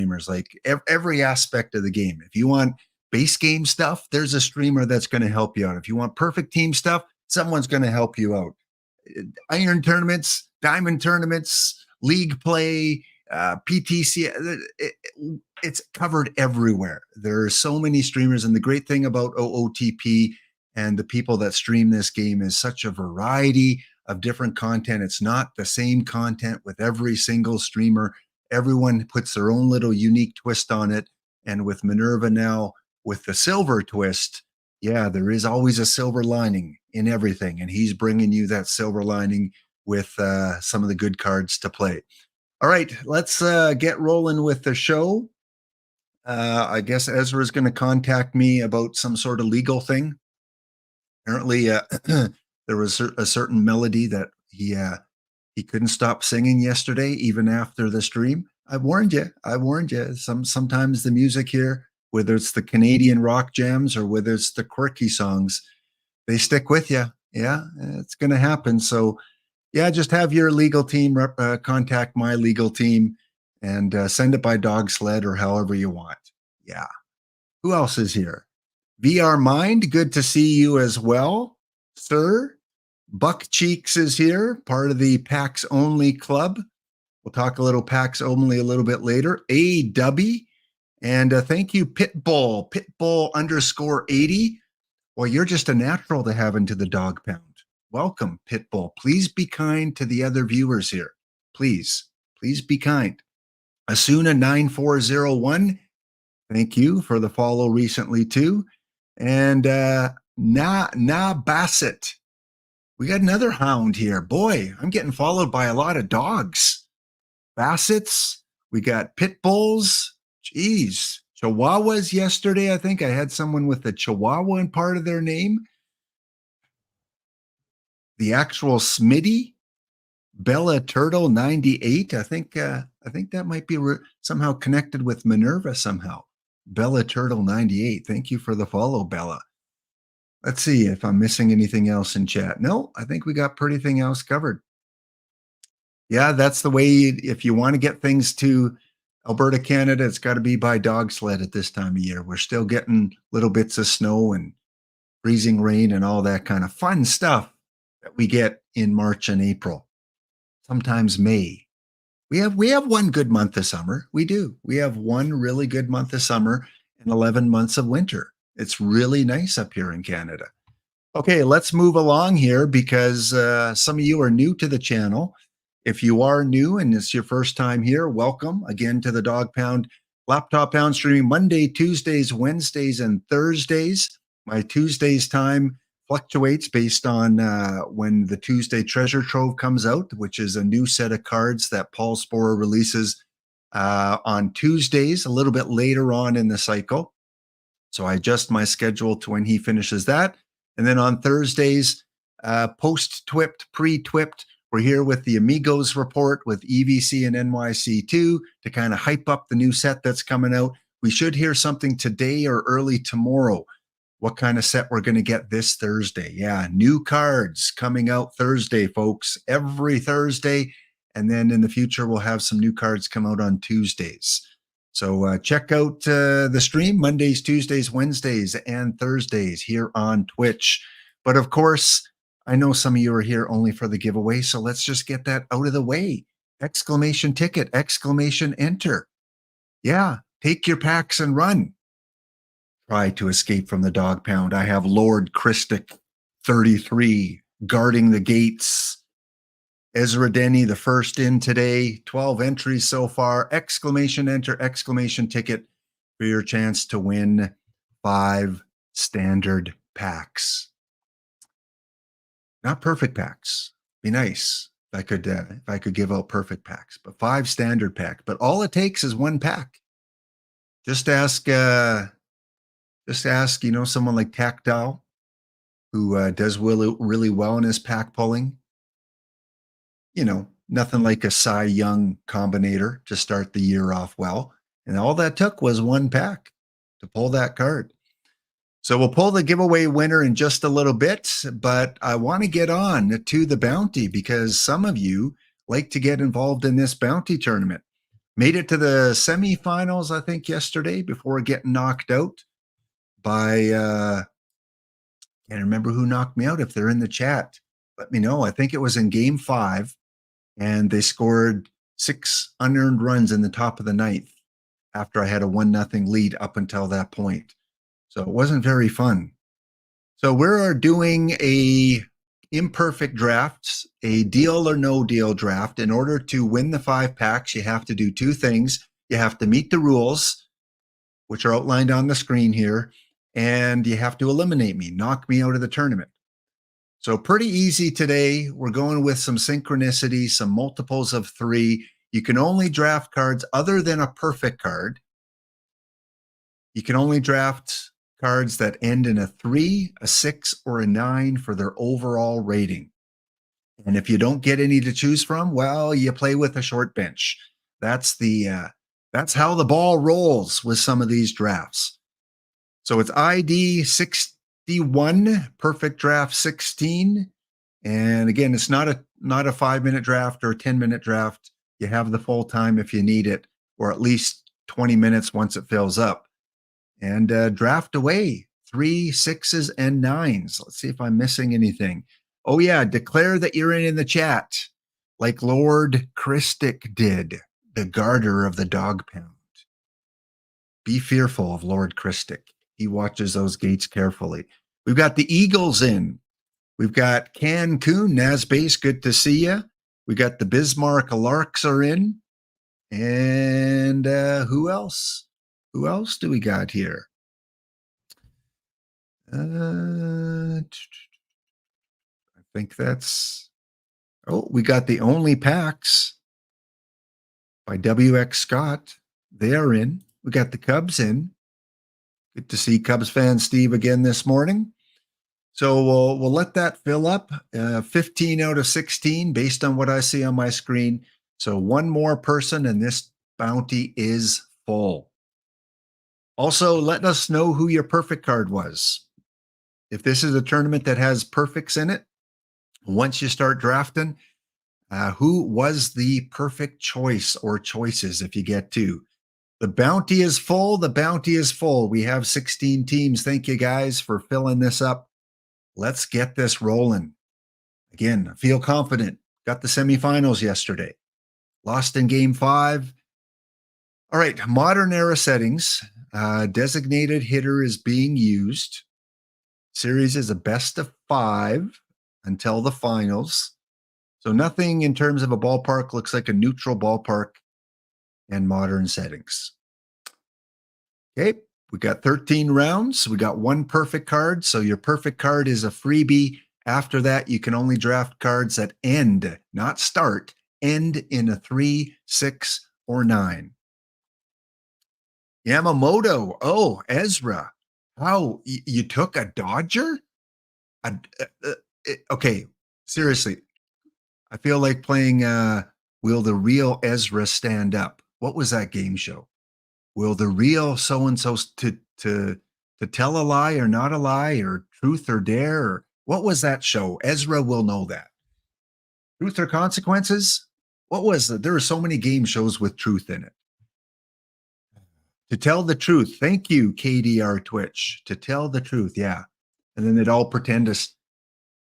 streamers, like every aspect of the game. If you want base game stuff, there's a streamer that's going to help you out. If you want perfect team stuff, someone's going to help you out. Iron tournaments, diamond tournaments, league play, PTC, it's covered everywhere. There are so many streamers, and the great thing about OOTP and the people that stream this game is such a variety of different content. It's not the same content with every single streamer. Everyone puts their own little unique twist on it. And with Minerva now, with the silver twist, yeah, there is always a silver lining in everything. And he's bringing you that silver lining with some of the good cards to play. All right, let's get rolling with the show. I guess Ezra is going to contact me about some sort of legal thing. Apparently, there was a certain melody that he couldn't stop singing yesterday, even after the stream. I warned you. I warned you. Sometimes the music here, whether it's the Canadian rock jams or whether it's the quirky songs, they stick with you. Yeah, it's going to happen. So, yeah, just have your legal team contact my legal team and send it by dog sled or however you want. Yeah. Who else is here? VR Mind, good to see you as well, sir. Buck Cheeks is here, part of the PAX Only Club. We'll talk a little PAX Only a little bit later. AW, and thank you, Pitbull, Pitbull_80. Well, you're just a natural to have into the dog pound. Welcome, Pitbull. Please be kind to the other viewers here. Please be kind. Asuna9401, thank you for the follow recently too. And Na Bassett. We got another hound here. Boy, I'm getting followed by a lot of dogs. Bassets. We got pit bulls. Jeez. Chihuahuas yesterday. I think I had someone with a Chihuahua in part of their name. The actual Smitty. Bella Turtle 98. I think that might be somehow connected with Minerva somehow. Bella Turtle 98. Thank you for the follow, Bella. Let's see if I'm missing anything else in chat. No, I think we got pretty thing else covered. Yeah, that's the way. If you want to get things to Alberta, Canada, it's got to be by dog sled at this time of year. We're still getting little bits of snow and freezing rain and all that kind of fun stuff that we get in March and April. Sometimes May. We have one good month of summer. We do. We have one really good month of summer and 11 months of winter. It's really nice up here in Canada. Okay, let's move along here because some of you are new to the channel. If you are new and it's your first time here, welcome again to the Dog Pound Laptop Pound streaming Monday, Tuesdays, Wednesdays, and Thursdays. My Tuesdays time fluctuates based on when the Tuesday Treasure Trove comes out, which is a new set of cards that Paul Sporer releases on Tuesdays, a little bit later on in the cycle. So I adjust my schedule to when he finishes that. And then on Thursdays, post-twipped, pre-twipped, we're here with the Amigos report with EVC and NYC2 to kind of hype up the new set that's coming out. We should hear something today or early tomorrow. What kind of set we're going to get this Thursday. Yeah, new cards coming out Thursday, folks, every Thursday. And then in the future, we'll have some new cards come out on Tuesdays. So check out the stream Mondays, Tuesdays, Wednesdays, and Thursdays here on Twitch. But of course, I know some of you are here only for the giveaway, so let's just get that out of the way. Exclamation ticket, exclamation enter. Yeah, take your packs and run. Try to escape from the dog pound. I have Lord Christic 33 guarding the gates. Ezra Denny, the first in today. 12 entries so far. Exclamation enter, exclamation ticket for your chance to win 5 standard packs. Not perfect packs. Be nice if I could give out perfect packs, but 5 standard pack. But all it takes is 1 pack. Just ask, someone like Tactile, who does really well in his pack pulling. Nothing like a Cy Young combinator to start the year off well. And all that took was 1 pack to pull that card. So we'll pull the giveaway winner in just a little bit, but I want to get on to the bounty because some of you like to get involved in this bounty tournament. Made it to the semifinals, I think, yesterday before getting knocked out by can't remember who knocked me out. If they're in the chat, let me know. I think it was in game 5, and they scored 6 unearned runs in the top of the ninth after I had a 1-0 lead up until that point. So it wasn't very fun. So we're doing a imperfect drafts, a deal or no deal draft. In order to win the 5 packs, you have to do 2 things. You have to meet the rules, which are outlined on the screen here, and you have to eliminate me, knock me out of the tournament. So pretty easy today. We're going with some synchronicity, some multiples of 3. You can only draft cards other than a perfect card. You can only draft cards that end in a 3, a 6, or a 9 for their overall rating. And if you don't get any to choose from, well, you play with a short bench. That's how the ball rolls with some of these drafts. So it's ID 61, perfect draft 16. And again, it's not a 5-minute draft or a 10-minute draft. You have the full time if you need it, or at least 20 minutes once it fills up. And draft away 3, 6s, and 9s. Let's see if I'm missing anything. Oh yeah, declare that you're in the chat, like Lord Christic did, the garter of the dog pound. Be fearful of Lord Christic. He watches those gates carefully. We've got the Eagles in. We've got Cancun, Nasbase, good to see you. We got the Bismarck Larks are in. And who else? Who else do we got here? I think that's... Oh, we got the Only Packs by WX Scott. They are in. We got the Cubs in. Good to see Cubs fan Steve again this morning. So we'll let that fill up. 15 out of 16 based on what I see on my screen. So one more person and this bounty is full. Also, let us know who your perfect card was. If this is a tournament that has perfects in it, once you start drafting, who was the perfect choice or choices if you get 2? The bounty is full. The bounty is full. We have 16 teams. Thank you guys for filling this up. Let's get this rolling. Again, I feel confident. Got the semifinals yesterday. Lost in game 5. All right, modern era settings. Designated hitter is being used. Series is a best of 5 until the finals. So nothing in terms of a ballpark. Looks like a neutral ballpark and modern settings. Okay, we got 13 rounds. We got 1 perfect card. So your perfect card is a freebie. After that, you can only draft cards that end, not start, end in a 3, 6, or 9. Yamamoto. Oh, Ezra. How you took a Dodger? Okay, seriously. I feel like playing Will the Real Ezra Stand Up? What was that game show? Will the real so-and-so to tell a lie or not a lie, or truth or dare? Or what was that show? Ezra will know that. Truth or consequences? What was it? There were so many game shows with truth in it. To tell the truth. Thank you, KDR Twitch. To tell the truth, yeah. And then they'd all pretend to...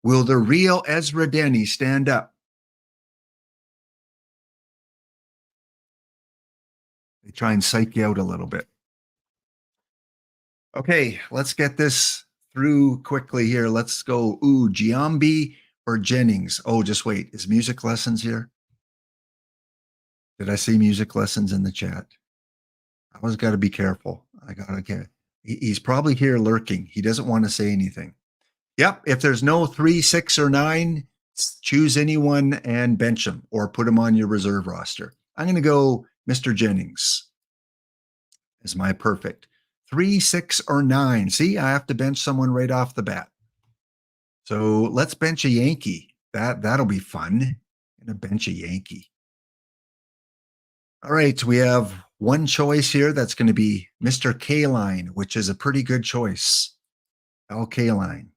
Will the real Ezra Denny stand up? They try and psych you out a little bit. Okay, let's get this through quickly here. Let's go. Ooh, Giambi or Jennings? Oh, just wait. Is music lessons here? Did I see music lessons in the chat? I always got to be careful. I got to get... He's probably here lurking. He doesn't want to say anything. Yep, if there's no 3, 6, or 9, choose anyone and bench him or put him on your reserve roster. I'm going to go Mr. Jennings as my perfect. 3, 6, or 9. See, I have to bench someone right off the bat. So let's bench a Yankee. That'll be fun. I'm going to bench a Yankee. All right, we have one choice here. That's going to be Mr. Kaline, which is a pretty good choice. Al Kaline.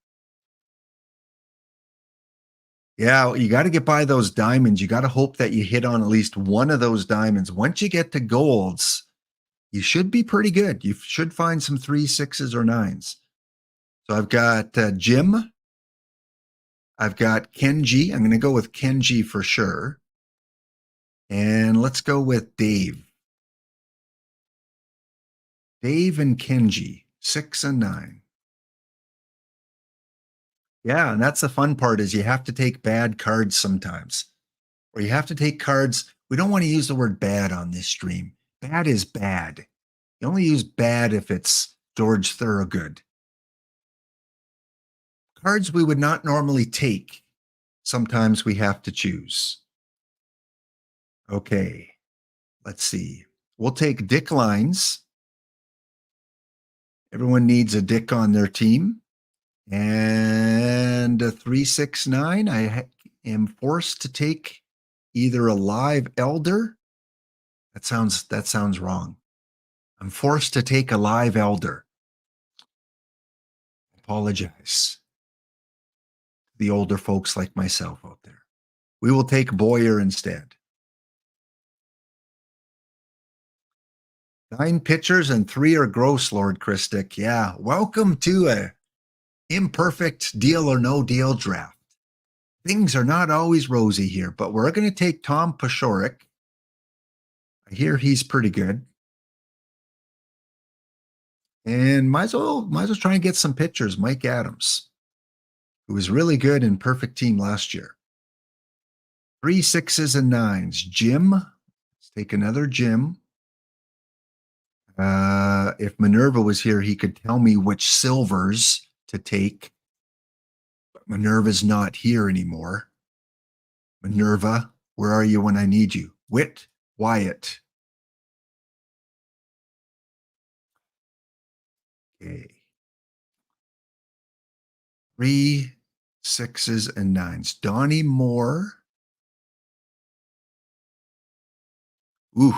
Yeah, you got to get by those diamonds. You got to hope that you hit on at least one of those diamonds. Once you get to golds, you should be pretty good. You should find some 3s, 6s, or 9s. So I've got Jim. I've got Kenji. I'm going to go with Kenji for sure. And let's go with Dave. Dave and Kenji, 6 and 9. Yeah, and that's the fun part is you have to take bad cards sometimes. Or you have to take cards. We don't want to use the word bad on this stream. Bad is bad. You only use bad if it's George Thorogood. Cards we would not normally take. Sometimes we have to choose. Okay, let's see. We'll take Dick lines. Everyone needs a Dick on their team. And a 369, I am forced to take either a live elder. That sounds wrong. I'm forced to take a live elder. Apologize. The older folks like myself out there. We will take Boyer instead. 9 pitchers and 3 are gross, Lord Christic. Yeah, welcome to a imperfect deal or no deal draft. Things are not always rosy here, but we're going to take Tom Paciorek. I hear he's pretty good. And might as well try and get some pitchers. Mike Adams, who was really good in perfect team last year. 3 6s and 9s. Jim. Let's take another Jim. If Minerva was here, he could tell me which silvers to take. But Minerva's not here anymore. Minerva, where are you when I need you? Whit Wyatt. Okay. 3 6s and 9s. Donnie Moore. Ooh,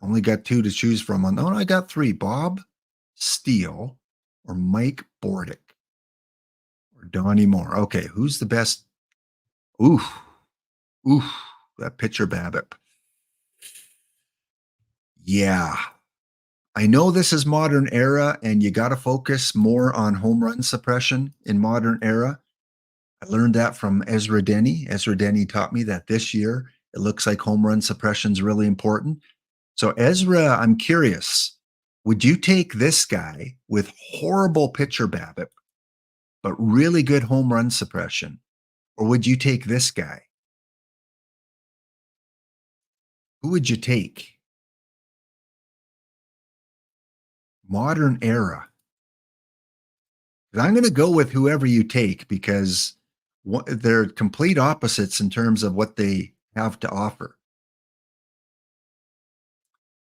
only got 2 to choose from. Oh, I got 3. Bob Steele or Mike Bordick or Donnie Moore. Okay, who's the best? Oof, that pitcher BABIP. Yeah, I know this is modern era and you got to focus more on home run suppression in modern era. I learned that from Ezra Denny. Ezra Denny taught me that this year it looks like home run suppression is really important. So Ezra, I'm curious, would you take this guy with horrible pitcher BABIP, but really good home run suppression? Or would you take this guy? Who would you take? Modern era. I'm going to go with whoever you take because they're complete opposites in terms of what they have to offer.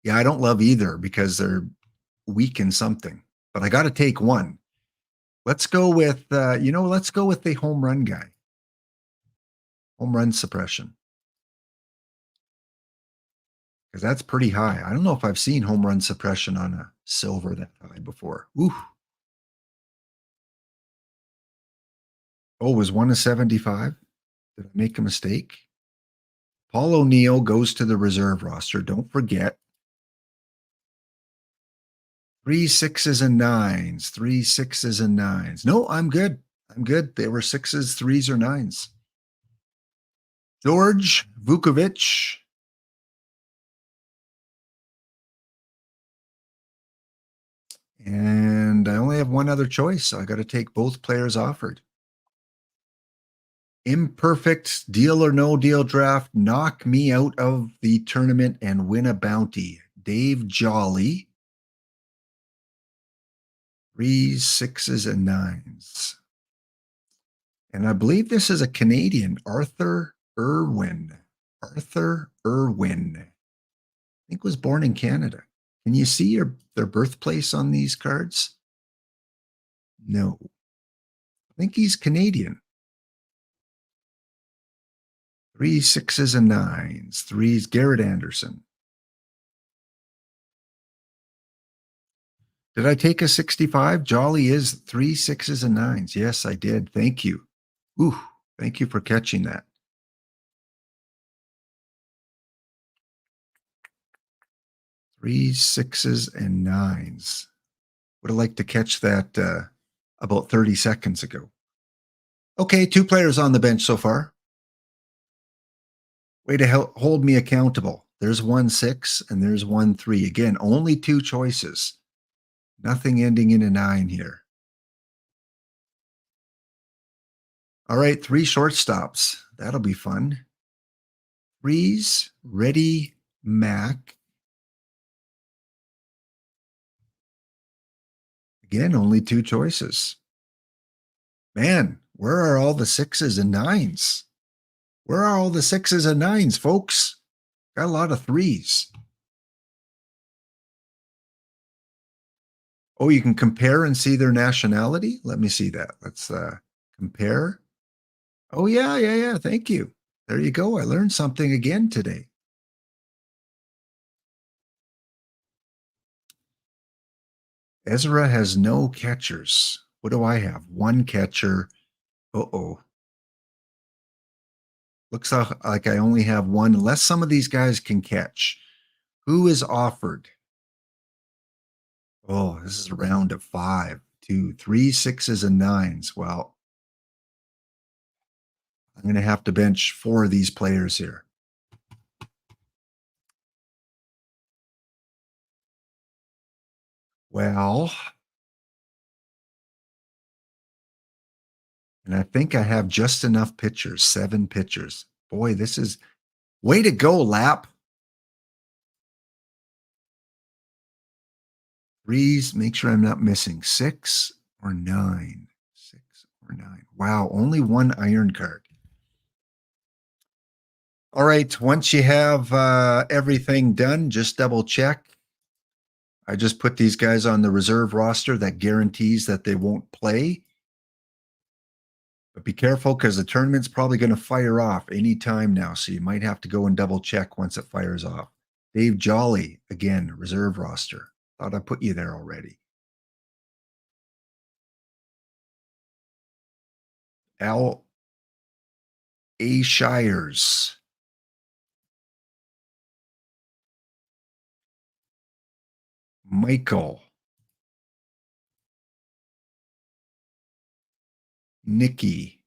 Yeah, I don't love either because they're weak in something, but I got to take one. Let's go with, let's go with the home run guy. Home run suppression. Because that's pretty high. I don't know if I've seen home run suppression on a silver that high before. Ooh. Oh, was 1 a 75? Did I make a mistake? Paul O'Neill goes to the reserve roster. Don't forget. 3 6s and 9s. 3 6s and 9s. No, I'm good. I'm good. They were 6s, 3s, or 9s. George Vukovic. And I only have one other choice, so I got to take both players offered. Imperfect deal or no deal draft. Knock me out of the tournament and win a bounty. Dave Jolly. 3 6s and 9s. And I believe this is a Canadian, Arthur Irwin. Arthur Irwin. I think was born in Canada. Can you see their birthplace on these cards? No. I think he's Canadian. 3 6s and 9s. 3s, Garrett Anderson. Did I take a 65? Jolly is 3 6s and 9s. Yes, I did. Thank you. Ooh, Thank you for catching that. Threes, sixes, and nines. Would have liked to catch that about 30 seconds ago. Okay, 2 players on the bench so far. Way to hold me accountable. There's 1-6 and there's 1-3. Again, only 2 choices. Nothing ending in a 9 here. All right, 3 shortstops. That'll be fun. Threes, ready, Mac. Again, only 2 choices. Man, where are all the 6s and 9s? Where are all the 6s and 9s, folks? Got a lot of 3s. Oh, you can compare and see their nationality? Let me see that. Let's compare. Oh, yeah. Thank you. There you go. I learned something again today. Ezra has no catchers. What do I have? 1 catcher. Uh-oh. Looks like I only have 1, unless some of these guys can catch. Who is offered? Oh, this is a round of 5, 2, 3, 6s, and 9s. Well, I'm going to have to bench 4 of these players here. Well, and I think I have just enough pitchers, 7 pitchers. Boy, this is way to go, Lap. 3s, make sure I'm not missing 6 or 9. 6 or 9. Wow, only 1 iron card. All right, once you have everything done, just double check. I just put these guys on the reserve roster. That guarantees that they won't play. But be careful because the tournament's probably going to fire off any time now. So you might have to go and double check once it fires off. Dave Jolly, again, reserve roster. Thought I put you there already. Al A. Shires. Michael. Nikki.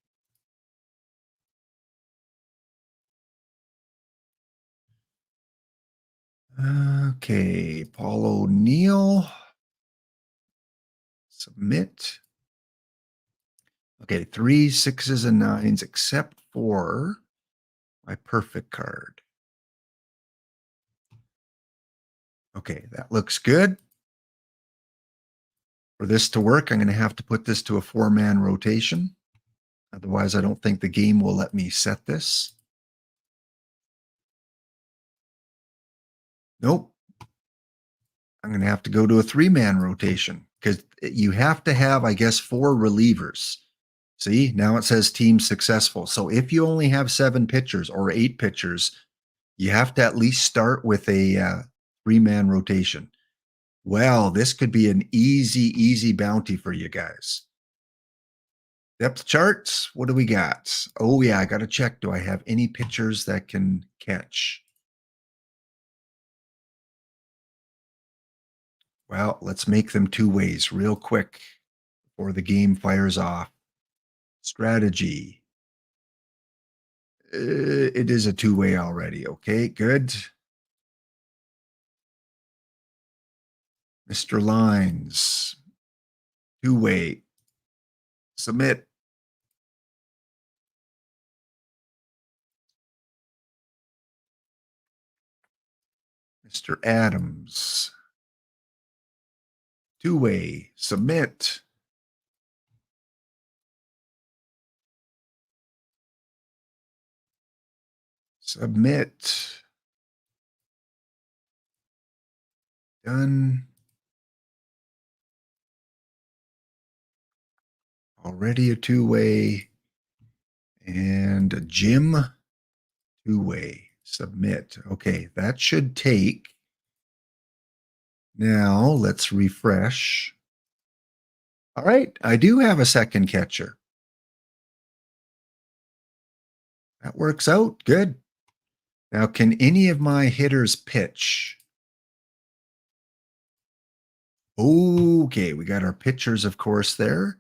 Okay, Paul O'Neill. Submit. Okay, 3, 6s, and 9s, except for my perfect card. Okay, that looks good. For this to work, I'm going to have to put this to a 4-man rotation. Otherwise, I don't think the game will let me set this. Nope. I'm going to have to go to a 3-man rotation because you have to have, I guess, 4 relievers. See, now it says team successful. So if you only have 7 pitchers or 8 pitchers, you have to at least start with a 3-man rotation. Well, this could be an easy bounty for you guys. Depth charts, what do we got? Oh, yeah, I got to check. Do I have any pitchers that can catch? Well, let's make them 2 ways real quick before the game fires off. Strategy. It is a 2-way already. Okay, good. Mr. Lines. 2-way. Submit. Mr. Adams. 2-way. Submit. Submit. Done. Already a 2-way. And a Jim. 2-way. Submit. Okay, that should take. Now let's refresh. All right, I do have a second catcher. That works out. Good. Now, can any of my hitters pitch? Okay, we got our pitchers, of course, there.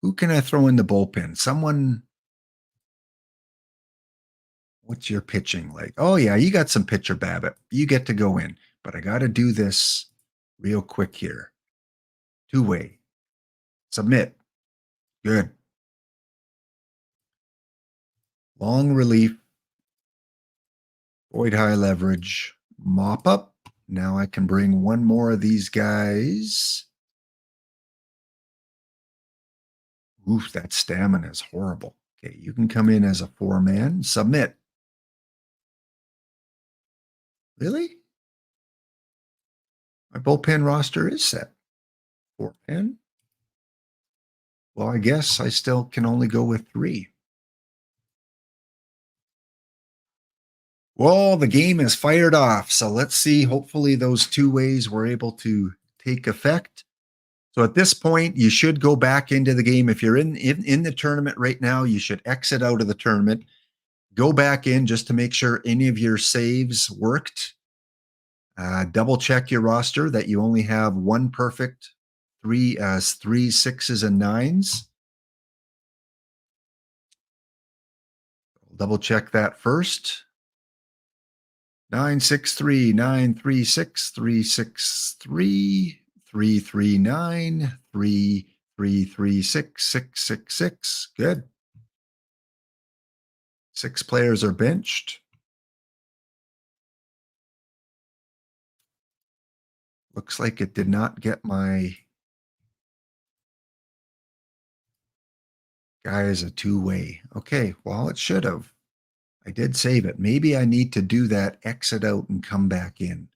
Who can I throw in the bullpen? Someone. What's your pitching like? Oh, yeah, you got some pitcher, Babbitt. You get to go in. But I got to do this real quick here. Two-way. Submit. Good. Long relief. Void high leverage. Mop up. Now I can bring one more of these guys. Oof, that stamina is horrible. Okay, you can come in as a 4-man. Submit. Really? My bullpen roster is set. 4-man. Well, I guess I still can only go with 3. Well, the game is fired off. So let's see. Hopefully those 2 ways were able to take effect. So at this point, you should go back into the game. If you're in the tournament right now, you should exit out of the tournament. Go back in just to make sure any of your saves worked. Double check your roster that you only have 1 perfect, 3 6s and 9s. Double check that first. 963, 936, 363, 339, 3336, 666. Good. 6 players are benched. Looks like it did not get my guy as a 2-way. Okay, well, it should have. I did save it. Maybe I need to do that, exit out and come back in.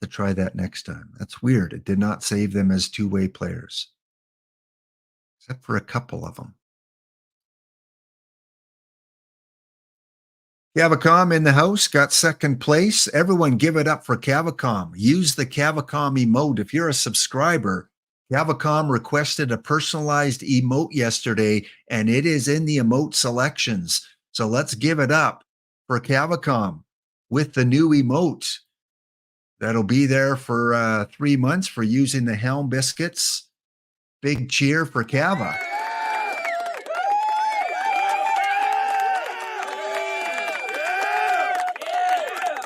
To try that next time. That's weird. It did not save them as 2-way players, except for a couple of them. Cavicom in the house, got 2nd place. Everyone give it up for Cavicom. Use the Cavicom emote. If you're a subscriber, Cavicom requested a personalized emote yesterday, and it is in the emote selections. So let's give it up for Cavicom with the new emote. That'll be there for 3 months for using the Helm Biscuits. Big cheer for Cava.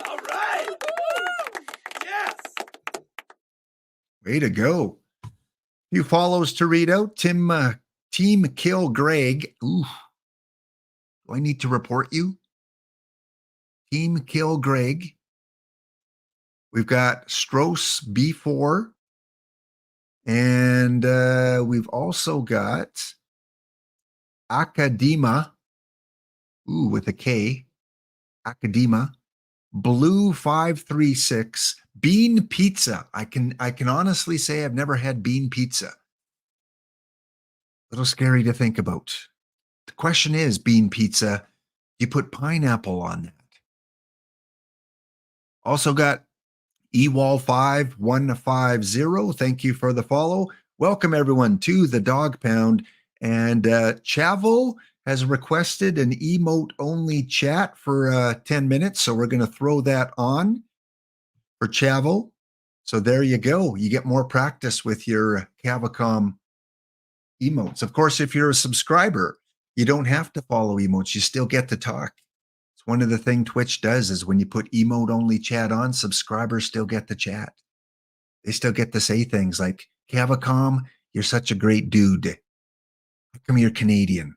All right. Yes. Way to go. Few follows to read out. Team Kill Greg. Ooh. Do I need to report you? Team Kill Greg. We've got Strauss B4. And we've also got Akadema. Ooh, with a K. Akadema. Blue 536. Bean pizza. I can honestly say I've never had bean pizza. A little scary to think about. The question is, bean pizza, you put pineapple on that. Also got Ewall5150. Thank you for the follow. Welcome everyone to the Dog Pound. And Chavo has requested an emote only chat for 10 minutes. So we're going to throw that on for Chavo. So there you go. You get more practice with your Cavicom emotes. Of course, if you're a subscriber, you don't have to follow emotes. You still get to talk. It's one of the things Twitch does is when you put emote only chat on, subscribers still get to chat. They still get to say things like, Cavicom, you're such a great dude. How come you're Canadian?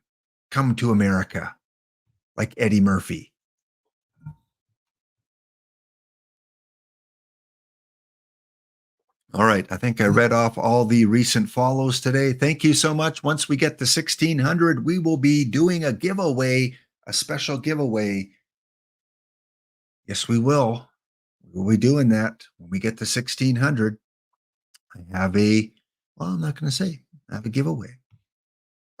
Come to America. Like Eddie Murphy. All right. I think I read off all the recent follows today. Thank you so much. Once we get to 1,600, we will be doing a giveaway, a special giveaway. Yes, we will. We will be doing that when we get to 1,600. I have well, I'm not going to say. I have a giveaway.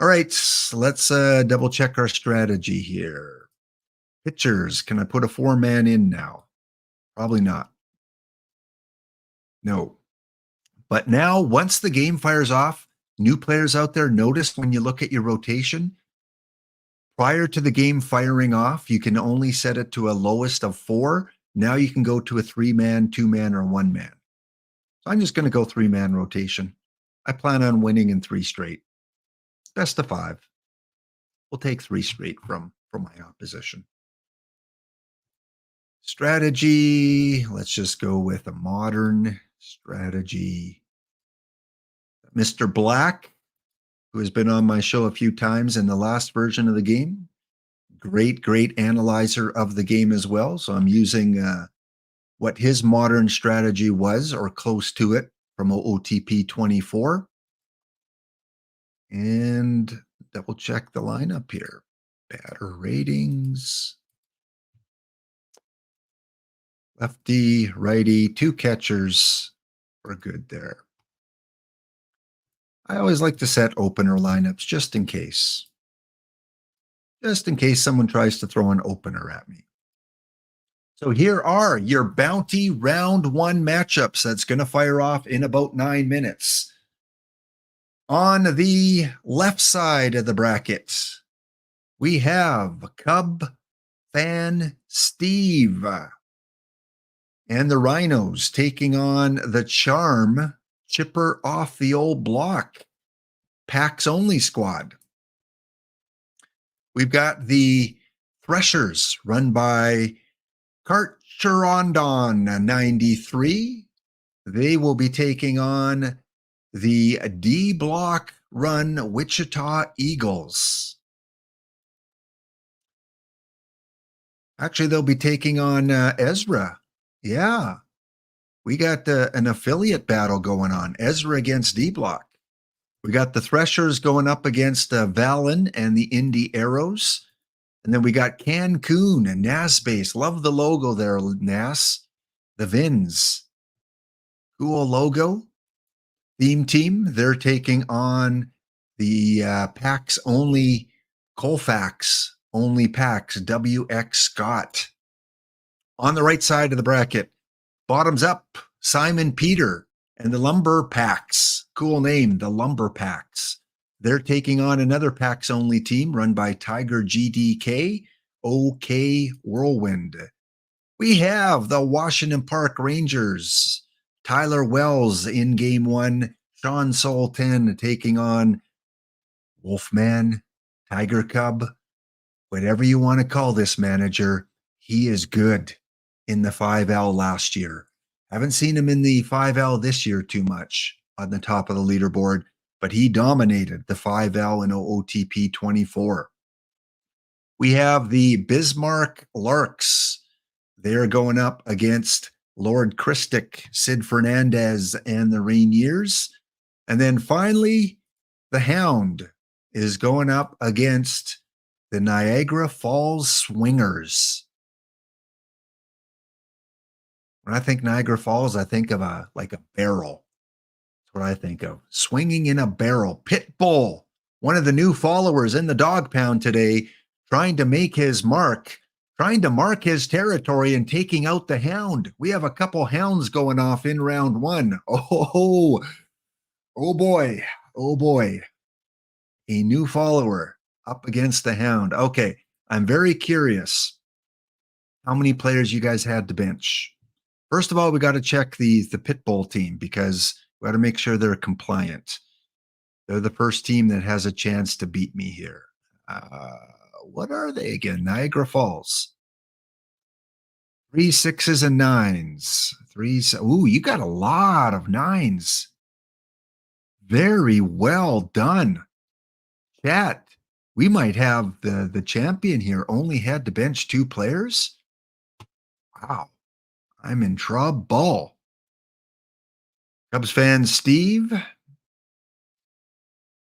All right. Let's double check our strategy here. Pitchers. Can I put a 4-man in now? Probably not. No. But now, once the game fires off, new players out there, notice when you look at your rotation, Prior to the game firing off, you can only set it to a lowest of 4. Now you can go to a 3-man, 2-man, or 1-man. So I'm just going to go 3-man rotation. I plan on winning in 3 straight. Best of 5. We'll take 3 straight from my opposition. Strategy. Let's just go with a modern strategy. Mr. Black, who has been on my show a few times in the last version of the game. Great analyzer of the game as well. So I'm using what his modern strategy was, or close to it, from OOTP 24. And double check the lineup here. Batter ratings. Lefty, righty, 2 catchers. We're good there. I always like to set opener lineups just in case. Just in case someone tries to throw an opener at me. So here are your bounty round 1 matchups that's going to fire off in about 9 minutes. On the left side of the bracket, we have Cub fan Steve and the Rhinos taking on the Charm Chipper off the old block packs only squad. We've got the Threshers run by Carcherondon 93. They will be taking on the D Block run Wichita Eagles. Actually, they'll be taking on Ezra. Yeah. We got an affiliate battle going on. Ezra against D Block. We got the Threshers going up against Valen and the Indy Arrows. And then we got Cancun and Nasbase. Love the logo there, Nas. The Vins. Cool logo. Theme team. They're taking on the PAX only, Colfax only PAX, WX Scott. On the right side of the bracket, bottoms up, Simon Peter and the Lumber Packs. Cool name, the Lumber Packs. They're taking on another PAX only team run by Tiger GDK, OK Whirlwind. We have the Washington Park Rangers. Tyler Wells in game 1. Sean Sultan taking on Wolfman, Tiger Cub, whatever you want to call this manager. He is good in the 5L last year. Haven't seen him in the 5L this year too much on the top of the leaderboard, but he dominated the 5L in OOTP 24. We have the Bismarck Larks. They're going up against Lord Christic, Sid Fernandez, and the Rainiers. And then finally, the Hound is going up against the Niagara Falls Swingers. When I think Niagara Falls, I think of a barrel. That's what I think of. Swinging in a barrel. Pitbull, one of the new followers in the dog pound today, trying to make his mark, trying to mark his territory and taking out the Hound. We have a couple hounds going off in round 1. Oh boy. Oh boy. A new follower up against the Hound. Okay, I'm very curious how many players you guys had to bench. First of all, we got to check the Pitbull team because we got to make sure they're compliant. They're the first team that has a chance to beat me here. What are they again? Niagara Falls. 3 6s and 9s. Ooh, you got a lot of 9s. Very well done. Chat, we might have the champion here only had to bench 2 players. Wow. I'm in trouble. Cubs fan Steve.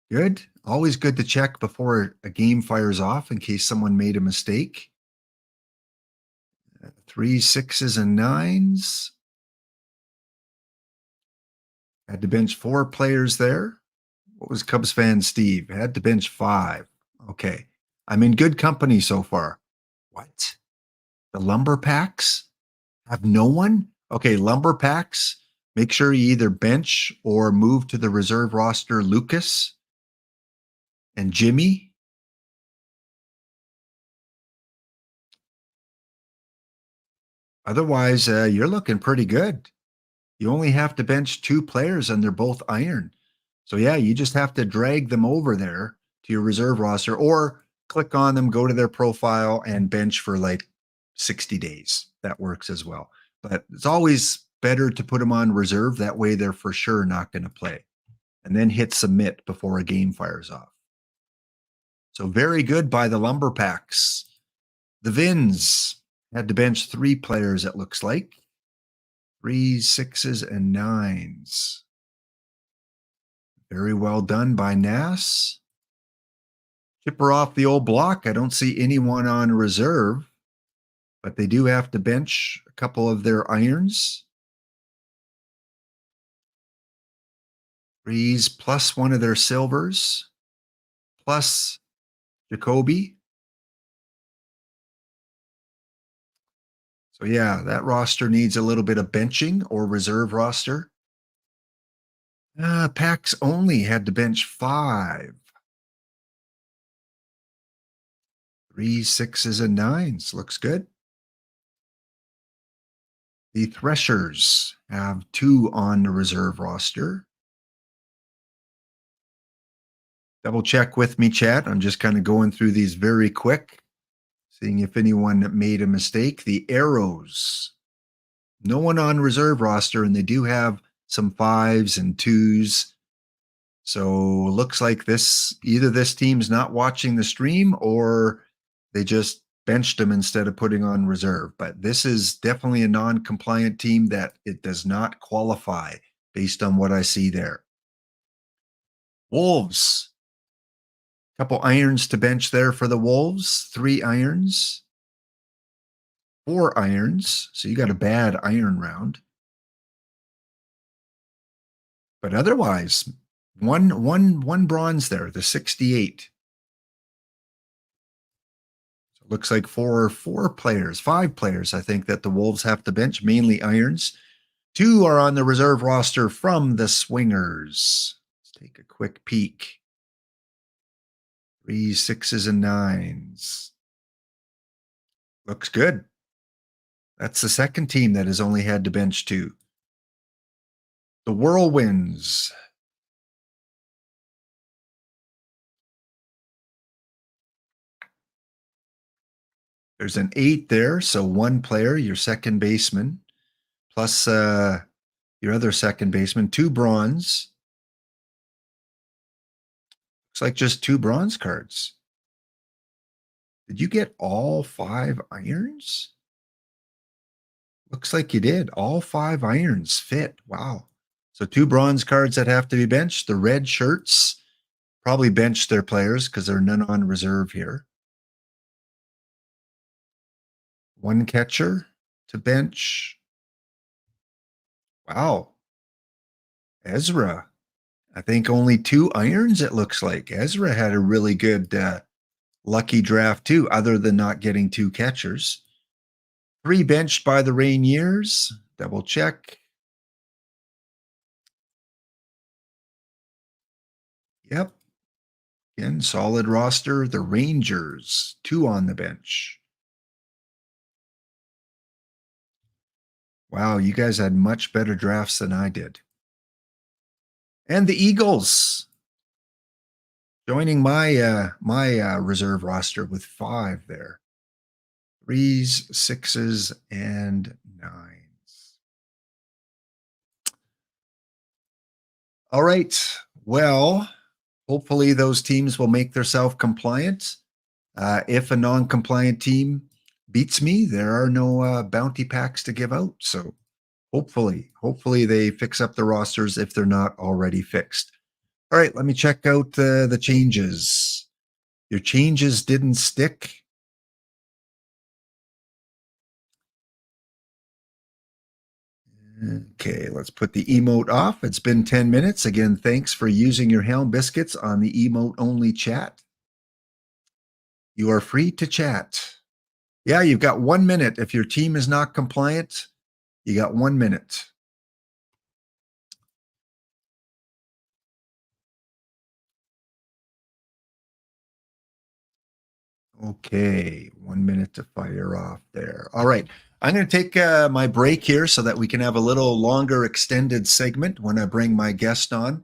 Good. Always good to check before a game fires off in case someone made a mistake. 3 6s and 9s. Had to bench 4 players there. What was Cubs fan Steve? Had to bench 5. Okay. I'm in good company so far. What? The Lumber Packs have no one? Okay, Lumber Packs. Make sure you either bench or move to the reserve roster Lucas and Jimmy. Otherwise, you're looking pretty good. You only have to bench 2 players and they're both iron. So yeah, you just have to drag them over there to your reserve roster or click on them, go to their profile and bench for like 60 days. That works as well. But it's always better to put them on reserve. That way they're for sure not going to play. And then hit submit before a game fires off. So very good by the lumber packs. The Vins had to bench 3 players, it looks like. 3s, 6s, and 9s. Very well done by Nass. Chipper off the old block. I don't see anyone on reserve, but they do have to bench a couple of their irons. 3s plus one of their silvers, plus Jacoby. So yeah, that roster needs a little bit of benching or reserve roster. Packs only had to bench 5. 3s, 6s, and 9s. Looks good. The Threshers have 2 on the reserve roster. Double check with me, chat. I'm just kind of going through these very quick, seeing if anyone made a mistake. The Arrows, no one on reserve roster, and they do have some 5s and 2s. So looks like either this team's not watching the stream or they just benched them instead of putting on reserve. But this is definitely a non-compliant team that it does not qualify based on what I see there. Wolves, couple irons to bench there for the Wolves. 3 irons, 4 irons. So you got a bad iron round. But otherwise, one bronze there, the 68. So it looks like 5 players, I think, that the Wolves have to bench, mainly irons. 2 are on the reserve roster from the Swingers. Let's take a quick peek. 3s, 6s, and 9s. Looks good. That's the second team that has only had to bench 2. The Whirlwinds. There's an 8 there, so 1 player, your second baseman, plus your other second baseman, 2 bronze. Looks like just 2 bronze cards. Did you get all 5 irons? Looks like you did. All 5 irons fit. Wow. So 2 bronze cards that have to be benched. The red shirts probably benched their players because there are none on reserve here. 1 catcher to bench. Wow. Ezra. I think only 2 irons, it looks like. Ezra had a really good lucky draft too, other than not getting 2 catchers. 3 benched by the Rainiers. Double check. Yep. Again, solid roster. The Rangers, 2 on the bench. Wow, you guys had much better drafts than I did. And the Eagles joining my reserve roster with 5 there. 3s, 6s, and 9s. All right. Well, hopefully those teams will make themselves compliant. If a non-compliant team beats me, there are no bounty packs to give out. So hopefully they fix up the rosters if they're not already fixed. All right, let me check out the changes. Your changes didn't stick. Okay, let's put the emote off. It's been 10 minutes. Again, thanks for using your Helm Biscuits on the emote only chat. You are free to chat. Yeah, you've got 1 minute. If your team is not compliant, you got 1 minute. Okay, 1 minute to fire off there. All right. I'm going to take my break here so that we can have a little longer extended segment when I bring my guest on.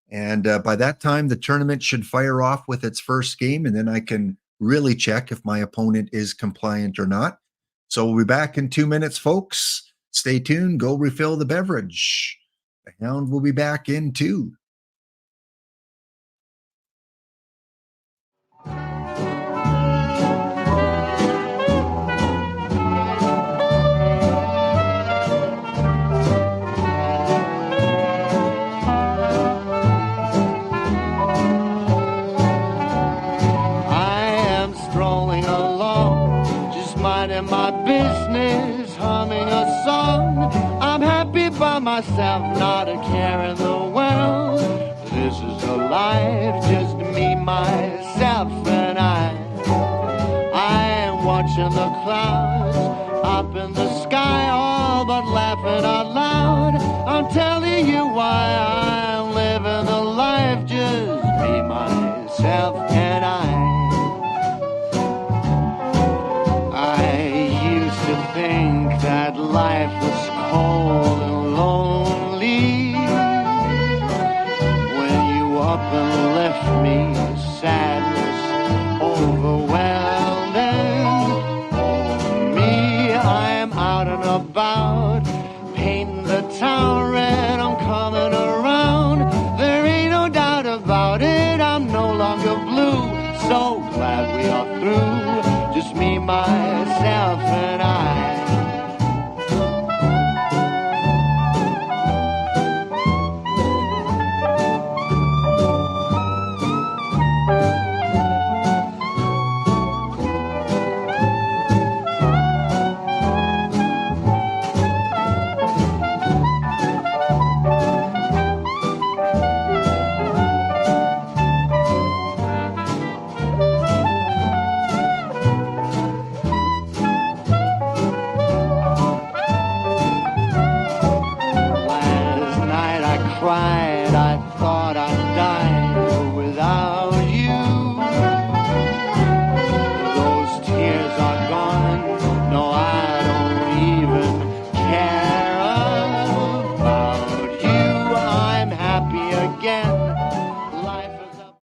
And by that time, the tournament should fire off with its first game, and then I can really check if my opponent is compliant or not. So we'll be back in 2 minutes, folks. Stay tuned. Go refill the beverage. The Hound will be back in 2. My business, humming a song. I'm happy by myself, not a care in the world. This is a life, just me, myself, and I am watching the clouds up in the sky, all but laughing out loud. I'm telling you why I'm living the life, just me, myself, and I think that life was cold and lonely when you up and left me, sadness overwhelming. Oh me, I'm out and about, painting the town red, I'm coming around. There ain't no doubt about it, I'm no longer blue. So glad we are through, just me, myself, and I. Cried, I thought I'd die without you. Those tears are gone, no, I don't even care about you. I'm happy again. Life is up.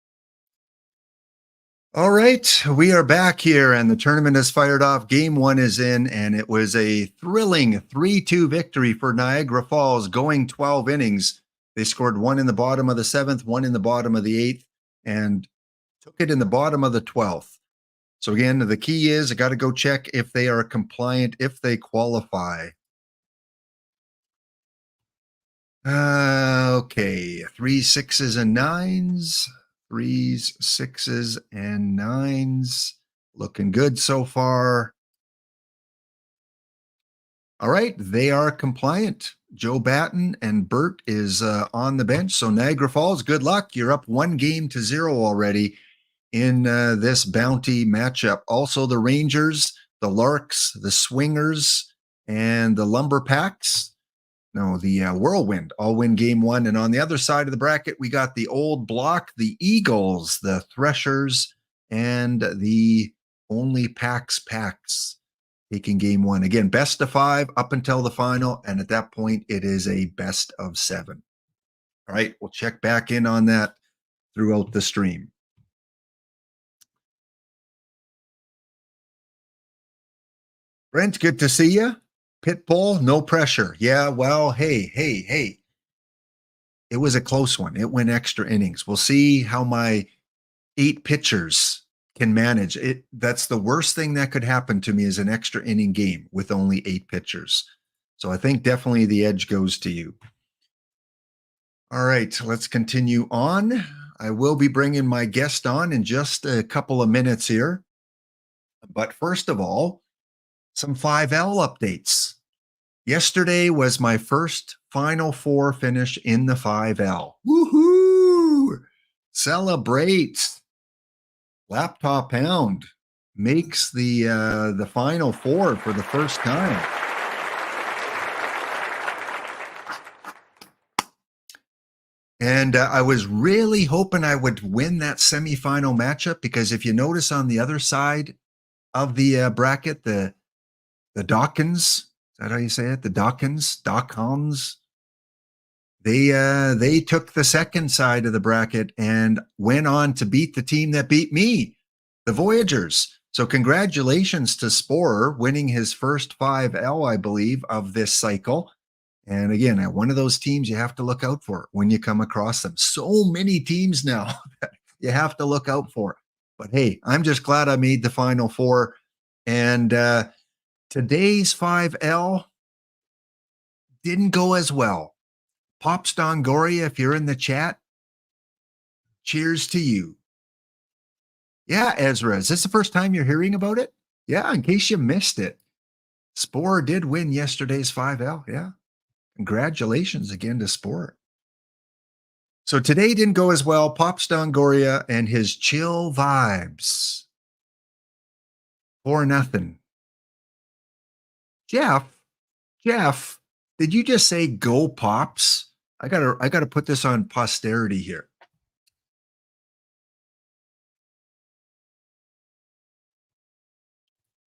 All right, we are back here, and the tournament has fired off. Game 1 is in, and it was a thrilling 3-2 victory for Niagara Falls, going 12 innings. They scored 1 in the bottom of the 7th, 1 in the bottom of the 8th, and took it in the bottom of the 12th. So again, the key is I got to go check if they are compliant, if they qualify. Okay, 3 6s and 9s, 3s, 6s, and 9s. Looking good so far. All right, they are compliant. Joe Batten and Bert is on the bench. So Niagara Falls, good luck. You're up 1-0 already in this bounty matchup. Also the Rangers, the Larks, the Swingers, and the Lumber Packs. No, the Whirlwind all win game 1. And on the other side of the bracket, we got the old block, the Eagles, the Threshers, and the Only Packs taking game 1. Again, best of 5 up until the final. And at that point, it is a best of 7. All right, we'll check back in on that throughout the stream. Brent, good to see you. Pitbull, no pressure. Yeah, well, hey. It was a close one. It went extra innings. We'll see how my 8 pitchers can manage it. That's the worst thing that could happen to me is an extra inning game with only 8 pitchers. So I think definitely the edge goes to you. All right, let's continue on. I will be bringing my guest on in just a couple of minutes here. But first of all, some 5L updates. Yesterday was my first Final Four finish in the 5L. Woohoo! Celebrate! Laptop Hound makes the Final Four for the first time. And I was really hoping I would win that semifinal matchup because if you notice on the other side of the bracket, the Dawkins, is that how you say it? The Dawkins, they took the second side of the bracket and went on to beat the team that beat me, the Voyagers. So congratulations to Sporer winning his first 5L, I believe, of this cycle. And again, one of those teams you have to look out for when you come across them. So many teams now that you have to look out for. But hey, I'm just glad I made the Final Four. And today's 5L didn't go as well. Pops Dongoria, if you're in the chat, cheers to you. Yeah, Ezra, is this the first time you're hearing about it? Yeah, in case you missed it. Spore did win yesterday's 5L. Yeah. Congratulations again to Spore. So today didn't go as well. Pops Dongoria and his chill vibes. 4-0. Jeff, did you just say go Pops? I gotta put this on posterity here.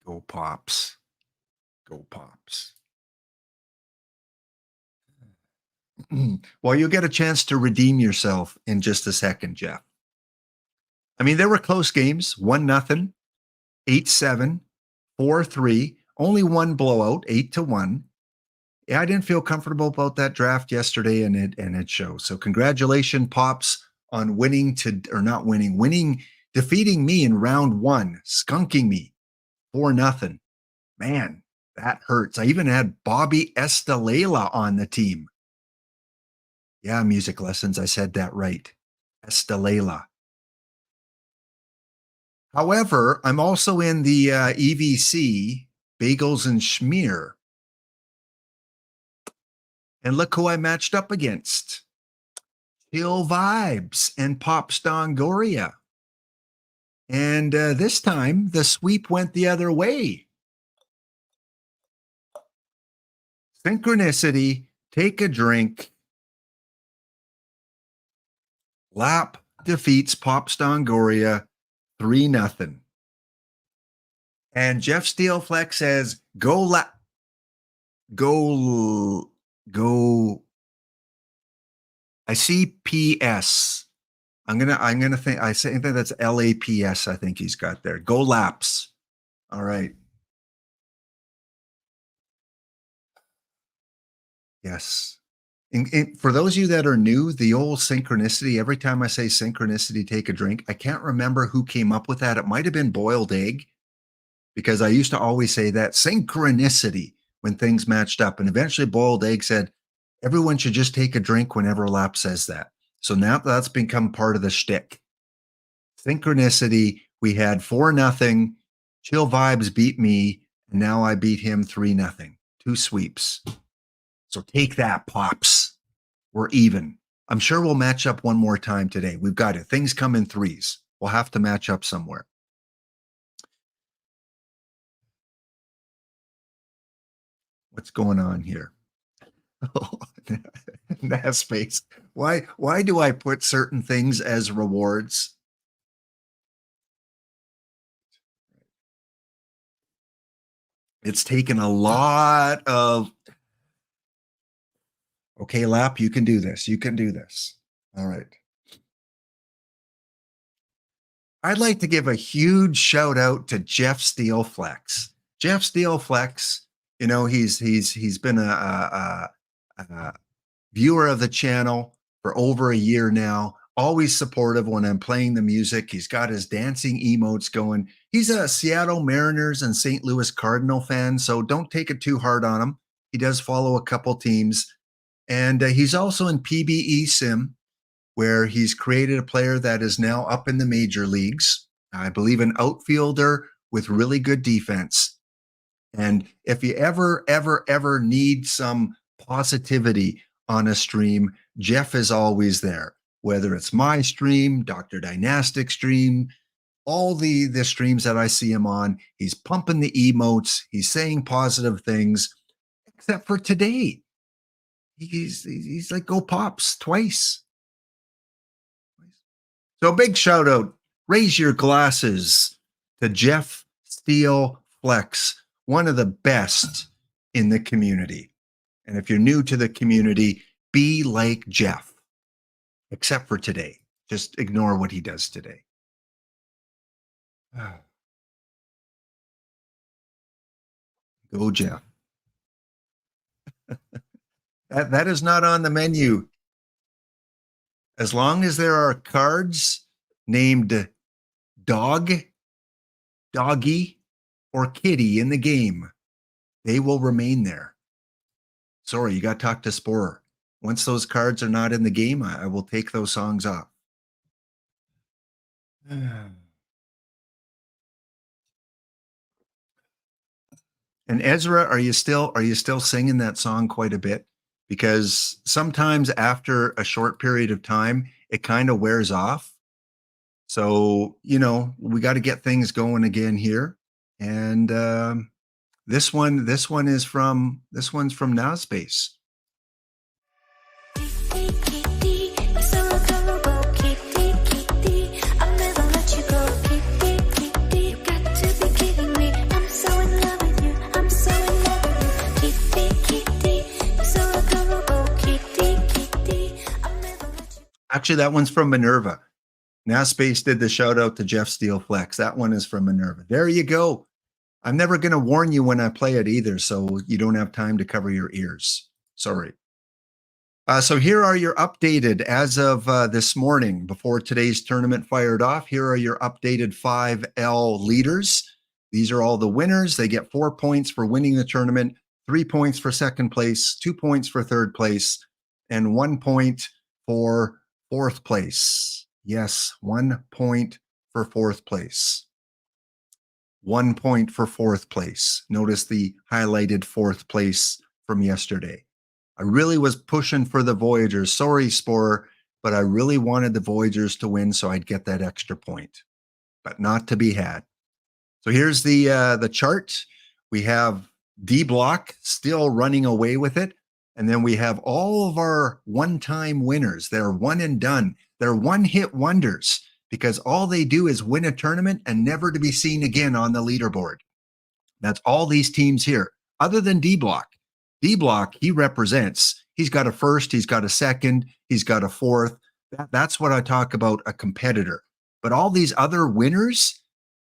Go Pops. Go Pops. Well, you'll get a chance to redeem yourself in just a second, Jeff. I mean, there were close games, 1-0, 8-7, 4-3, only one blowout, 8-1. Yeah, I didn't feel comfortable about that draft yesterday, and it shows. So congratulations, Pops, on defeating me in round one, skunking me 4-0. Man, that hurts. I even had Bobby Estelela on the team. Yeah, music lessons. I said that right. Estelela. However, I'm also in the EVC, Bagels and Schmear. And look who I matched up against. Chill Vibes and Pops Dongoria. And this time, the sweep went the other way. Synchronicity, take a drink. Lap defeats Pops Dongoria 3-0. And Jeff Steelflex says, go. I see PS. I'm gonna think. I think that's LAPS. I think he's got there. Go Laps. All right. Yes. And for those of you that are new, the old synchronicity, every time I say synchronicity, take a drink, I can't remember who came up with that. It might have been Boiled Egg, because I used to always say that synchronicity when things matched up. And eventually Boiled Egg said, everyone should just take a drink whenever Lap says that. So now that's become part of the shtick. Synchronicity, we had 4-0. Chill Vibes beat me, and now I beat him 3-0. 2 sweeps. So take that, Pops. We're even. I'm sure we'll match up one more time today. We've got it. Things come in threes. We'll have to match up somewhere. What's going on here? That space. Why do I put certain things as rewards? It's taken a lot of. Okay, Lap, you can do this. You can do this. All right. I'd like to give a huge shout out to Jeff Steelflex. Jeff Steelflex, you know, he's been a viewer of the channel for over a year now. Always supportive when I'm playing the music. He's got his dancing emotes going. He's a Seattle Mariners and St. Louis Cardinal fan, so don't take it too hard on him. He does follow a couple teams. And he's also in PBE Sim, where he's created a player that is now up in the major leagues. I believe an outfielder with really good defense. And if you ever need some positivity on a stream, Jeff is always there. Whether it's my stream, Dr. Dynastic stream, all the streams that I see him on, he's pumping the emotes, he's saying positive things, except for today. He's like, go Pops twice. So big shout out, raise your glasses to Jeff Steele Flex, one of the best in the community. And if you're new to the community, be like Jeff, except for today. Just ignore what he does today. Go, Jeff. That is not on the menu. As long as there are cards named dog, doggy, or kitty in the game, they will remain there. Sorry, you got to talk to Sporer. Once those cards are not in the game, I will take those songs off. And Ezra, are you still singing that song quite a bit? Because sometimes after a short period of time, it kind of wears off. So, we got to get things going again here. And this one's from Now Space. Actually, that one's from Minerva. Now Space did the shout out to Jeff Steele Flex. That one is from Minerva. There you go. I'm never going to warn you when I play it either, so you don't have time to cover your ears. Sorry. So here are your updated, as of this morning, before today's tournament fired off, here are your updated 5L leaders. These are all the winners. They get 4 points for winning the tournament, 3 points for second place, 2 points for third place, and 1 point for fourth place. Yes, 1 point for fourth place. 1 point for fourth place. Notice the highlighted fourth place from yesterday. I really was pushing for the Voyagers. Sorry, Sporer, but I really wanted the Voyagers to win so I'd get that extra point, but not to be had. So here's the chart. We have D Block still running away with it. And then we have all of our one-time winners. They're one and done. They're one-hit wonders because all they do is win a tournament and never to be seen again on the leaderboard. That's all these teams here, other than D Block. D Block, he represents. He's got a first, he's got a second, he's got a fourth. That's what I talk about, a competitor. But all these other winners,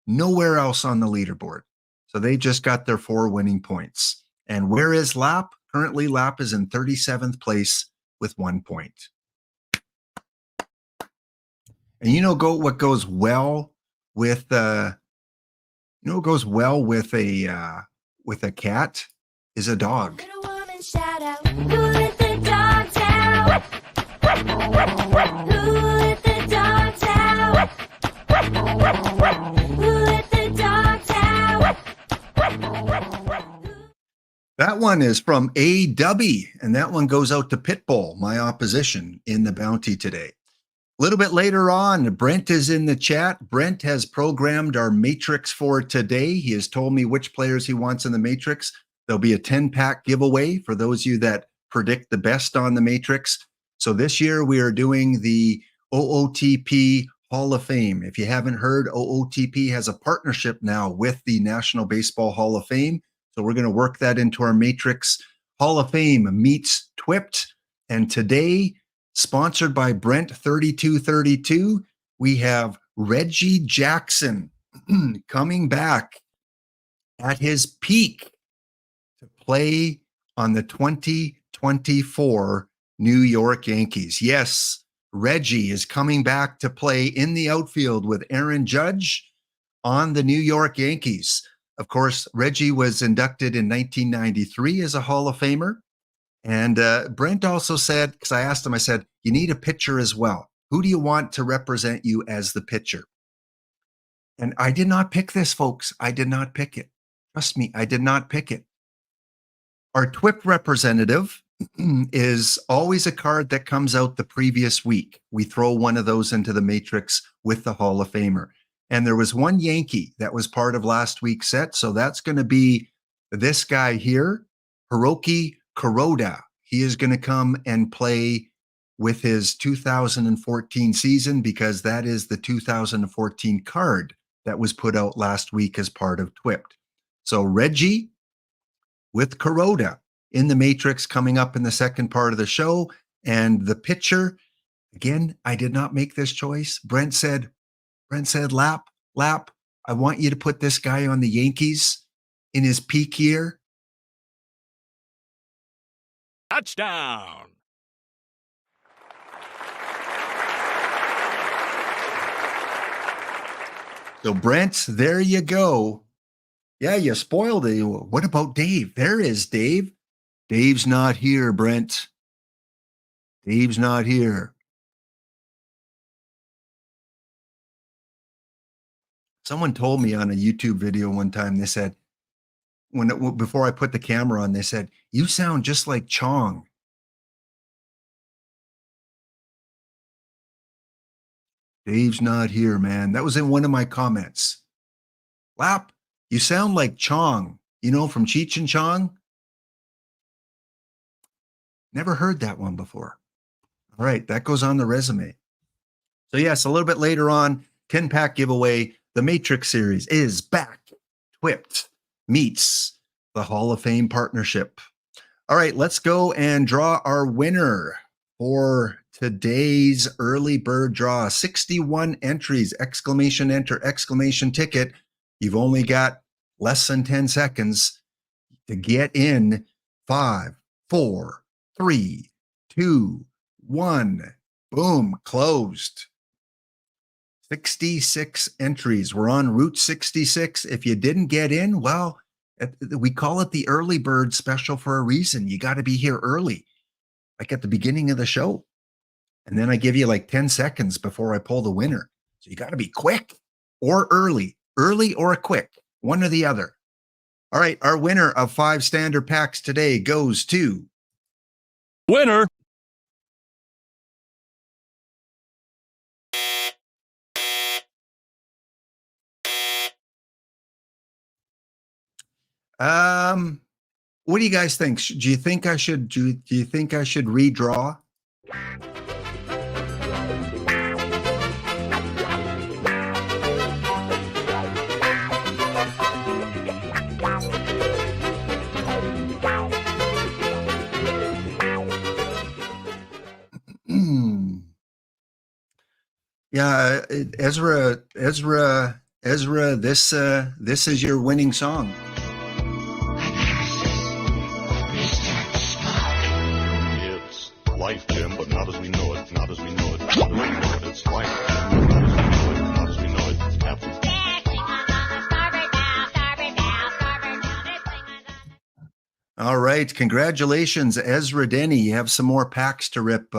nowhere else on the leaderboard. So they just got their 4 winning points. And where is Lap? Currently, Lap is in 37th place with 1 point. And what goes well with a cat is a dog. Little woman shout out, who let the dogs out? Who let the dogs out? Who let the dogs out? That one is from A.W., and that one goes out to Pitbull, my opposition in the bounty today. A little bit later on, Brent is in the chat. Brent has programmed our matrix for today. He has told me which players he wants in the matrix. There'll be a 10-pack giveaway for those of you that predict the best on the matrix. So this year we are doing the OOTP Hall of Fame. If you haven't heard, OOTP has a partnership now with the National Baseball Hall of Fame. So we're going to work that into our matrix. Hall of Fame meets TWIPT. And today, sponsored by Brent3232, we have Reggie Jackson coming back at his peak to play on the 2024 New York Yankees. Yes, Reggie is coming back to play in the outfield with Aaron Judge on the New York Yankees. Of course, Reggie was inducted in 1993 as a Hall of Famer. And Brent also said, because I asked him, I said, you need a pitcher as well. Who do you want to represent you as the pitcher? And I did not pick this, folks. I did not pick it. Trust me, I did not pick it. Our TWIP representative is always a card that comes out the previous week. We throw one of those into the matrix with the Hall of Famer. And there was one Yankee that was part of last week's set. So that's going to be this guy here, Hiroki Kuroda. He is going to come and play with his 2014 season because that is the 2014 card that was put out last week as part of Twipped. So Reggie with Kuroda in the Matrix coming up in the second part of the show. And the pitcher, again, I did not make this choice. Brent said, Lap, I want you to put this guy on the Yankees in his peak year. Touchdown. So Brent, there you go. Yeah, you spoiled it. What about Dave? There is Dave. Dave's not here, Brent. Dave's not here. Someone told me on a YouTube video one time, they said, before I put the camera on, they said, you sound just like Chong. Dave's not here, man. That was in one of my comments. Lap, you sound like Chong, from Cheech and Chong. Never heard that one before. All right, that goes on the resume. So yes, a little bit later on, 10-pack giveaway. The Matrix series is back. Twipped meets the Hall of Fame partnership. All right, let's go and draw our winner for today's early bird draw. 61 entries, exclamation enter, exclamation ticket. You've only got less than 10 seconds to get in. 5, 4, 3, 2, 1. Boom, closed. 66 entries. We're on Route 66. If you didn't get in, well, we call it the early bird special for a reason. You got to be here early, like at the beginning of the show. And then I give you like 10 seconds before I pull the winner. So you got to be quick or early or quick, one or the other. All right, our winner of 5 standard packs today goes to Winner. What do you guys think? Do you think I should redraw? Yeah, Ezra, this is your winning song. It's life, Jim, but not as we know it. Not as we know it. Not as we know it. It's life, Jim, but not as we know it. Not as we know it. It's Captain. All right, congratulations, Ezra Denny. You have some more packs to rip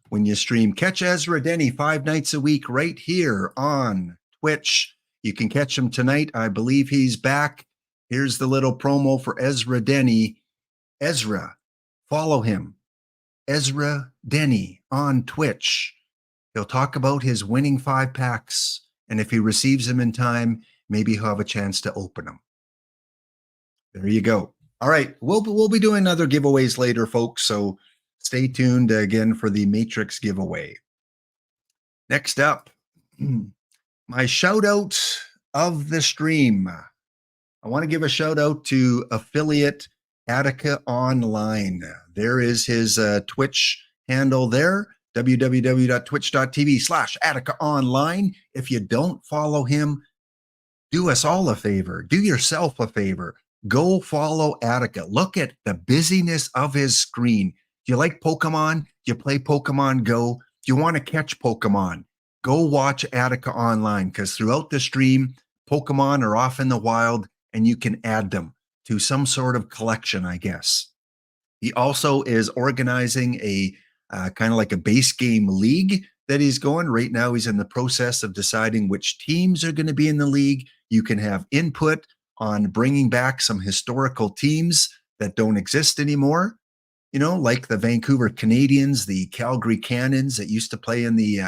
when you stream. Catch Ezra Denny 5 nights a week right here on Twitch. You can catch him tonight. I believe he's back. Here's the little promo for Ezra Denny. Ezra, follow him. Ezra Denny on Twitch. He'll talk about his winning 5 packs, and if he receives them in time, maybe he'll have a chance to open them. There you go. All right, we'll be doing other giveaways later, folks, so stay tuned again for the Matrix giveaway. Next up, my shout out of the stream. I want to give a shout out to affiliate Attica Online. There is his Twitch handle there, www.twitch.tv/Attica Online. If you don't follow him, do us all a favor. Do yourself a favor. Go follow Attica. Look at the busyness of his screen. Do you like Pokemon? Do you play Pokemon Go? Do you want to catch Pokemon? Go watch Attica Online, because throughout the stream, Pokemon are off in the wild and you can add them to some sort of collection, I guess. He also is organizing a kind of like a base game league that he's going. Right now, he's in the process of deciding which teams are going to be in the league. You can have input on bringing back some historical teams that don't exist anymore, like the Vancouver Canadians, the Calgary Cannons that used to play in the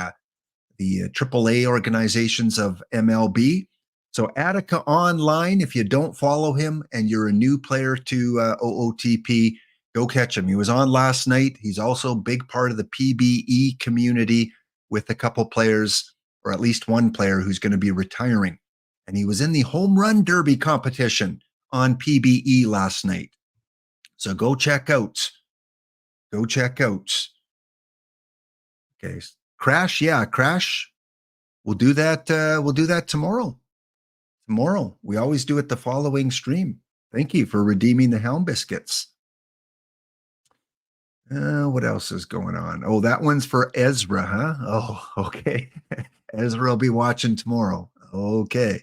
AAA organizations of MLB. So Attica Online, if you don't follow him and you're a new player to OOTP, Go catch him. He was on last night. He's also a big part of the PBE community with a couple players, or at least one player who's going to be retiring. And he was in the home run derby competition on PBE last night. So go check out. Go check out. Okay. Crash. Yeah, Crash. We'll do that. We'll do that tomorrow. Tomorrow. We always do it the following stream. Thank you for redeeming the Helm Biscuits. What else is going on? Oh, that one's for Ezra, huh? Oh, okay. Ezra will be watching tomorrow. Okay.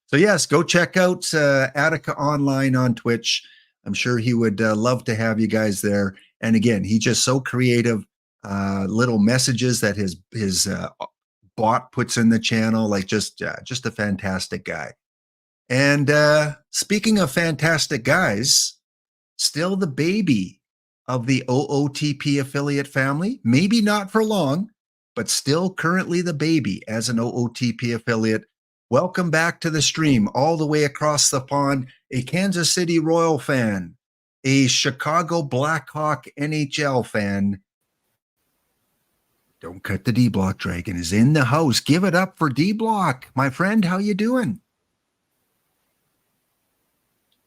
So yes, go check out Attica Online on Twitch. I'm sure he would love to have you guys there. And again, he's just so creative. Little messages that his bot puts in the channel, like just a fantastic guy. And speaking of fantastic guys, still the baby of the OOTP affiliate family, maybe not for long, but still currently the baby as an OOTP affiliate. Welcome back to the stream, all the way across the pond, a Kansas City Royal fan, a Chicago Blackhawk NHL fan. Don't Cut the D-Block Dragon is in the house. Give it up for D-Block. My friend, how you doing?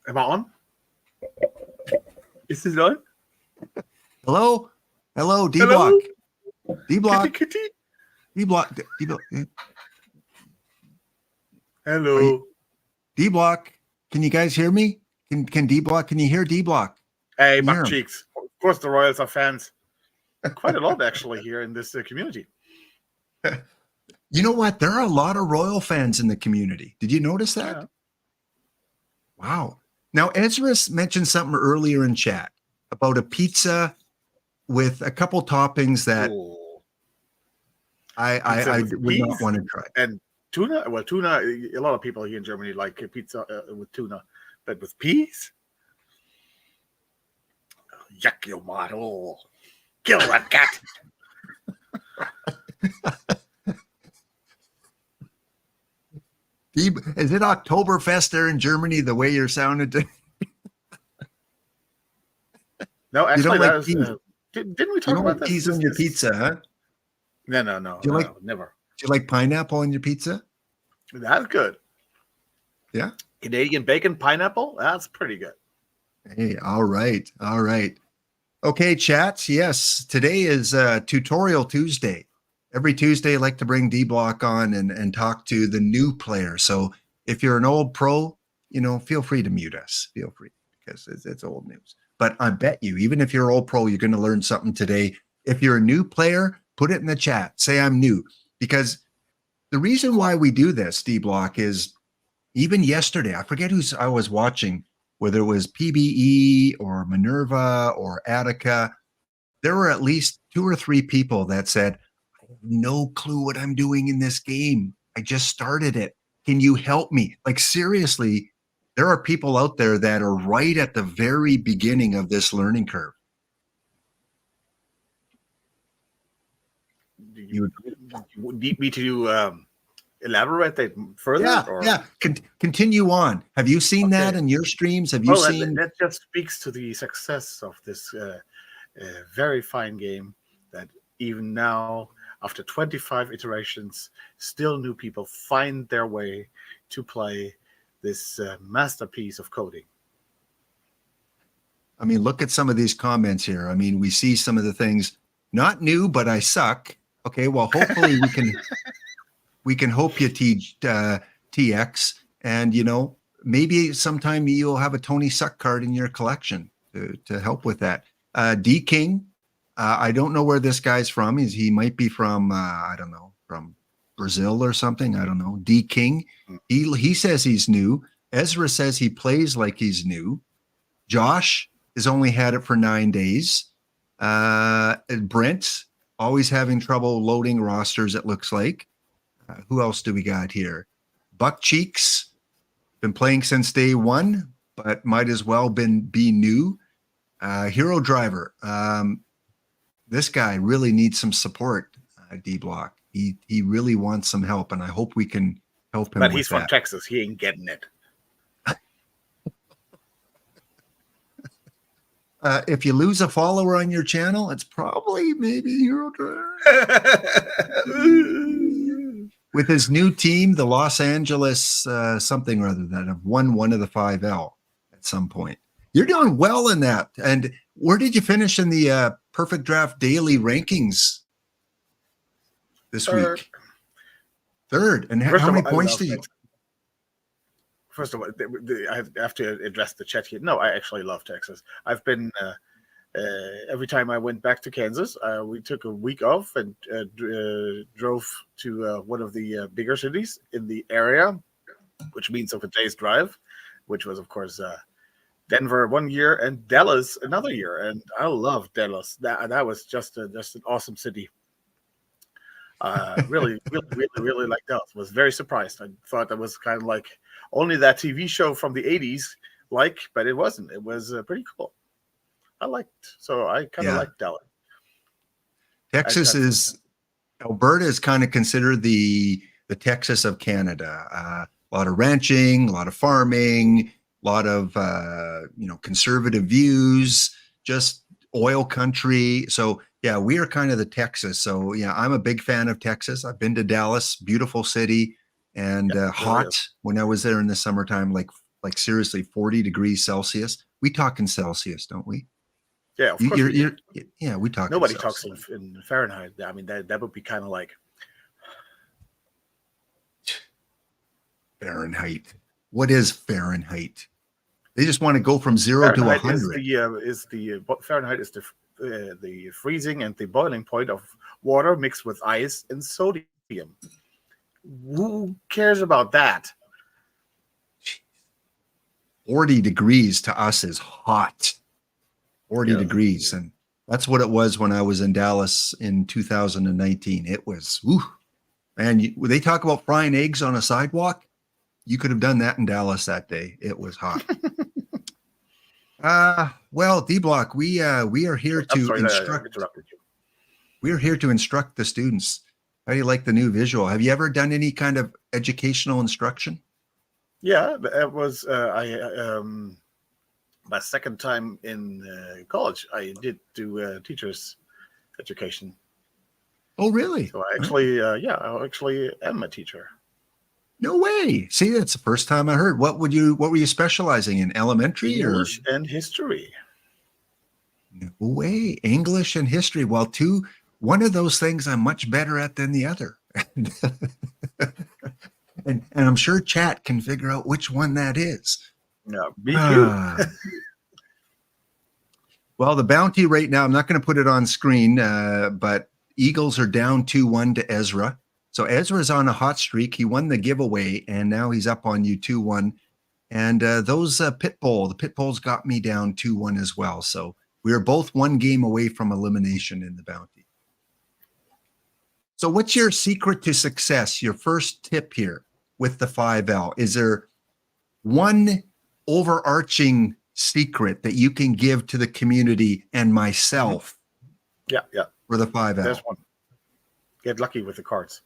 Am I on? Is this on? Hello? Hello, D-Block. Hello? D-Block. Kitty. D-Block. D-Block. Hello. D-Block. Can you guys hear me? Can D-Block, can you hear D-Block? Hey, Can you hear butt him? cheeks. Of course, the Royals are fans. Quite a lot, actually, here in this community. You know what? There are a lot of Royal fans in the community. Did you notice that? Yeah. Wow. Now, Ezra mentioned something earlier in chat about a pizza with a couple toppings that Ooh. I with would not peas want to try. And tuna. Well, tuna, a lot of people here in Germany like pizza with tuna, but with peas? Yuck, your model. Kill that cat. Is it Oktoberfest there in Germany, the way you're sounding? No, actually, like that was, peas. didn't we You talk don't about like peas on your pizza, huh? No, Do you like- never. Do you like pineapple on your pizza? That's good. Yeah. Canadian bacon pineapple? That's pretty good. Hey, all right. All right. Okay, chats. Yes, today is Tutorial Tuesday. Every Tuesday, I like to bring D-Block on and talk to the new player. So if you're an old pro, feel free to mute us. Feel free, because it's old news. But I bet you, even if you're old pro, you're going to learn something today. If you're a new player, put it in the chat. Say I'm new. Because the reason why we do this, D-Block, is even yesterday, I forget who I was watching, whether it was PBE or Minerva or Attica, there were at least 2 or 3 people that said, I have no clue what I'm doing in this game. I just started it. Can you help me? Like, seriously, there are people out there that are right at the very beginning of this learning curve. You need me to elaborate that further? Yeah, or? yeah. Continue on. Have you seen that Okay. in your streams? Have you Well, seen? that just speaks to the success of this very fine game that even now, after 25 iterations, still new people find their way to play this masterpiece of coding. I mean, look at some of these comments here. I mean, we see some of the things, not new, but I suck. Okay, well, hopefully we can hope you teach TX, and maybe sometime you'll have a Tony Suck card in your collection to help with that. D King, I don't know where this guy's from. He might be from I don't know, from Brazil or something. I don't know. D King, he says he's new. Ezra says he plays like he's new. Josh has only had it for 9 days. Brent, always having trouble loading rosters, it looks like. Who else do we got here? Buck Cheeks, been playing since day 1, but might as well be new. Hero Driver, this guy really needs some support, D-Block. He really wants some help, and I hope we can help him But with he's from that. Texas. He ain't getting it. if you lose a follower on your channel, it's probably maybe Eurodrive. With his new team, the Los Angeles something or other, that have won one of the 5L at some point. You're doing well in that. And where did you finish in the Perfect Draft Daily rankings this week? Third. And how many points did you? First of all, I have to address the chat here. No, I actually love Texas. I've been every time I went back to Kansas, we took a week off and drove to one of the bigger cities in the area, which means of a day's drive, which was, of course, Denver one year and Dallas another year. And I love Dallas. That was just an awesome city. Really liked Dallas. Was very surprised. I thought that was kind of like only that TV show from the 80s, but it wasn't. It was pretty cool. I kind of liked Dallas. Alberta is kind of considered the Texas of Canada. A lot of ranching, a lot of farming, a lot of conservative views, just oil country. So yeah, we are kind of the Texas. So yeah, I'm a big fan of Texas. I've been to Dallas, beautiful city, and hot when I was there in the summertime, like seriously 40 degrees Celsius. We talk in Celsius, don't we? Yeah, of course. We talk. Nobody talks in Fahrenheit. I mean, that would be kind of like Fahrenheit. What is Fahrenheit? They just want to go from 0 to 100. Fahrenheit is the freezing and the boiling point of water mixed with ice and sodium. Who cares about that? 40 degrees to us is hot. 40 degrees. And that's what it was when I was in Dallas in 2019. It was, man, they talk about frying eggs on a sidewalk. You could have done that in Dallas that day. It was hot. Well, D-Block, we are here to instruct. We are here to instruct the students. How do you like the new visual? Have you ever done any kind of educational instruction? Yeah, it was my second time in college. I did do teachers education. Oh, really? So I actually am a teacher. No way. See, that's the first time I heard. What were you specializing in? Elementary English and history. No way. English and history. Well, one of those things I'm much better at than the other. and I'm sure chat can figure out which one that is. Yeah, me too. Well, the bounty right now, I'm not going to put it on screen, but Eagles are down 2-1 to Ezra. So Ezra's on a hot streak. He won the giveaway, and now he's up on you 2-1. And those the Pitbulls got me down 2-1 as well. So we are both one game away from elimination in the bounty. So what's your secret to success? Your first tip here with the 5L? Is there one overarching secret that you can give to the community and myself? Yeah. For the 5L? There's one. Get lucky with the cards.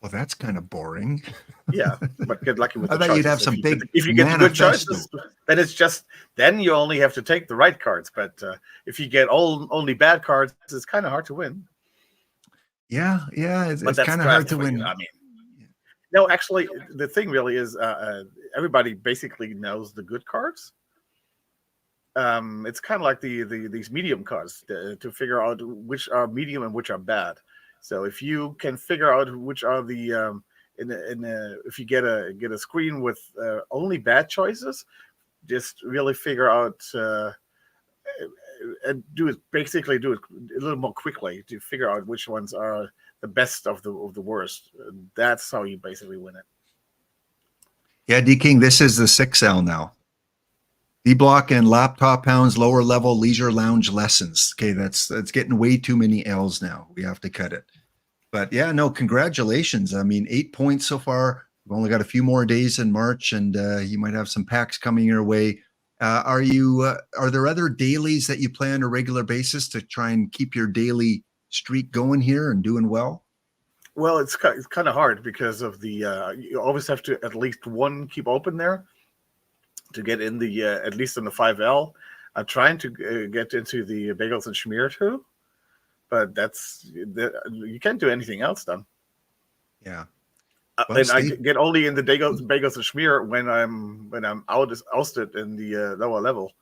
Well, that's kind of boring. Yeah, but get lucky with the I bet choices. you'd have some If you get the good choices, then you only have to take the right cards. But if you get only bad cards, it's kind of hard to win. Yeah, it's kind of hard to win. I mean, no, actually, the thing really is everybody basically knows the good cards. It's kind of like these medium cards to figure out which are medium and which are bad. So if you can figure out which are the if you get a screen with only bad choices, just really figure out and do it a little more quickly to figure out which ones are the best of the worst. That's how you basically win it. Yeah, D King, this is the 6L now. D-Block and Laptop Hounds lower level leisure lounge lessons. Okay, that's getting way too many L's now. We have to cut it. But yeah, no, congratulations. I mean, 8 points so far. We've only got a few more days in March, and you might have some packs coming your way. Are there other dailies that you play on a regular basis to try and keep your daily streak going here and doing well? Well, it's kind of hard because of the you always have to at least one keep open there. to get in the at least in the 5L. I'm trying to get into the bagels and schmear too, but you can't do anything else then. Yeah. Well, And I Steve, get only in the bagels and schmear when I'm ousted in the lower level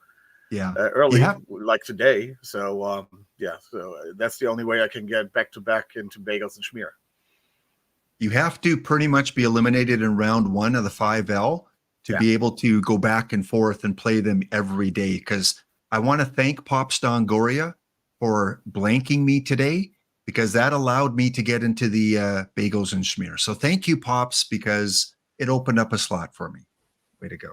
yeah. early, You have like today. So so that's the only way I can get back to back into bagels and schmear. you have to pretty much be eliminated in round 1 of the 5L to Yeah. be able to go back and forth and play them every day. Because I want to thank Pops Dongoria for blanking me today, because that allowed me to get into the bagels and schmear. So thank you, Pops, because it opened up a slot for me. Way to go.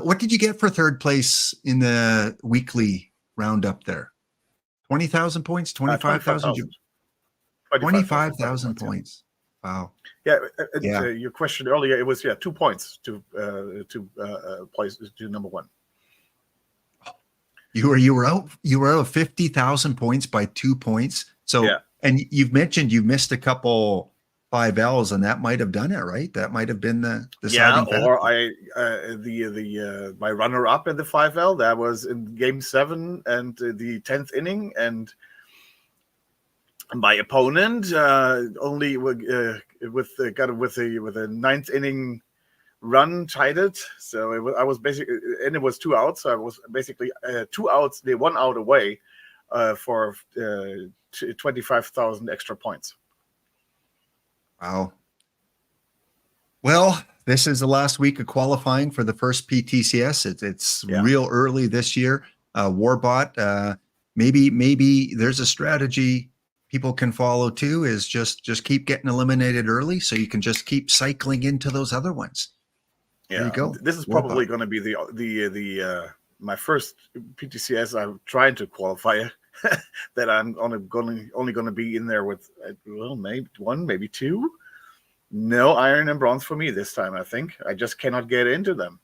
What did you get for third place in the weekly roundup there? 20,000 points, 25,000? 25,000 yeah. points. Wow. Yeah, Yeah. your question earlier, it was 2 points to place to number 1. You were out 50,000 points by 2 points. So Yeah. and you've mentioned you missed a couple 5Ls, and that might have done it, right? That might have been the deciding factor. Or I the my runner up in the 5L, that was in game 7 and the 10th inning, and my opponent only with a 9th inning run tied it. So I was basically, and it was 2 outs. So I was basically 2 outs, 1 out away for 25,000 extra points. Wow. Well, this is the last week of qualifying for the first PTCS. It's real early this year. Warbot, maybe there's a strategy people can follow too, is just keep getting eliminated early so you can just keep cycling into those other ones. Yeah, there you go. This is probably going to be the my first PTCS I'm trying to qualify that I'm only going to be in there with, well, maybe 1, maybe 2. No iron and bronze for me this time. I think I just cannot get into them.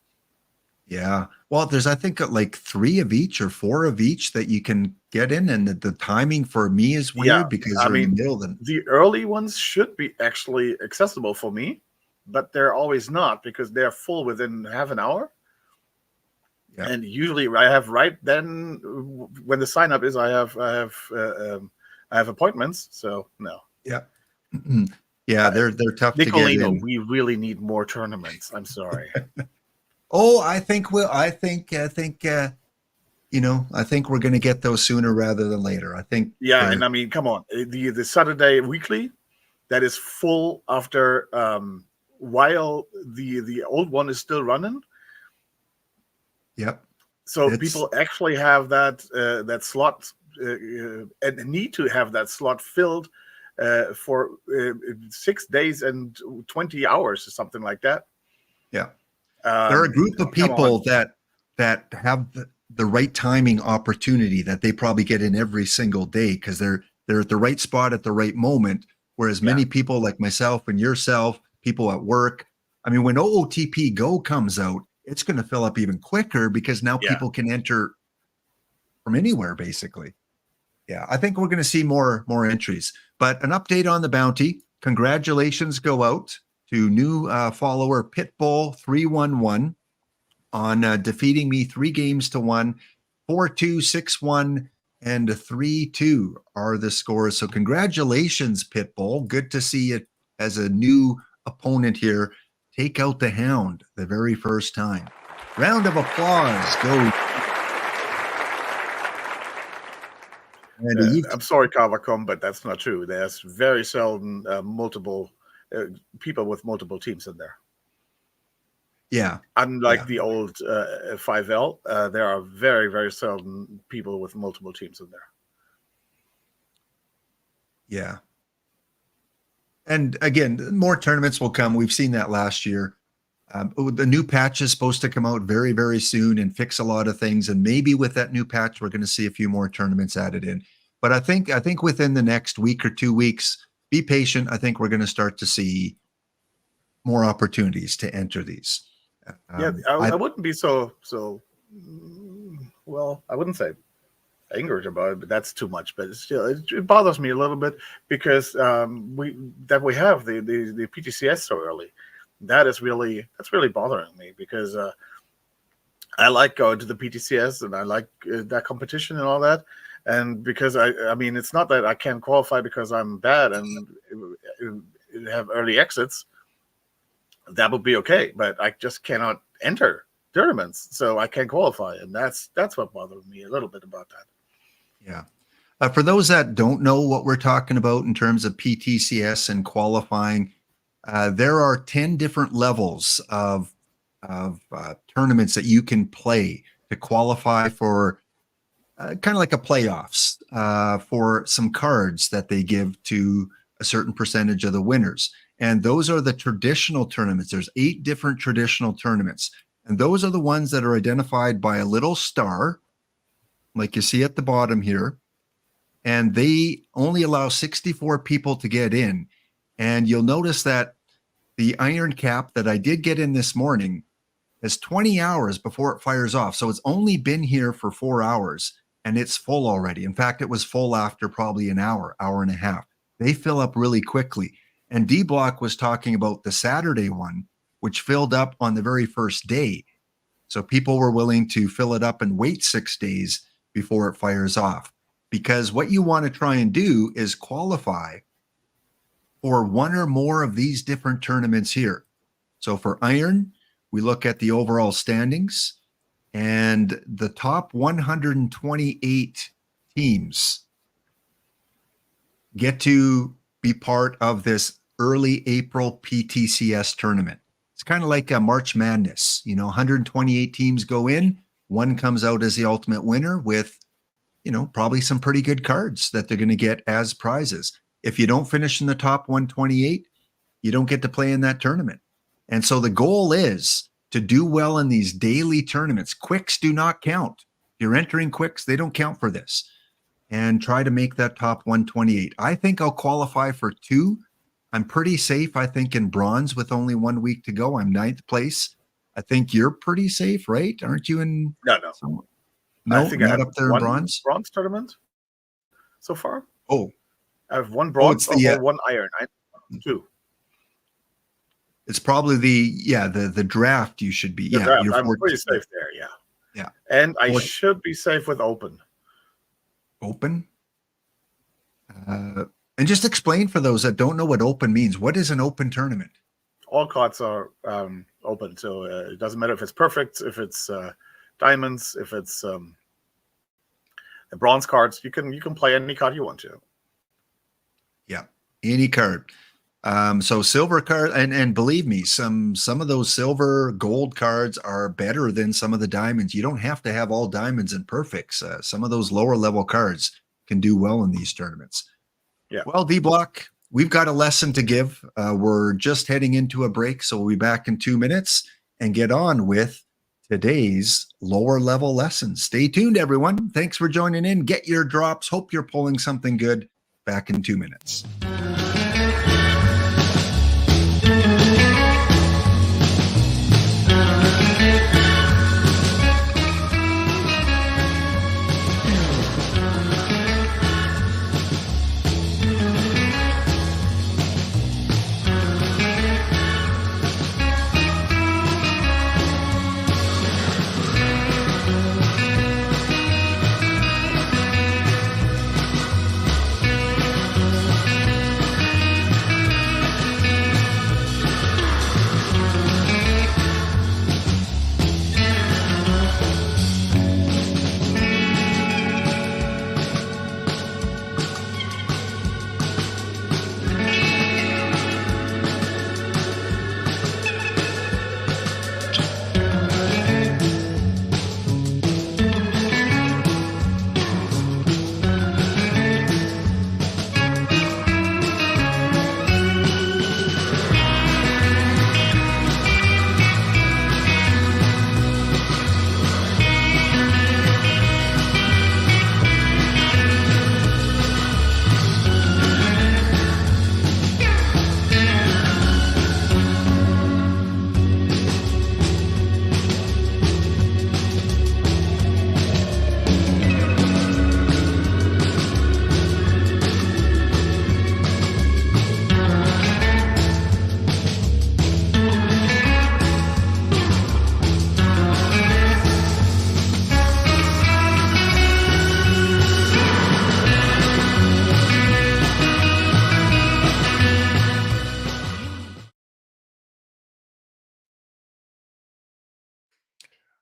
Yeah. Well, there's, I think, like 3 of each or 4 of each that you can get in. And the timing for me is weird because you're in the middle of them. The early ones should be actually accessible for me, but they're always not because they're full within half an hour. Yeah. And usually I have right then when the sign up is, I have appointments. So no. Yeah. Yeah. They're tough Nicolino, to get in. we really need more tournaments. I'm sorry. Oh, I think we're going to get those sooner rather than later. I think. Yeah, and I mean, come on, the Saturday weekly, that is full after while the old one is still running. Yep. So people actually have that slot and need to have that slot filled for 6 days and 20 hours or something like that. Yeah. There are a group of people that have the right timing opportunity that they probably get in every single day because they're at the right spot at the right moment. Whereas many people like myself and yourself, people at work, I mean, when OOTP Go comes out, it's going to fill up even quicker because now people can enter from anywhere, basically. Yeah, I think we're going to see more entries. But an update on the bounty. Congratulations go out to new follower Pitbull 311 on defeating me 3-1, 4-2, 6-1, and 3-2 are the scores. So congratulations, Pitbull. Good to see you as a new opponent here. Take out the hound the very first time. Round of applause. Go. I'm sorry, Carvacom, but that's not true. There's very seldom multiple people with multiple teams in there. Yeah. Unlike the old 5L, there are very, very seldom people with multiple teams in there. Yeah. And again, more tournaments will come. We've seen that last year. The new patch is supposed to come out very, very soon and fix a lot of things. And maybe with that new patch, we're going to see a few more tournaments added in. But I think within the next week or 2 weeks, be patient. I think we're going to start to see more opportunities to enter these. I wouldn't be so well, I wouldn't say angered about it, but that's too much. But still, it bothers me a little bit because we have the PTCS so early. That's really bothering me, because I like going to the PTCS, and I like that competition and all that. And because I mean, it's not that I can't qualify because I'm bad and have early exits. That would be okay, but I just cannot enter tournaments, so I can't qualify, and that's what bothered me a little bit about that. Yeah. For those that don't know what we're talking about in terms of PTCS and qualifying, there are 10 different levels of tournaments that you can play to qualify for kind of like a playoffs for some cards that they give to a certain percentage of the winners. And those are the traditional tournaments. There's 8 different traditional tournaments. And those are the ones that are identified by a little star, like you see at the bottom here. And they only allow 64 people to get in. And you'll notice that the iron cap that I did get in this morning is 20 hours before it fires off. So it's only been here for 4 hours, and it's full already. In fact, it was full after probably an hour and a half. They fill up really quickly. And D-Block was talking about the Saturday one, which filled up on the very first day. So people were willing to fill it up and wait 6 days before it fires off. Because what you want to try and do is qualify for one or more of these different tournaments here. So for Iron, we look at the overall standings, and the top 128 teams get to be part of this early April PTCS tournament. It's kind of like a March Madness. 128 teams go in, one comes out as the ultimate winner with probably some pretty good cards that they're going to get as prizes. If you don't finish in the top 128, you don't get to play in that tournament. And so the goal is to do well in these daily tournaments. Quicks do not count. If you're entering quicks, they don't count for this. And try to make that top 128. I think I'll qualify for 2. I'm pretty safe, I think, in bronze with only 1 week to go. I'm 9th place. I think you're pretty safe, right? Aren't you in? No. No, I think not I have up there in bronze tournament so far. Oh, I have 1 bronze or 1 iron. I have 2. It's probably the draft you should be. Draft. You're I'm 14. pretty safe there. Yeah. Yeah. And I should be safe with open. Open? And just explain for those that don't know what open means. What is an open tournament? All cards are open, so it doesn't matter if it's perfect, if it's diamonds, if it's the bronze cards. You can play any card you want to. Yeah, any card. So silver card, and believe me, some of those silver gold cards are better than some of the diamonds. You don't have to have all diamonds and perfects. Some of those lower level cards can do well in these tournaments. Yeah. Well, D-Block, we've got a lesson to give. We're just heading into a break, so we'll be back in 2 minutes and get on with today's lower level lesson. Stay tuned, everyone. Thanks for joining in. Get your drops. Hope you're pulling something good. Back in 2 minutes.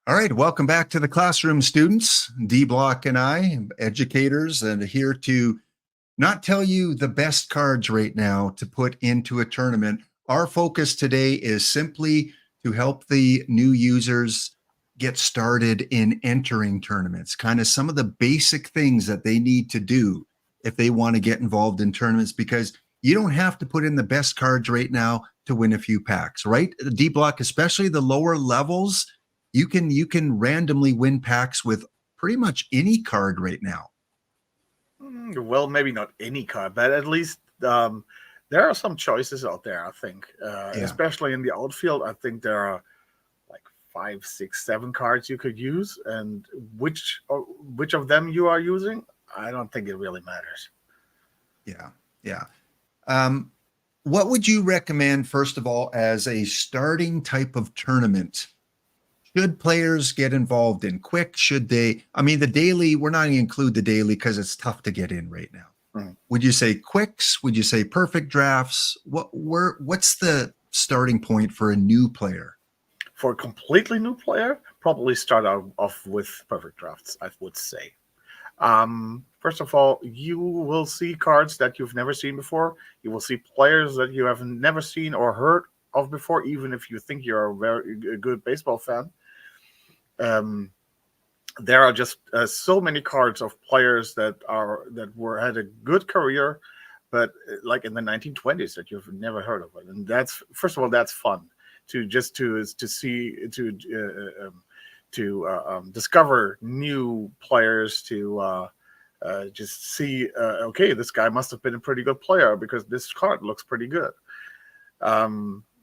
All right, welcome back to the classroom, students. D Block and I, educators, and here to not tell you the best cards right now to put into a tournament. Our focus today is simply to help the new users get started in entering tournaments, kind of some of the basic things that they need to do if they want to get involved in tournaments, because you don't have to put in the best cards right now to win a few packs, right? The D Block, especially the lower levels, you can randomly win packs with pretty much any card right now. Well, maybe not any card, but at least there are some choices out there, I think. Especially in the outfield, I think there are like 5, 6, 7 cards you could use. And which of them you are using, I don't think it really matters. Yeah. What would you recommend, first of all, as a starting type of tournament? Should players get involved in quick? Should they? I mean, the daily, we're not going to include the daily because it's tough to get in right now. Mm. Would you say quicks? Would you say perfect drafts? What's the starting point for a new player? For a completely new player, probably start off with perfect drafts, I would say. First of all, you will see cards that you've never seen before. You will see players that you have never seen or heard of before, even if you think you're a good baseball fan. There are just so many cards of players that had a good career, but like in the 1920s that you've never heard of it, and that's, first of all, that's fun to see, to discover new players, to just see, okay, this guy must have been a pretty good player because this card looks pretty good.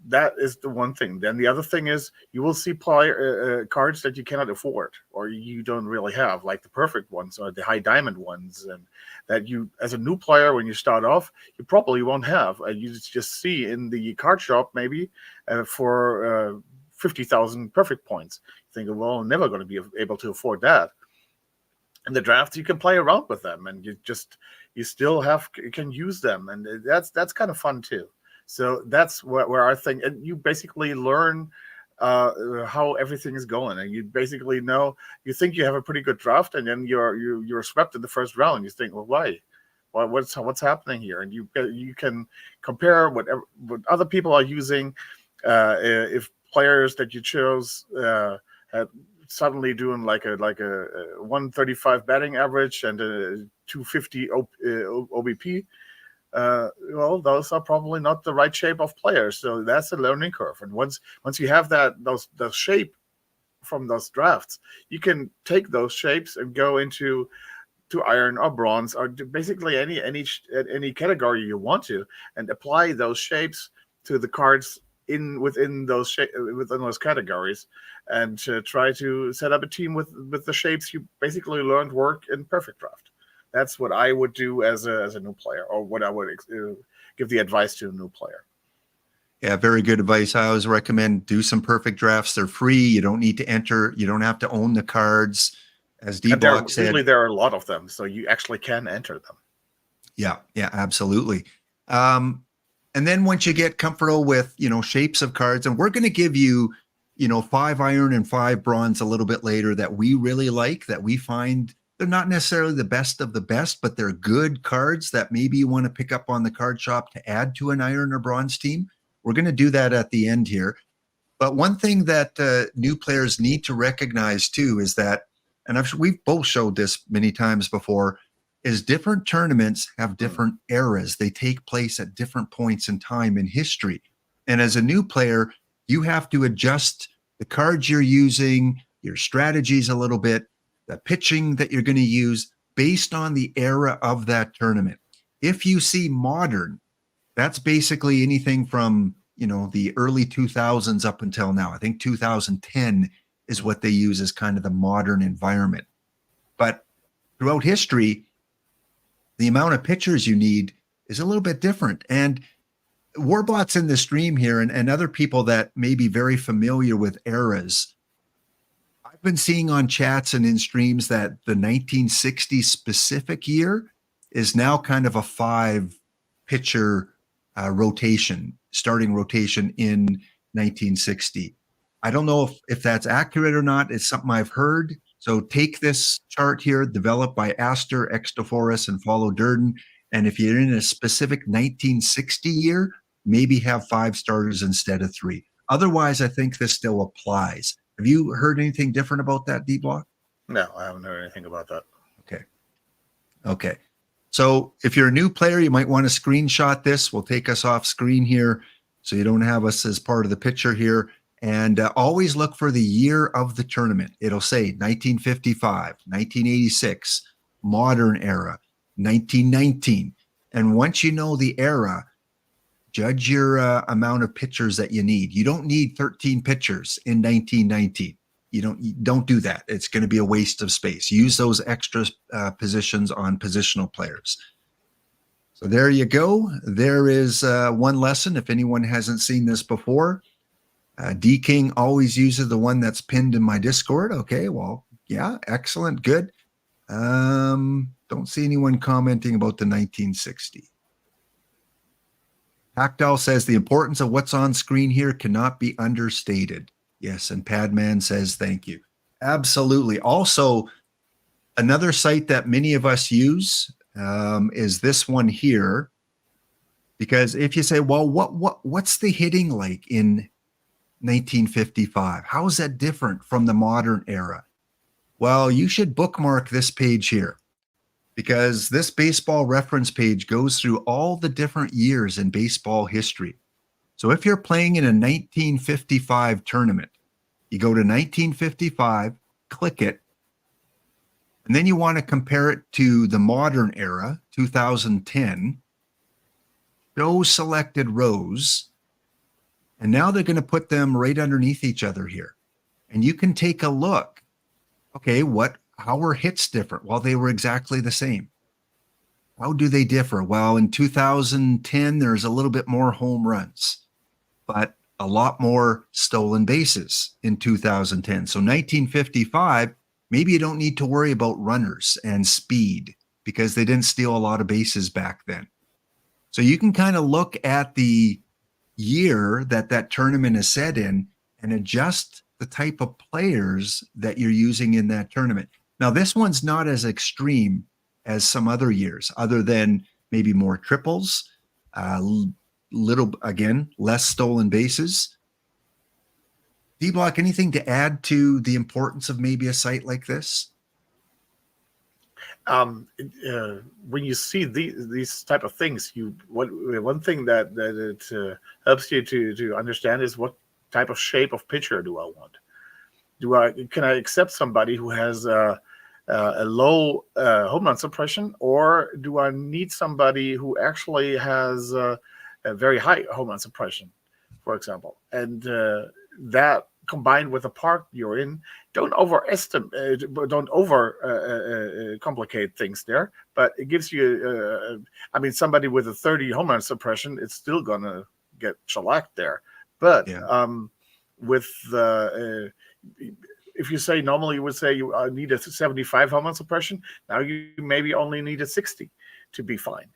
That is the one thing. Then the other thing is you will see cards that you cannot afford or you don't really have, like the perfect ones or the high diamond ones, and that you, as a new player, when you start off, you probably won't have. You just see in the card shop maybe for 50,000 perfect points. You think, well, I'm never going to be able to afford that. In the draft, you can play around with them, and you still can use them, and that's kind of fun too. So that's where I think, and you basically learn how everything is going, and you basically know, you think you have a pretty good draft, and then you're swept in the first round. You think, well, why? What's happening here? And you can compare what other people are using. If players that you chose had suddenly doing like a 135 batting average and a 250 OBP. Well, those are probably not the right shape of players, so that's a learning curve. And once you have those shape from those drafts, you can take those shapes and go into iron or bronze or basically any category you want to, and apply those shapes to the cards within those categories, and to try to set up a team with the shapes you basically learned work in perfect draft. That's what I would do as a new player, or what I would give the advice to a new player. Yeah, very good advice. I always recommend do some perfect drafts. They're free. You don't need to enter. You don't have to own the cards. As D-Block said, usually there are a lot of them, so you actually can enter them. Yeah, absolutely. And then once you get comfortable with, shapes of cards, and we're going to give you, 5 iron and 5 bronze a little bit later that we really like, that we find they're not necessarily the best of the best, but they're good cards that maybe you want to pick up on the card shop to add to an iron or bronze team. We're going to do that at the end here. But one thing that new players need to recognize too is that, and we've both showed this many times before, is different tournaments have different eras. They take place at different points in time in history. And as a new player, you have to adjust the cards you're using, your strategies a little bit, the pitching that you're going to use based on the era of that tournament. If you see modern, that's basically anything from, the early 2000s up until now. I think 2010 is what they use as kind of the modern environment. But throughout history, the amount of pitchers you need is a little bit different. And Warbot's in the stream here, and other people that may be very familiar with eras, I've been seeing on chats and in streams that the 1960 specific year is now kind of a 5 pitcher rotation, starting rotation in 1960. I don't know if that's accurate or not. It's something I've heard. So take this chart here, developed by Astor, Extophorus, and Follow Durden. And if you're in a specific 1960 year, maybe have 5 starters instead of 3. Otherwise, I think this still applies. Have you heard anything different about that, D-Block? No, I haven't heard anything about that. Okay. Okay. So if you're a new player, you might want to screenshot this. We'll take us off screen here so you don't have us as part of the picture here. And always look for the year of the tournament. It'll say 1955, 1986, modern era, 1919. And once you know the era, judge your amount of pitchers that you need. You don't need 13 pitchers in 1919. You don't do that. It's going to be a waste of space. Use those extra positions on positional players. So there you go. There is one lesson. If anyone hasn't seen this before, D King always uses the one that's pinned in my Discord. Okay, well, yeah, excellent, good. Don't see anyone commenting about the 1960. Hackdahl says the importance of what's on screen here cannot be understated. Yes, and Padman says thank you. Absolutely. Also, another site that many of us use is this one here, because if you say, well, what's the hitting like in 1955? How is that different from the modern era? Well, you should bookmark this page here, because this baseball reference page goes through all the different years in baseball history. So if you're playing in a 1955 tournament, you go to 1955, click it, and then you want to compare it to the modern era, 2010, show selected rows, and now they're going to put them right underneath each other here. And you can take a look. Okay, how were hits different? Well, they were exactly the same. How do they differ? Well, in 2010, there's a little bit more home runs, but a lot more stolen bases in 2010. So 1955, maybe you don't need to worry about runners and speed because they didn't steal a lot of bases back then. So you can kind of look at the year that tournament is set in and adjust the type of players that you're using in that tournament. Now, this one's not as extreme as some other years, other than maybe more triples, less stolen bases. D-Block, anything to add to the importance of maybe a site like this? When you see these type of things, one thing that it helps you to understand is what type of shape of pitcher do I want? Can I accept somebody who has a low home run suppression, or do I need somebody who actually has a very high home run suppression, for example? And that combined with the park you're in, don't complicate things there. But it gives you, somebody with a 30 home run suppression, it's still gonna get shellacked there. But with the if you say normally you would say you need a 75 home run suppression, now you maybe only need a 60 to be fine.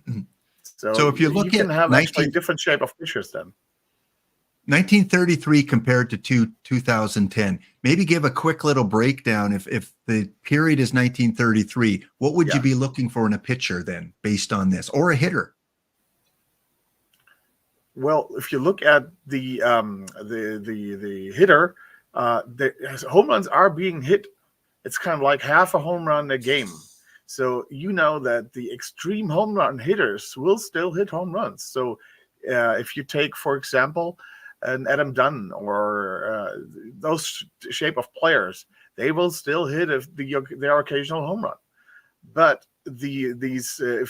Mm-hmm. So if you look can at have actually different shape of pitchers then. 1933 compared to 2010, maybe give a quick little breakdown. If the period is 1933, what would you be looking for in a pitcher then, based on this, or a hitter? Well, if you look at the hitter, the home runs are being hit. It's kind of like half a home run a game. So you know that the extreme home run hitters will still hit home runs. So if you take, for example, an Adam Dunn or those shape of players, they will still hit their occasional home run. But if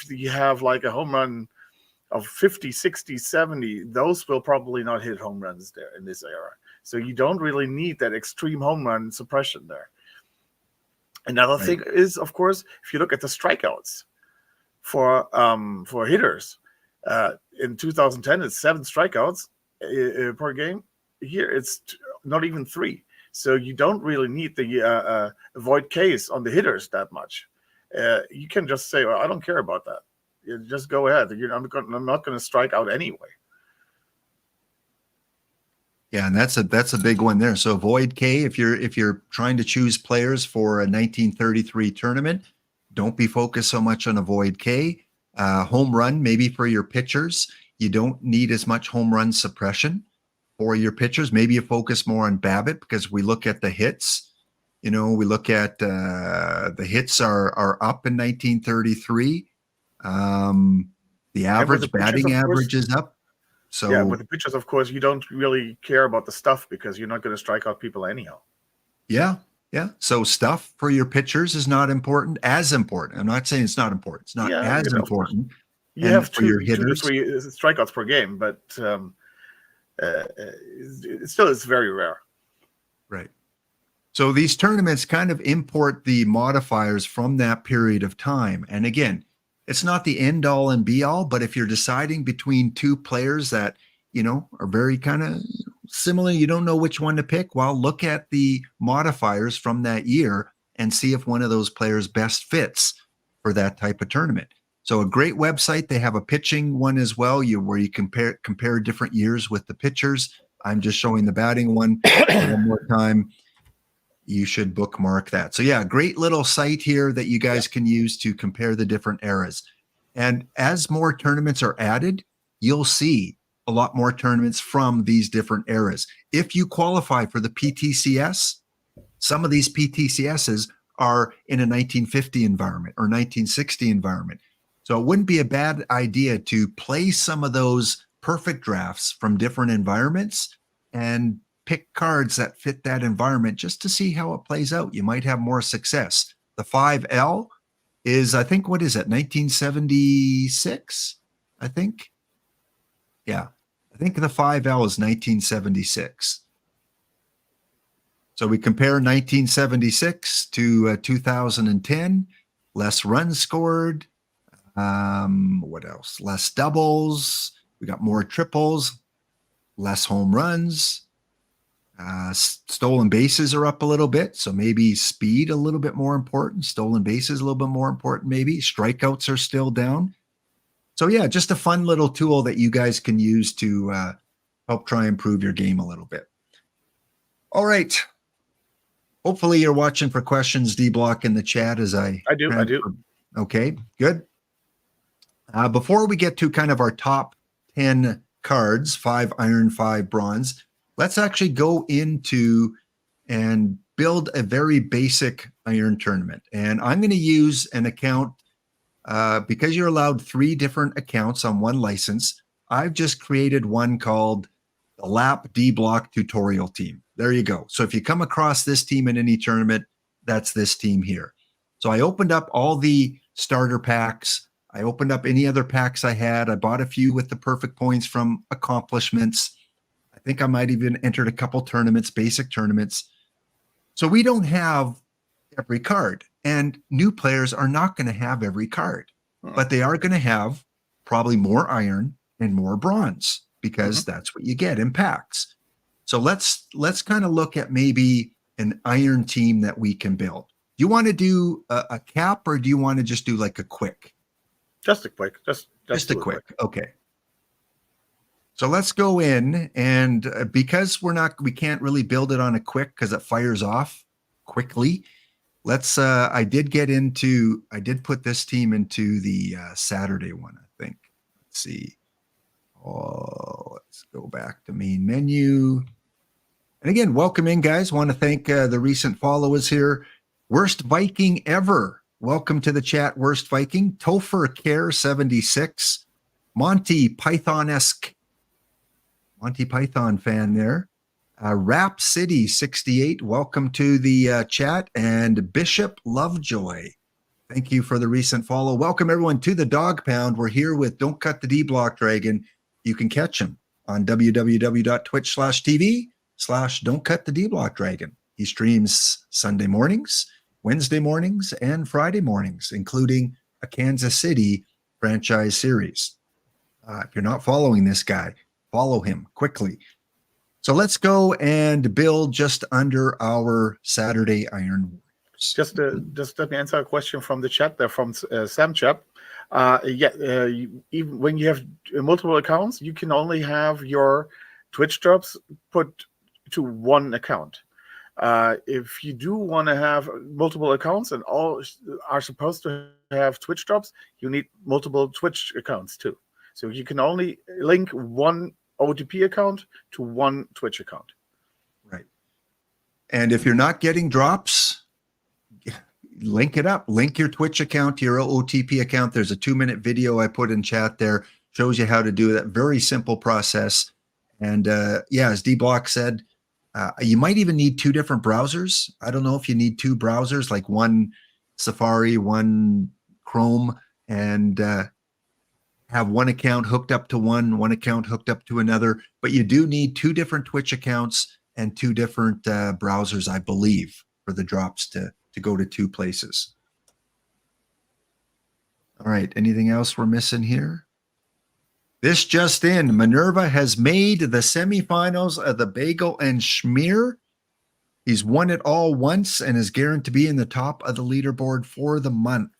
you have like a home run of 50, 60, 70, those will probably not hit home runs there in this era. So you don't really need that extreme home run suppression there. Another thing is, of course, if you look at the strikeouts for hitters, in 2010 it's 7 strikeouts per game. Here it's not even 3. So you don't really need the avoid case on the hitters that much. You can just say, well, I don't care about that. You just go ahead. I'm not going to strike out anyway. Yeah, and that's a big one there. So avoid K if you're trying to choose players for a 1933 tournament. Don't be focused so much on avoid K. Home run, maybe for your pitchers. You don't need as much home run suppression for your pitchers. Maybe you focus more on BABIP because we look at the hits. You know, we look at the hits are up in 1933. The And with the average pitchers, batting of course, average is up. So yeah, with the pitchers, of course, you don't really care about the stuff because you're not going to strike out people anyhow. yeah, yeah. So stuff for your pitchers is not important, as important. I'm not saying it's not important. It's not Yeah, as you know, of course. important. You And have for your two to hitters, three strikeouts per game, but it still is very rare. right. So these tournaments kind of import the modifiers from that period of time. And again, it's not the end all and be all, but if you're deciding between two players that, you know, are very kind of similar, you don't know which one to pick, well, look at the modifiers from that year and see if one of those players best fits for that type of tournament. So a great website. They have a pitching one as well, where you compare different years with the pitchers. I'm just showing the batting one one more time. You should bookmark that. So yeah, great little site here that you guys can use to compare the different eras. And as more tournaments are added, you'll see a lot more tournaments from these different eras. If you qualify for the PTCS, some of these PTCSs are in a 1950 environment or 1960 environment. So it wouldn't be a bad idea to play some of those perfect drafts from different environments and pick cards that fit that environment just to see how it plays out. You might have more success. The 5L is, I think, what is it, 1976? I think. Yeah, I think the 5L is 1976. So we compare 1976 to 2010, less runs scored. What else? Less doubles. We got more triples, less home runs. Stolen bases are up a little bit. So maybe speed a little bit more important. Stolen bases a little bit more important, maybe. Strikeouts are still down. So yeah, just a fun little tool that you guys can use to help try and improve your game a little bit. All right. Hopefully you're watching for questions, D-Block, in the chat as I do. Okay, good. Before we get to kind of our top 10 cards, 5 iron, 5 bronze, let's actually go into and build a very basic iron tournament. And I'm going to use an account because you're allowed 3 different accounts on one license. I've just created one called the Lap D-Block Tutorial Team. There you go. So if you come across this team in any tournament, that's this team here. So I opened up all the starter packs. I opened up any other packs I had. I bought a few with the perfect points from accomplishments. I think I might even entered a couple tournaments, basic tournaments. So we don't have every card, and new players are not going to have every card, but they are going to have probably more iron and more bronze because that's what you get in packs. So let's kind of look at maybe an iron team that we can build. Do you want to do a cap, or do you want to just do like a quick? Just a quick. Just a quick. Okay. So let's go in, and because we can't really build it on a quick because it fires off quickly. Let's. I did put this team into the Saturday one, I think. Let's see. Oh, let's go back to main menu. And again, welcome in, guys. Want to thank the recent followers here. Worst Viking ever. Welcome to the chat, Worst Viking. Topher Care 76. Monty Python-esque. Monty Python fan there. Rap City 68. Welcome to the chat. And Bishop Lovejoy. Thank you for the recent follow. Welcome everyone to the Dog Pound. We're here with Don't Cut the D-Block-Dragon. You can catch him on www.twitch.tv/Don'tCutTheD-Block-Dragon. He streams Sunday mornings, Wednesday mornings, and Friday mornings, including a Kansas City franchise series. If you're not following this guy, follow him quickly. So let's go and build just under our Saturday Iron Warriors. Just let me answer a question from the chat there from Sam Chap. Even when you have multiple accounts, you can only have your Twitch drops, put to one account. If you do want to have multiple accounts and all are supposed to have Twitch drops, you need multiple Twitch accounts too. So you can only link one OOTP account to one Twitch account. Right. And if you're not getting drops, link it up. Link your Twitch account to your OOTP account. There's a 2-minute video I put in chat there. Shows you how to do that. Very simple process. And yeah, as D-Block said, you might even need 2 different browsers. I don't know if you need 2 browsers, like one Safari, one Chrome, and have one account hooked up to one account hooked up to another. But you do need 2 different Twitch accounts and 2 different browsers, I believe, for the drops to go to 2 places. All right. Anything else we're missing here? This just in, Minerva has made the semifinals of the Bagel and Schmear. He's won it all once and is guaranteed to be in the top of the leaderboard for the month.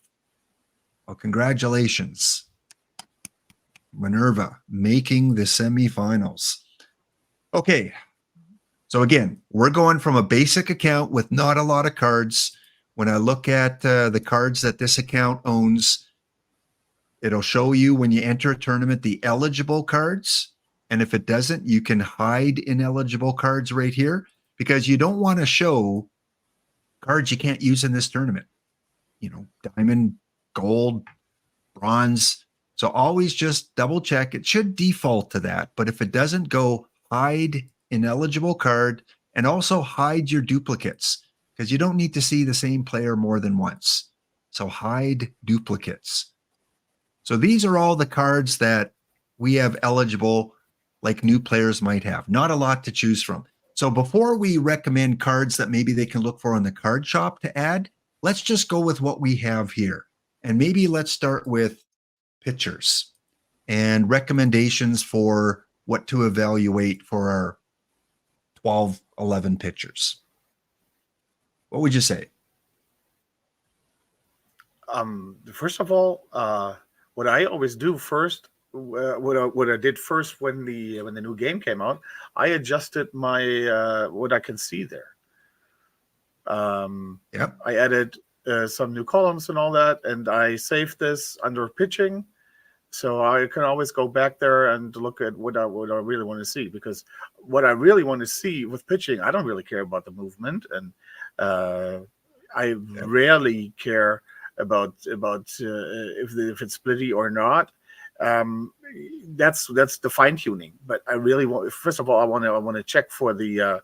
Well, congratulations, Minerva, making the semifinals. Okay. So again, we're going from a basic account with not a lot of cards. When I look at the cards that this account owns, it'll show you when you enter a tournament the eligible cards. And if it doesn't, you can hide ineligible cards right here, because you don't want to show cards you can't use in this tournament. You know, diamond, gold, bronze. So always just double check. It should default to that. But if it doesn't, go hide ineligible card and also hide your duplicates, because you don't need to see the same player more than once. So hide duplicates. So these are all the cards that we have eligible, like new players might have. Not a lot to choose from. So before we recommend cards that maybe they can look for on the card shop to add, let's just go with what we have here. And maybe let's start with pitchers and recommendations for what to evaluate for our 12, 11 pitchers. What would you say? First of all, what I always do first, what I did first when the new game came out, I adjusted my what I can see there. Yep. I added some new columns and all that, and I saved this under pitching, so I can always go back there and look at what I really want to see. Because what I really want to see with pitching, I don't really care about the movement, and I rarely care about if it's splitty or not. That's the fine tuning. But I really want, first of all, I want to check for the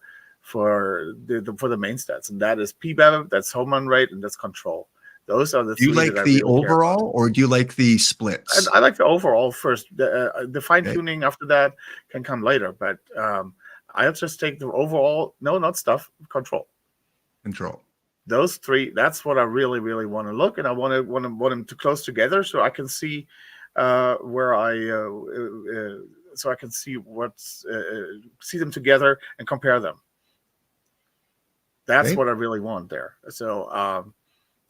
main stats, and that is PBAB, that's home run rate, and that's control. Those are the. Do you like the overall, or do you like the splits? I like the overall first. The fine tuning after that can come later. But I'll just take the overall. No, not stuff. Control. Those 3. That's what I really, really want to look, and I want them to close together so I can see where so I can see see them together and compare them. That's what I really want there. So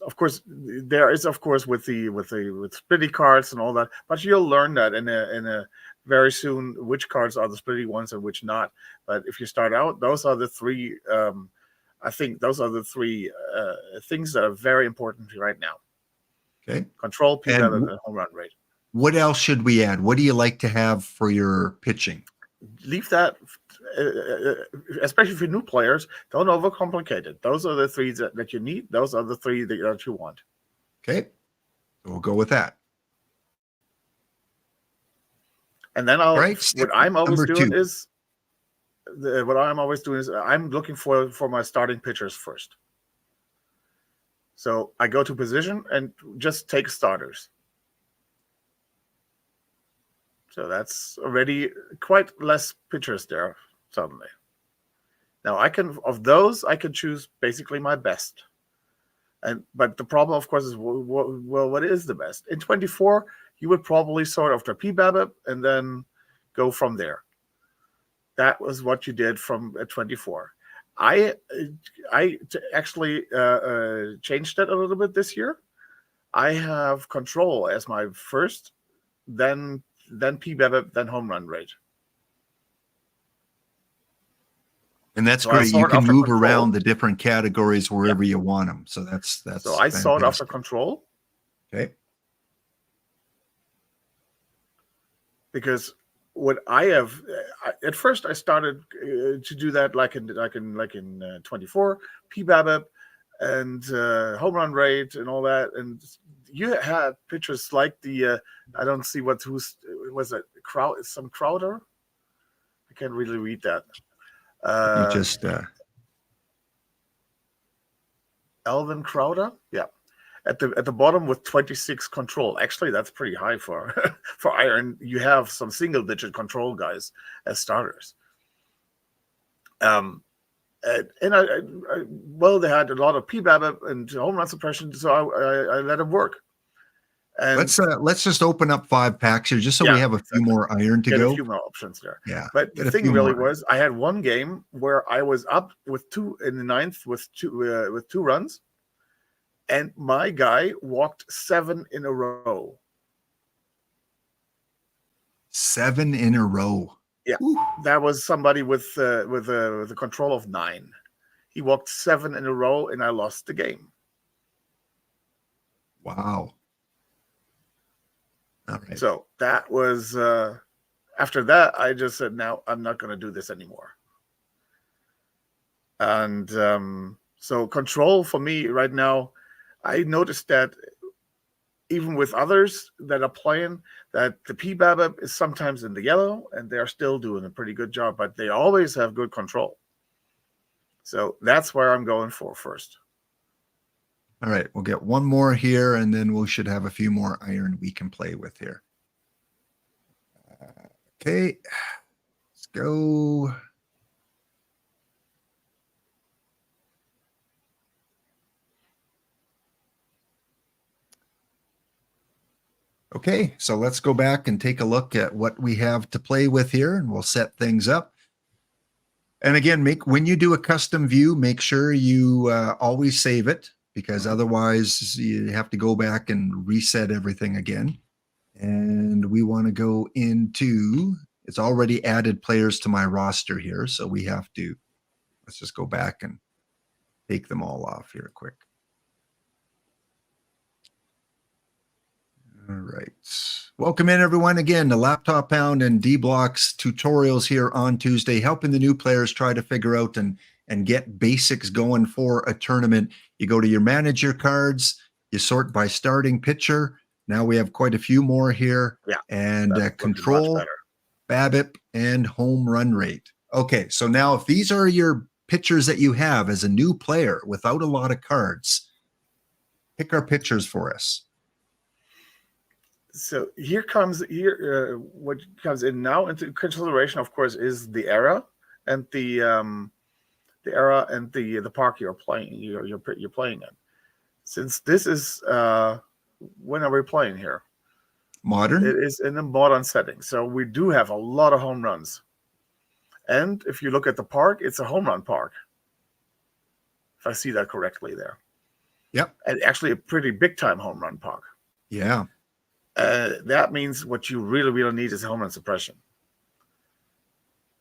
of course there is with splitty cards and all that, but you'll learn that in a very soon which cards are the splitty ones and which not. But if you start out, those are the 3. I think those are the 3 things that are very important right now. Okay. Control, PBAB, and home run rate. What else should we add? What do you like to have for your pitching? Leave that, especially for new players. Don't overcomplicate it. Those are the 3 that you need. Those are the 3 that you want. Okay. So we'll go with that. And then what I'm always doing 2. is I'm looking for my starting pitchers first. So I go to position and just take starters. So that's already quite less pitchers there suddenly. Now I can choose basically my best. But the problem, of course, is what is the best? In 24, you would probably sort after PBAB and then go from there. That was what you did from 24. I actually changed that a little bit this year. I have control as my first, then PBAB, then home run rate. And that's So I great. saw You it can after move control. around the different categories wherever you want them. So that's So I saw it after fantastic. control Okay. because what I have at first I started to do that like in 24 PBABIP and home run rate and all that, and you had pictures like the I don't see who's was it Crowder. I can't really read that. You just Alvin Crowder, yeah, at the bottom with 26 control. Actually, that's pretty high for for iron. You have some single digit control guys as starters. And well, they had a lot of PBABIP and home run suppression, so I let them work. And let's just open up 5 packs here just so we Yeah, have a few more iron to get go. a few more options there. Yeah. But get the a thing few really more. was, I had one game where I was up with 2 in the 9th with 2 runs, and my guy walked 7 in a row. 7 in a row. Yeah, Ooh. that was somebody with the control of 9. He walked 7 in a row, and I lost the game. Wow. All right. So that was after that. I just said, "Now I'm not going to do this anymore." And so control for me right now, I noticed that even with others that are playing, that the PBABIP is sometimes in the yellow, and they're still doing a pretty good job, but they always have good control. So that's where I'm going for first. All right, we'll get one more here, and then we should have a few more iron we can play with here. Okay, let's go. Okay, so let's go back and take a look at what we have to play with here, and we'll set things up. And again, when you do a custom view, make sure you always save it, because otherwise you have to go back and reset everything again. And we want to go into, it's already added players to my roster here. So we have to, let's just go back and take them all off here quick. All right. Welcome in, everyone. Again, the Laptop Pound and D-Blocks tutorials here on Tuesday, helping the new players try to figure out and get basics going for a tournament. You go to your manager cards, you sort by starting pitcher. Now we have quite a few more here. Yeah, and control, BABIP, and home run rate. Okay, so now if these are your pitchers that you have as a new player without a lot of cards, pick our pitchers for us. So what comes in now into consideration, of course, is the era and the park you're playing. You're playing in. Since this is when are we playing here? Modern. It is in a modern setting, so we do have a lot of home runs. And if you look at the park, it's a home run park. If I see that correctly there. Yep. And actually a pretty big time home run park. Yeah. That means what you really, really need is home run suppression.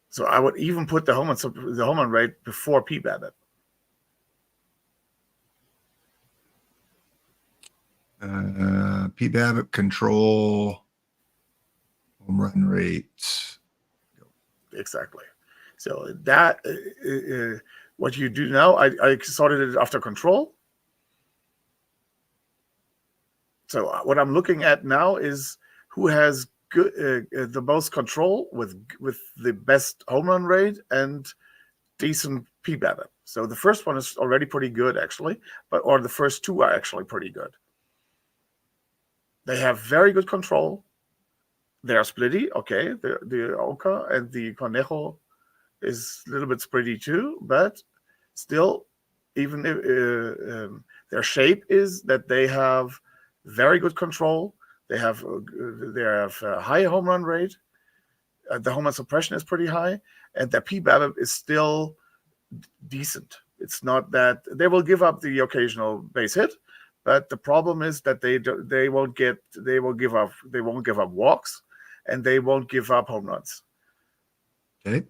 So I would even put the home run rate before PBABIP. PBABIP, control, home run rate. Exactly. So that what you do now, I sorted it after control. So what I'm looking at now is who has the most control with the best home run rate and decent PBABIP. So the first one is already pretty good, actually, or the first 2 are actually pretty good. They have very good control. They are splitty, okay. The Oka and the Conejo is a little bit splitty too, but still, even if, their shape is that they have very good control. They have a high home run rate. The home run suppression is pretty high, and their PBABIP is still decent. It's not that they will give up the occasional base hit, but the problem is that they won't give up walks, and they won't give up home runs. Okay.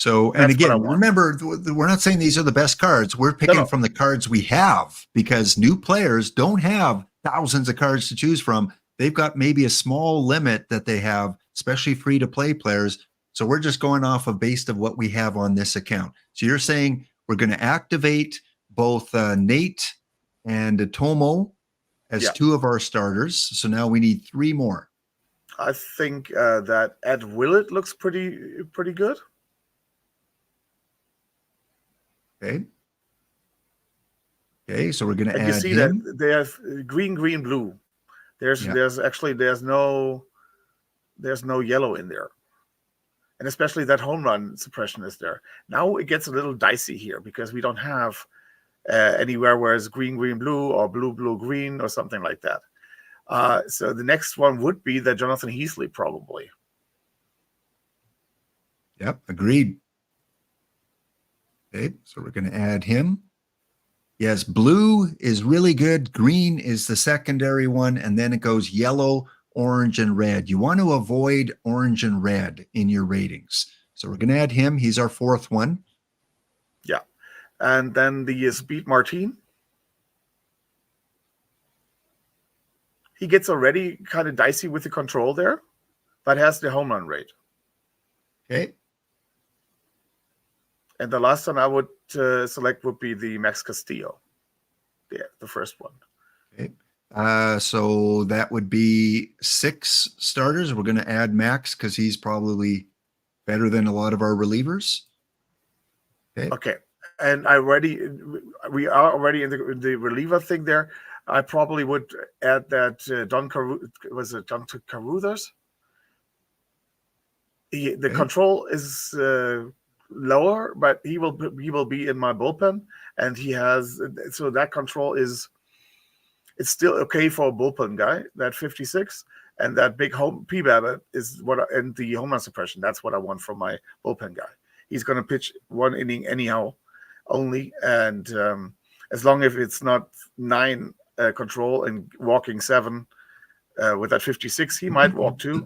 So, and That's what I again, want. remember, we're not saying these are the best cards. We're picking No. from the cards we have, because new players don't have thousands of cards to choose from. They've got maybe a small limit that they have, especially free to play players. So we're just going off of based of what we have on this account. So you're saying we're going to activate both Nate and Tomo as Yeah. 2 of our starters. So now we need 3 more. I think that Ed Willett looks pretty good. Okay. Okay, so we're going to And you add see him. that they have green, blue. There's Yeah. there's no yellow in there. And especially that home run suppression is there. Now it gets a little dicey here because we don't have anywhere where it's green, blue, or blue, green, or something like that. So the next one would be the Jonathan Heasley, probably. Yep, agreed. Okay, so we're going to add him. Yes, blue is really good. Green is the secondary one, and then it goes yellow, orange, and red. You want to avoid orange and red in your ratings. So we're going to add him. He's our 4th one. Yeah. And then the Speed Martin. He gets already kind of dicey with the control there, but has the home run rate. Okay. And the last one I would select would be the Max Castillo. Yeah, the first one. Okay. So that would be 6 starters. We're going to add Max because he's probably better than a lot of our relievers. Okay. Okay. And we are already in the reliever thing there. I probably would add that Don Carruthers. The Okay. control is lower, but he will be in my bullpen, and he has, so that control it's still okay for a bullpen guy. That 56 and that big home PBAB is and the home run suppression. That's what I want from my bullpen guy. He's going to pitch 1 inning anyhow, only, and as long as it's not 9 control and walking 7 with that 56, he might walk 2.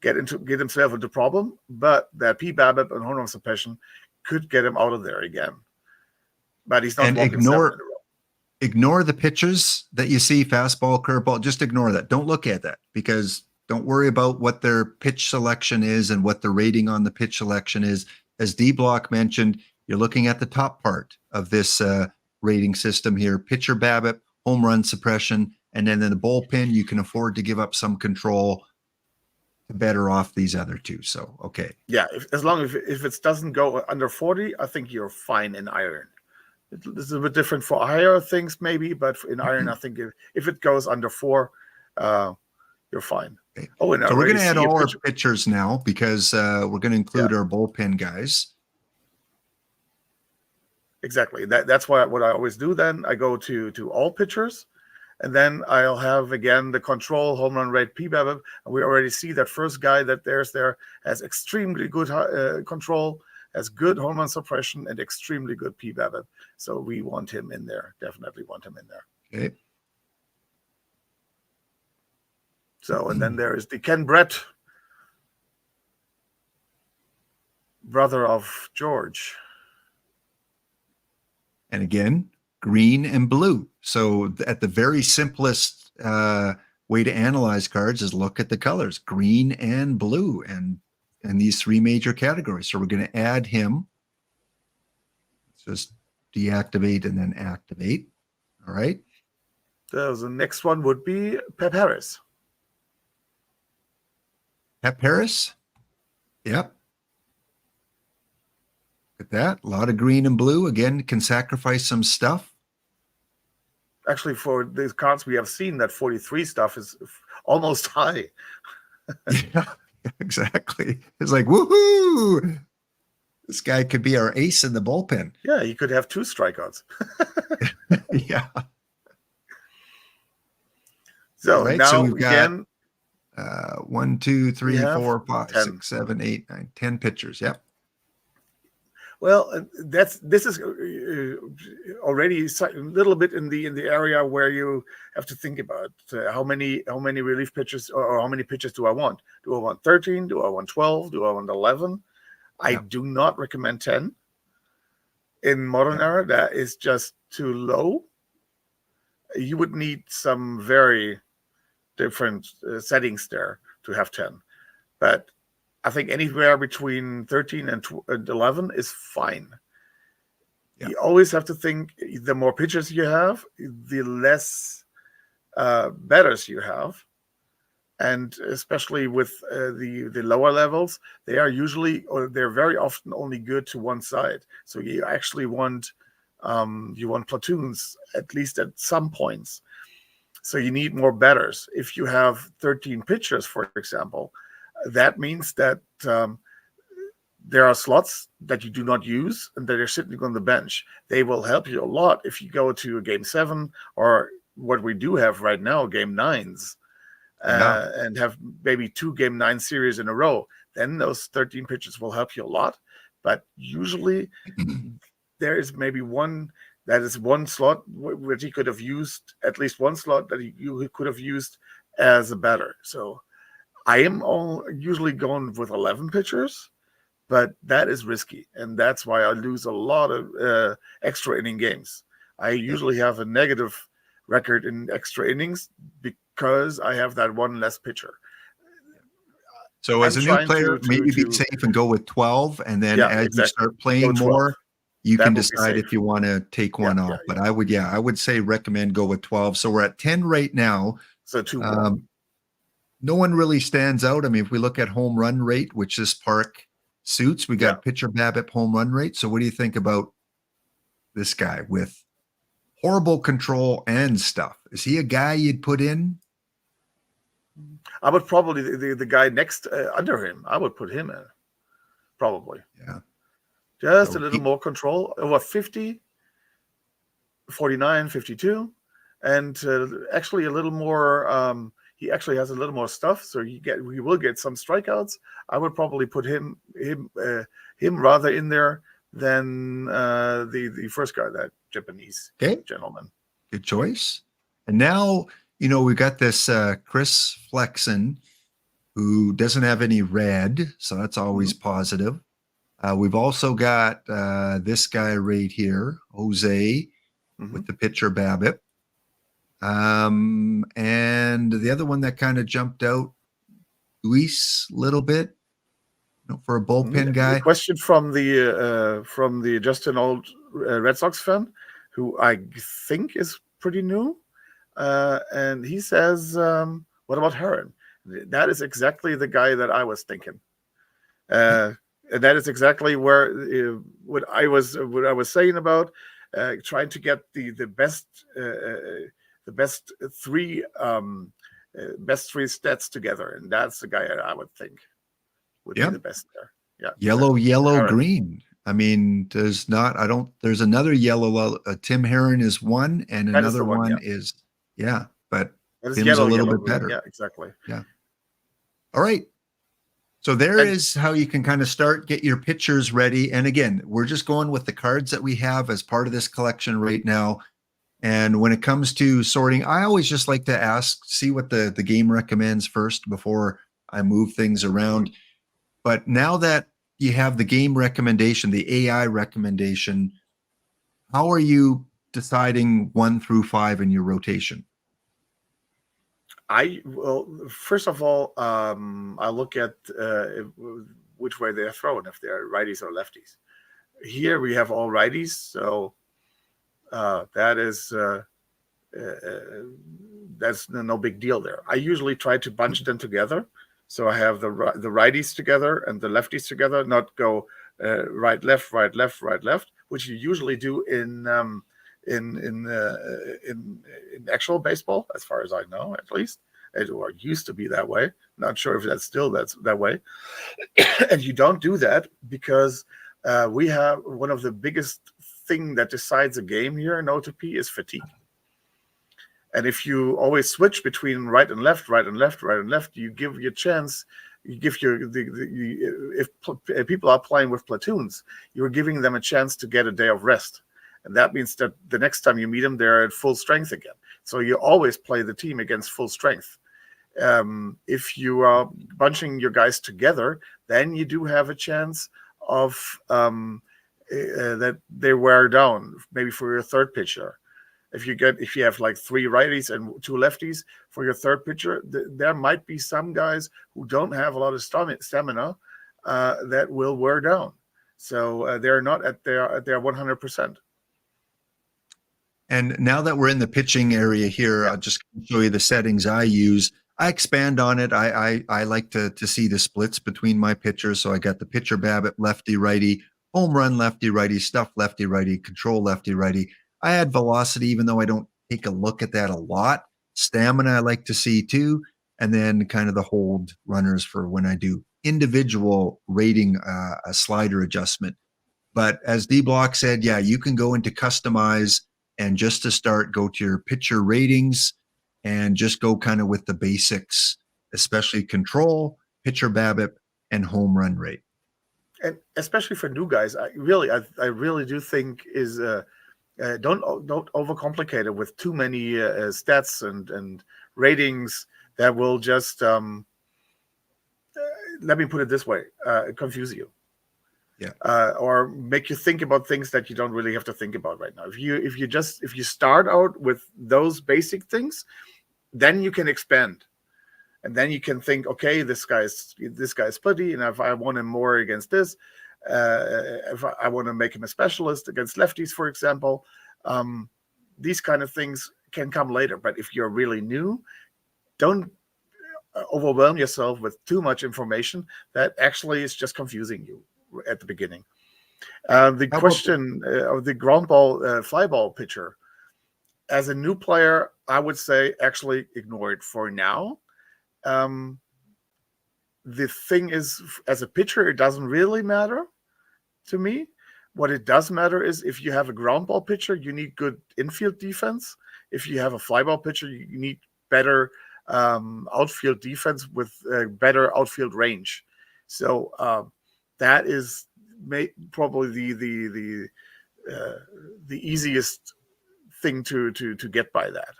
Get himself into problem, but that PBAB and home run suppression could get him out of there again. But he's not And walking 7 in a row. Ignore the pitches that you see, fastball, curveball. Just ignore that. Don't look at that, because don't worry about what their pitch selection is and what the rating on the pitch selection is. As D Block mentioned, you're looking at the top part of this rating system here: pitcher BABIP, home run suppression, and then in the bullpen, you can afford to give up some control to better off these other 2. So, okay. Yeah, as long as if it doesn't go under 40, I think you're fine in iron. It's a bit different for higher things maybe, but in iron, I think if it goes under 4, you're fine. Okay. Oh, and So we're going to add all our pitchers now, because we're going to include our bullpen guys. Exactly. That's what I always do. Then I go to all pitchers, and then I'll have again the control, home run rate, PBAB. And we already see that first guy that there has extremely good control, has good home run suppression, and extremely good PBAB. So we want him in there. Definitely want him in there. Okay. So, and then there is the Ken Brett, brother of George. And again, green and blue. So at the very simplest way to analyze cards is look at the colors, green and blue, and these 3 major categories. So we're going to add him. Let's just deactivate and then activate. All right. So the next one would be Pep Harris. Pep Harris. Yep. Look at that. A lot of green and blue. Again, can sacrifice some stuff. Actually, for these cards we have seen, that 43 stuff is almost high. Yeah, exactly. It's like, woohoo! This guy could be our ace in the bullpen. Yeah, he could have 2 strikeouts. Yeah. So Right, now so we've got again, 1, 2, 3, we have 4, 5, 10. 6, 7, 8, 9, 10 pitchers. Yep. well, this is already a little bit in the area where you have to think about how many relief pitchers or how many pitchers do I want? Do I want 13? Do I want 12? Do I want 11? I Yeah. do not recommend 10 in modern era. That is just too low. You would need some very different settings there to have 10. But I think anywhere between 13 and 11 is fine. Yeah. You always have to think the more pictures you have, the less batters you have. And especially with the lower levels, they are usually, or they're very often only good to one side. So you actually want platoons at least at some points. So you need more batters. If you have 13 pitchers, for example, that means that there are slots that you do not use and that are sitting on the bench. They will help you a lot if you go to a game 7 or what we do have right now, game 9s, and have maybe 2 game 9 series in a row. Then those 13 pitchers will help you a lot. But usually there is maybe one slot which he could have used, at least one slot that you could have used as a batter. So I am usually going with 11 pitchers, but that is risky, and that's why I lose a lot of extra inning games. I usually have a negative record in extra innings because I have that one less pitcher. So as I'm a new trying player, to- maybe be to- safe and go with 12, and then Yeah, as you exactly. start playing Go 12. more, you That can would be decide safe. if you want to take one Yeah, off. But I would say recommend go with 12. So we're at 10 right now. So 2 more. No one really stands out. I mean, if we look at home run rate, which this park suits, we got Yeah. pitcher BABIP home run rate. So what do you think about this guy with horrible control and stuff? Is he a guy you'd put in? I would probably the guy next under him. I would put him in, probably. Yeah. Just So a little more control. Over 50, 49, 52, and actually a little more. He actually has a little more stuff, so we will get some strikeouts. I would probably put him rather in there than the first guy, that Japanese gentleman. Good choice. And now, we've got this Chris Flexen, who doesn't have any red, so that's always positive. We've also got this guy right here, Jose, with the pitcher BABIP. And the other one that kind of jumped out, Luis, a little bit, for a bullpen guy. A question from the Justin Old Red Sox fan, who I think is pretty new, and he says, "What about Heron?" That is exactly the guy that I was thinking, and that is exactly where what I was saying about trying to get the best three stats together, and that's the guy I would think would be the best there. Yeah, Yellow, Heron. green. I mean, there's another yellow. Tim Heron is one, and That is another the one, one is, but That is Tim's yellow, a little bit green. better. Yeah, exactly. Yeah. All right. So there is how you can kind of get your pictures ready. And again, we're just going with the cards that we have as part of this collection right now. And when it comes to sorting, I always just like to see what the game recommends first before I move things around. But now that you have the game recommendation, the AI recommendation, how are you deciding 1 through 5 in your rotation? First of all, I look at which way they're thrown, if they're righties or lefties. Here we have all righties, so that's no big deal there. I usually try to bunch them together, so I have the righties together and the lefties together, not go right left, which you usually do in actual baseball, as far as I know, at least. Or used to be that way. Not sure if that's that way. And you don't do that because we have one of the biggest thing that decides a game here in OOTP is fatigue. And if you always switch between right and left, you give your chance. You give if people are playing with platoons, you're giving them a chance to get a day of rest. And that means that the next time you meet them, they're at full strength again. So you always play the team against full strength. If you are bunching your guys together, then you do have a chance of that they wear down. Maybe for your third pitcher, if you have like 3 righties and 2 lefties for your third pitcher, there might be some guys who don't have a lot of stamina that will wear down. So they're not at their 100%. And now that we're in the pitching area here, I'll just show you the settings I use. I expand on it. I like to see the splits between my pitchers. So I got the pitcher BABIP, lefty, righty, home run, lefty, righty, stuff, lefty, righty, control, lefty, righty. I add velocity, even though I don't take a look at that a lot. Stamina, I like to see too. And then kind of the hold runners for when I do individual rating, a slider adjustment. But as D Block said, yeah, you can go into customize, and just to start, go to your pitcher ratings and just go kind of with the basics, especially control, pitcher BABIP, and home run rate. And especially for new guys, I really do think is don't overcomplicate it with too many stats and ratings that will just let me put it this way, confuse you. Yeah. Or make you think about things that you don't really have to think about right now. If you start out with those basic things, then you can expand, and then you can think, okay, this guy's splitty, and if I want him more against this, if I want to make him a specialist against lefties, for example, these kind of things can come later. But if you're really new, don't overwhelm yourself with too much information that actually is just confusing you at the beginning. The question of the ground ball, fly ball pitcher, as a new player, I would say actually ignore it for now. The thing is, as a pitcher, it doesn't really matter to me. What it does matter is if you have a ground ball pitcher, you need good infield defense. If you have a fly ball pitcher, you need better outfield defense with better outfield range. So that is probably the easiest thing to get by that.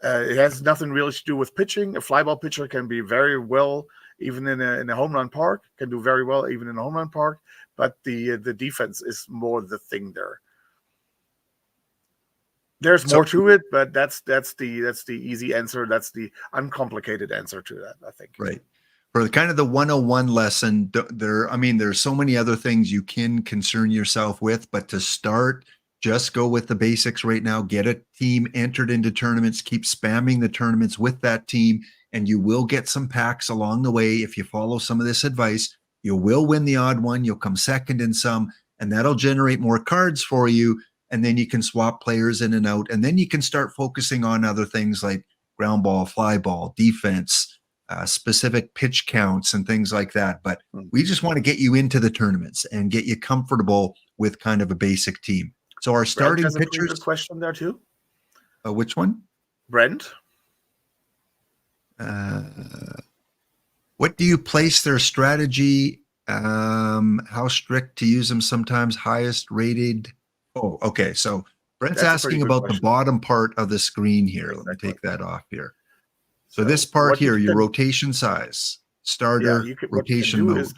It has nothing really to do with pitching. A fly ball pitcher can be very well even in a home run park, can do very well even in a home run park, but the defense is more the thing there. There's more to it, but that's the easy answer. That's the uncomplicated answer to that, I think. Right. For kind of the 101 lesson, there's so many other things you can concern yourself with, but to start, just go with the basics right now. Get a team entered into tournaments, keep spamming the tournaments with that team, and you will get some packs along the way. If you follow some of this advice, you will win the odd one. You'll come second in some, and that'll generate more cards for you. And then you can swap players in and out. And then you can start focusing on other things like ground ball, fly ball, defense, specific pitch counts and things like that. But we just want to get you into the tournaments and get you comfortable with kind of a basic team. So our starting Brent has pitchers. a good question there too. Which one? Brent. What do you place their strategy? How strict to use them sometimes? Highest rated. Oh, okay. So Brent's asking about the bottom part of the screen here. Let me take that off here. So this part here, your rotation size, starter, rotation mode.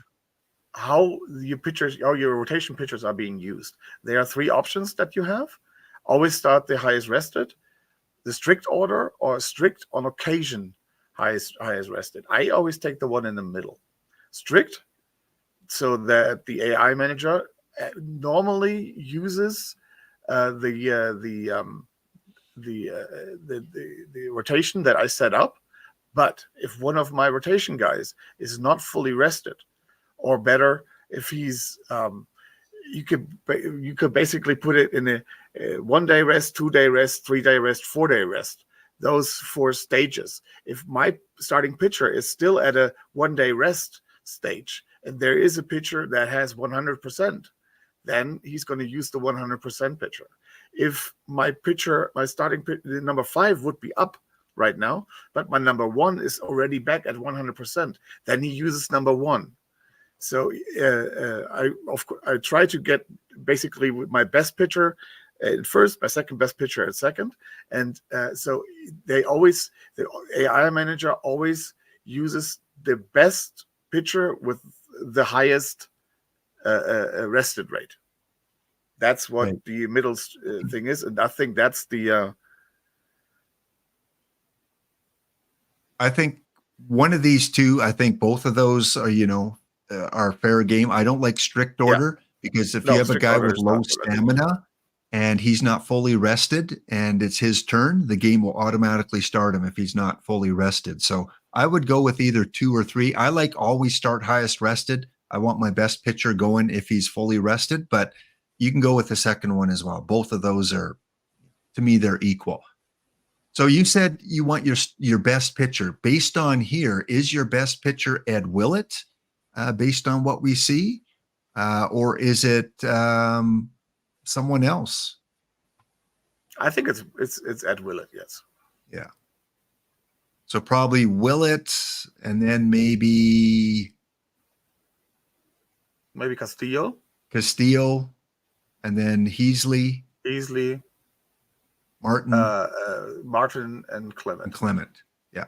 How your rotation pitchers are being used. There are 3 options that you have. Always start the highest rested, the strict order, or strict on occasion highest rested. I always take the one in the middle. Strict, so that the AI manager normally uses the rotation that I set up. But if one of my rotation guys is not fully rested, or better, if he's you could basically put it in a 1-day rest, 2-day rest, 3-day rest, 4-day rest. Those 4 stages. If my starting pitcher is still at a 1-day rest stage, and there is a pitcher that has 100%, then he's going to use the 100% pitcher. If my starting pitcher, number 5 would be up right now, but my number 1 is already back at 100%, then he uses number 1. So I try to get basically with my best pitcher at first, my second best pitcher at second, and so the AI manager always uses the best pitcher with the highest rested rate. That's what Right. the middle thing is, and I think that's the. I think one of these two, I think both of those are, are fair game. I don't like strict Yeah. order because if you No, have a strict guy order with is low not what I do. stamina and he's not fully rested and it's his turn, the game will automatically start him if he's not fully rested. So I would go with either 2 or 3. I like always start highest rested. I want my best pitcher going if he's fully rested, but you can go with the second one as well. Both of those are, to me, they're equal. So you said you want your best pitcher. Based on here, is your best pitcher Ed Willett, based on what we see, or is it someone else? I think it's Ed Willett. Yes. Yeah. So probably Willett, and then maybe Castillo, Castillo, and then Heasley, Easley, Martin, Martin, and and Clement. Clement. Yeah.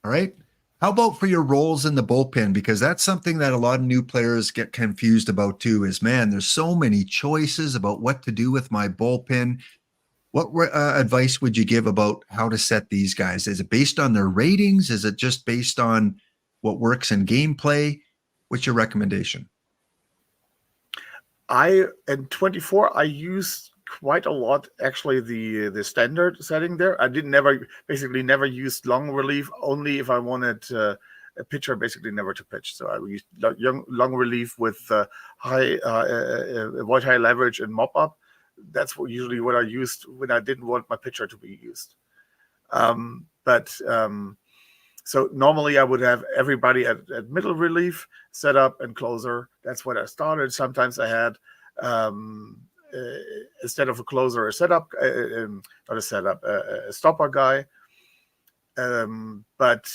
All right. How about for your roles in the bullpen? Because that's something that a lot of new players get confused about too, is man, there's so many choices about what to do with my bullpen. What advice would you give about how to set these guys? Is it based on their ratings? Is it just based on what works in gameplay? What's your recommendation? In 24 I used quite a lot actually the standard setting there. I basically never used long relief, only if I wanted a pitcher basically never to pitch. So I used long relief with avoid high leverage and mop up. That's usually what I used when I didn't want my pitcher to be used. So normally I would have everybody at middle relief, setup, and closer. That's what I started. Sometimes I had instead of a closer, a setup, not a setup, a stopper guy. But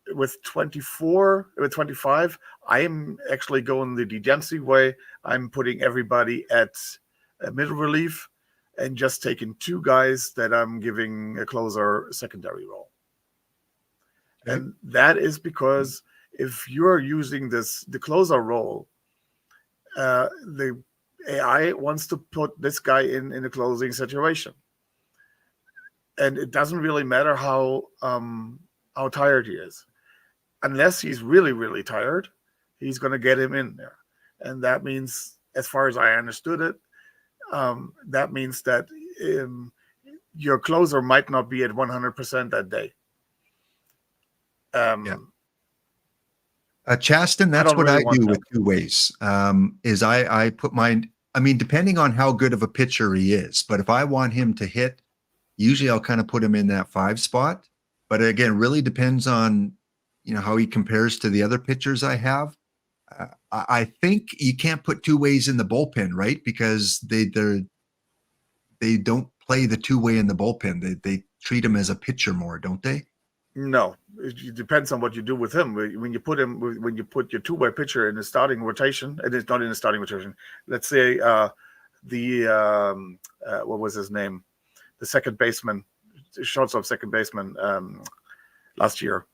with 25, I'm actually going the Dempsey way. I'm putting everybody at middle relief and just taking 2 guys that I'm giving a closer secondary role. Okay. And that is because if you're using the closer role, the AI wants to put this guy in a closing situation. And it doesn't really matter how tired he is. Unless he's really, really tired, he's going to get him in there. And that means, as far as I understood it, that means that your closer might not be at 100% that day. Chaston, that's what really I do want with 2 ways. Is I put mine, I mean, depending on how good of a pitcher he is, but if I want him to hit, usually I'll kind of put him in that 5 spot. But again, really depends on, how he compares to the other pitchers I have. I think you can't put 2 ways in the bullpen, right? Because they don't play the 2-way in the bullpen. They treat him as a pitcher more, don't they? No, it depends on what you do with him. When you put your 2-way pitcher in the starting rotation, and it's not in the starting rotation. Let's say what was his name? The second baseman, shortstop second baseman last year.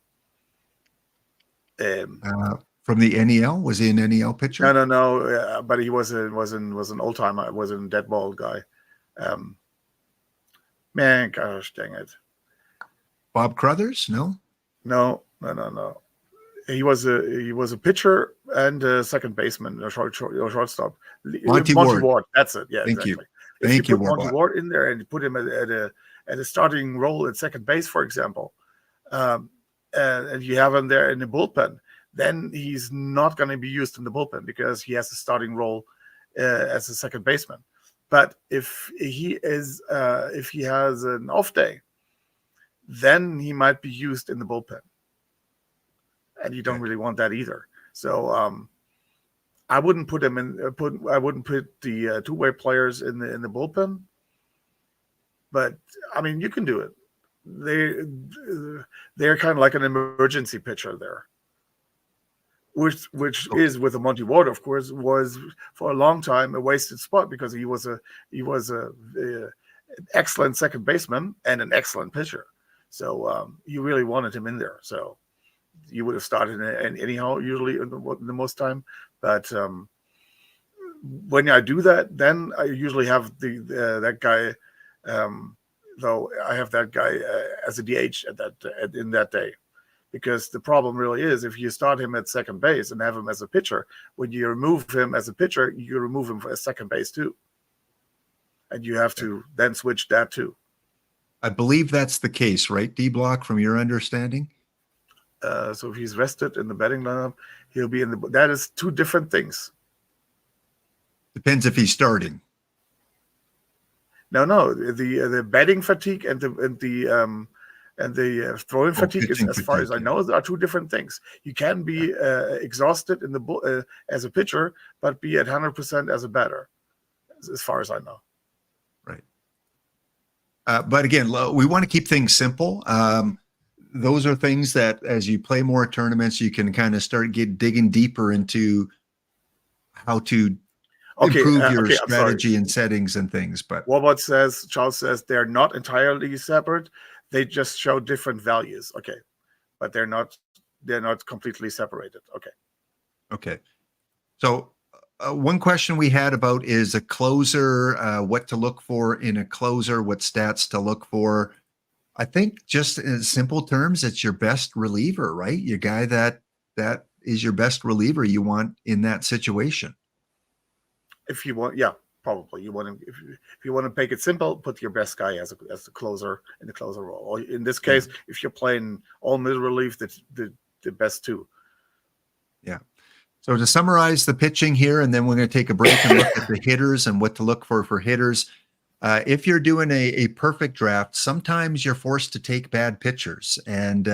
From the NEL, was he an NEL pitcher? No. But he was an old timer. Was a dead ball guy. Man, gosh, dang it. Bob Crothers? No. He was a pitcher and a second baseman, or shortstop. Monty Ward. That's it. Yeah, Thank exactly. you. Thank you, put Monty Warbot. Ward in there and put him at a starting role at second base, for example, and you have him there in the bullpen, then he's not going to be used in the bullpen because he has a starting role as a second baseman. But if he has an off day, then he might be used in the bullpen, and you don't really want that either. So I wouldn't put him in. I wouldn't put the 2-way players in the bullpen. But I mean, you can do it. They're kind of like an emergency pitcher there, which is with the Monty Ward, of course, was for a long time a wasted spot because he was an excellent second baseman and an excellent pitcher. So you really wanted him in there. So you would have started anyhow, usually in the most time. But when I do that, then I usually have that guy. Though I have that guy as a DH in that day, because the problem really is if you start him at second base and have him as a pitcher, when you remove him as a pitcher, you remove him for second base too, and you have to then switch that too. I believe that's the case, right, D-Block, from your understanding? So if he's rested in the batting lineup, he'll be in the. That is two different things. Depends if he's starting. No, the batting fatigue and the throwing fatigue is, as far as I know, are two different things. You can be exhausted in the as a pitcher, but be at 100% as a batter, as far as I know. Right. But again, we want to keep things simple. Those are things that, as you play more tournaments, you can kind of start digging deeper into how to improve your strategy and settings and things. But Charles says they're not entirely separate. They just show different values. Okay, but they're not completely separated. Okay. So one question we had about is a closer, what to look for in a closer, what stats to look for. I think just in simple terms, it's your best reliever, right? Your guy that is your best reliever you want in that situation. If you want, yeah, probably you want to. If you want to make it simple, put your best guy as the closer in the closer role. Or in this case, if you're playing all middle relief, that's the best two. Yeah. So to summarize the pitching here, and then we're going to take a break and look at the hitters and what to look for hitters. If you're doing a perfect draft, sometimes you're forced to take bad pitchers, and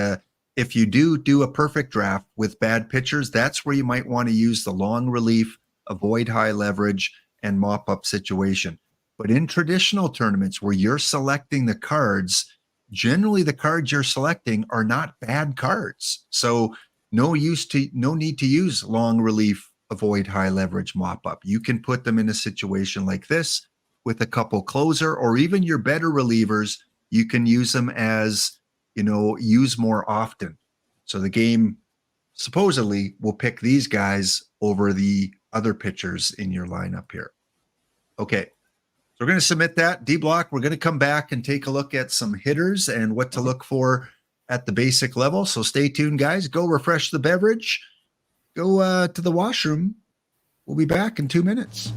if you do a perfect draft with bad pitchers, that's where you might want to use the long relief, avoid high leverage, and mop up situation. But in traditional tournaments where you're selecting the cards, generally the cards you're selecting are not bad cards. So no need to use long relief, avoid high leverage, mop up. You can put them in a situation like this with a couple closer, or even your better relievers, you can use them as, use more often. So the game supposedly will pick these guys over the other pitchers in your lineup here. Okay, so we're going to submit that. D-Block, we're going to come back and take a look at some hitters and what to look for at the basic level. So stay tuned, guys. Go refresh the beverage. Go to the washroom. We'll be back in 2 minutes.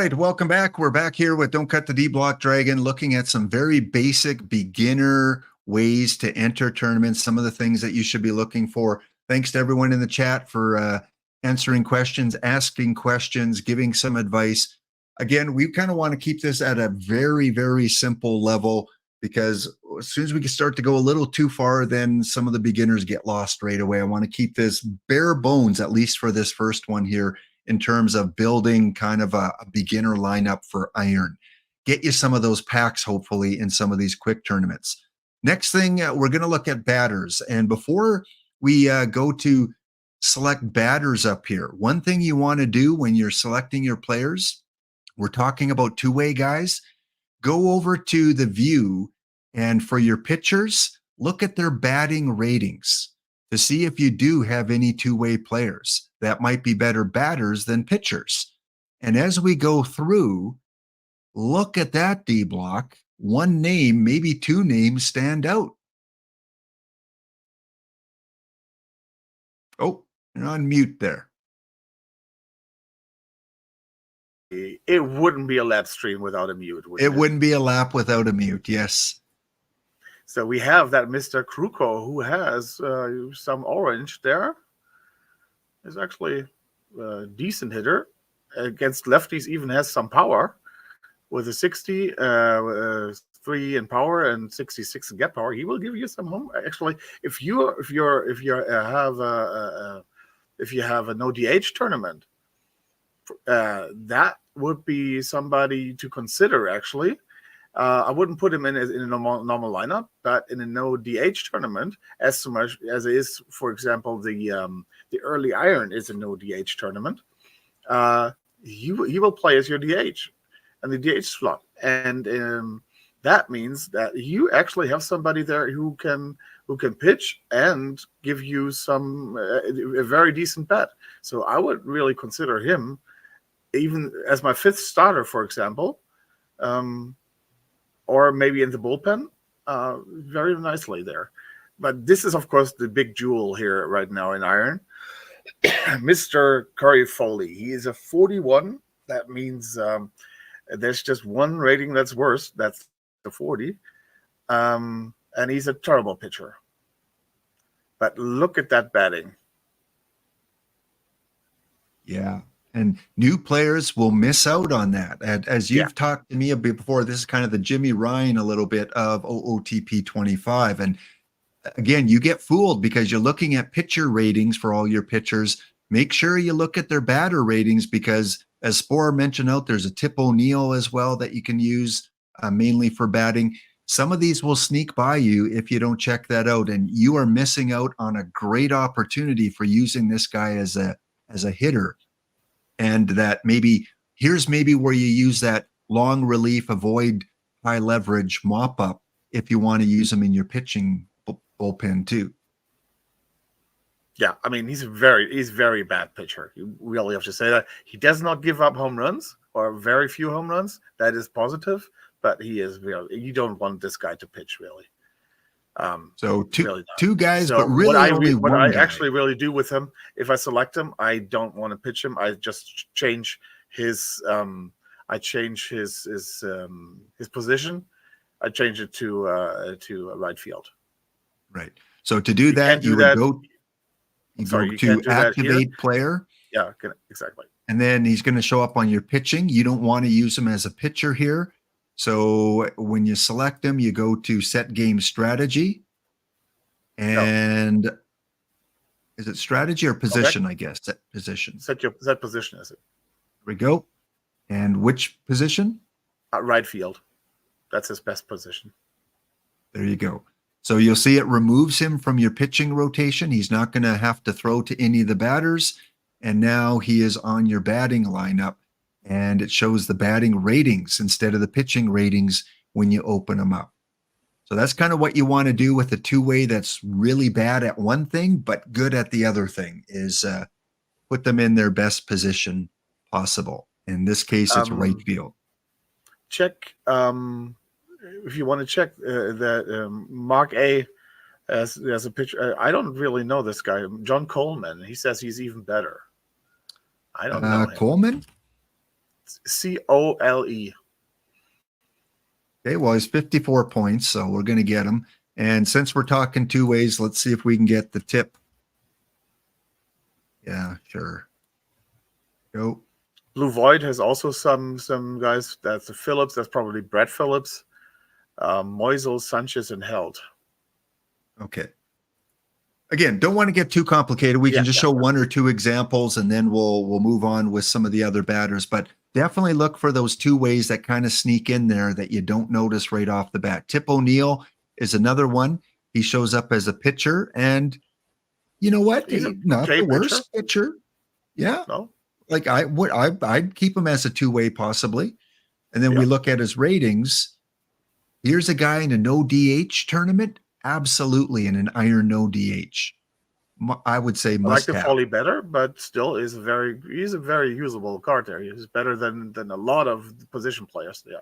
right, welcome back. We're back here with Don't Cut the D Block Dragon, looking at some very basic beginner ways to enter tournaments, some of the things that you should be looking for. Thanks to everyone in the chat for answering questions, asking questions, giving some advice. Again, we kind of want to keep this at a very, very simple level, because as soon as we can start to go a little too far, then some of the beginners get lost right away. I want to keep this bare bones, at least for this first one here, in terms of building kind of a beginner lineup for Iron. Get you some of those packs, hopefully, in some of these quick tournaments. Next thing, we're going to look at batters. And before we go to select batters up here, one thing you want to do when you're selecting your players, we're talking about two-way guys, go over to the view, and for your pitchers, look at their batting ratings to see if you do have any two-way players that might be better batters than pitchers. And as we go through, look at that D block. One name, maybe two names stand out. Oh, you're on mute there. It wouldn't be a lap stream without a mute. It wouldn't be a lap without a mute, yes. So we have that Mr. Kruko, who has some orange there. Is actually a decent hitter. Against lefties, even has some power with a 60, 3 in power and 66 in get power. He will give you some home. Actually, if you have a no DH tournament, that would be somebody to consider. Actually, I wouldn't put him in a normal lineup, but in a no DH tournament, as much as it is, for example, the early Iron is a no DH tournament. He will play as your DH and the DH slot, and that means that you actually have somebody there who can pitch and give you some a very decent bat. So I would really consider him even as my fifth starter, for example, or maybe in the bullpen, very nicely there. But this is, of course, the big jewel here right now in Iron. Mr. Corey Foley. He is a 41. That means there's just one rating that's worse. That's the 40. And he's a terrible pitcher. But look at that batting. Yeah. And new players will miss out on that. And as you've talked to me a bit before, this is kind of the Jimmy Ryan a little bit of OOTP 25. And again, you get fooled because you're looking at pitcher ratings for all your pitchers. Make sure you look at their batter ratings, because as Spore mentioned out, there's a Tip O'Neill as well that you can use mainly for batting. Some of these will sneak by you if you don't check that out, and you are missing out on a great opportunity for using this guy as a hitter. And that here's maybe where you use that long relief, avoid high leverage mop up if you want to use them in your pitching bullpen too. Yeah, I mean, he's very bad pitcher. You really have to say that. He does not give up home runs, or very few home runs. That is positive, but he is really, you don't want this guy to pitch, really. So really two guys, so but really what I guy. actually really do with him, if I select him, I don't want to pitch him. I just change his his position. I change it to right field. Right. So to do that, you would go to activate player. Yeah, exactly. And then he's going to show up on your pitching. You don't want to use him as a pitcher here. So when you select him, you go to set game strategy. And is it strategy or position? Okay. I guess set position. Set position, is it? There we go. And which position? Right field. That's his best position. There you go. So you'll see it removes him from your pitching rotation. He's not going to have to throw to any of the batters. And now he is on your batting lineup. And it shows the batting ratings instead of the pitching ratings when you open them up. So that's kind of what you want to do with a two-way that's really bad at one thing, but good at the other thing, is put them in their best position possible. In this case, it's right field. Check, if you want to check that Mark A as a pitcher. I don't really know this guy. John Coleman. He says he's even better. I don't know him. Coleman? Cole. Okay, well, he's 54 points, so we're going to get him. And since we're talking two ways, let's see if we can get the tip. Yeah, sure. Go. Blue Void has also some guys. That's the Phillips. That's probably Brett Phillips, Moisel, Sanchez, and Held. Okay. Again, don't want to get too complicated. We can just show one or two examples, and then we'll move on with some of the other batters. But definitely look for those two ways that kind of sneak in there that you don't notice right off the bat. Tip O'Neill is another one. He shows up as a pitcher, and you know what? He's not the worst pitcher. Yeah. No. Like I'd keep him as a two-way possibly. And then we look at his ratings. Here's a guy in a no DH tournament. Absolutely in an iron no DH. I would say must I like the Foley better, but still he's a very usable card there. He's better than a lot of position players. Yeah.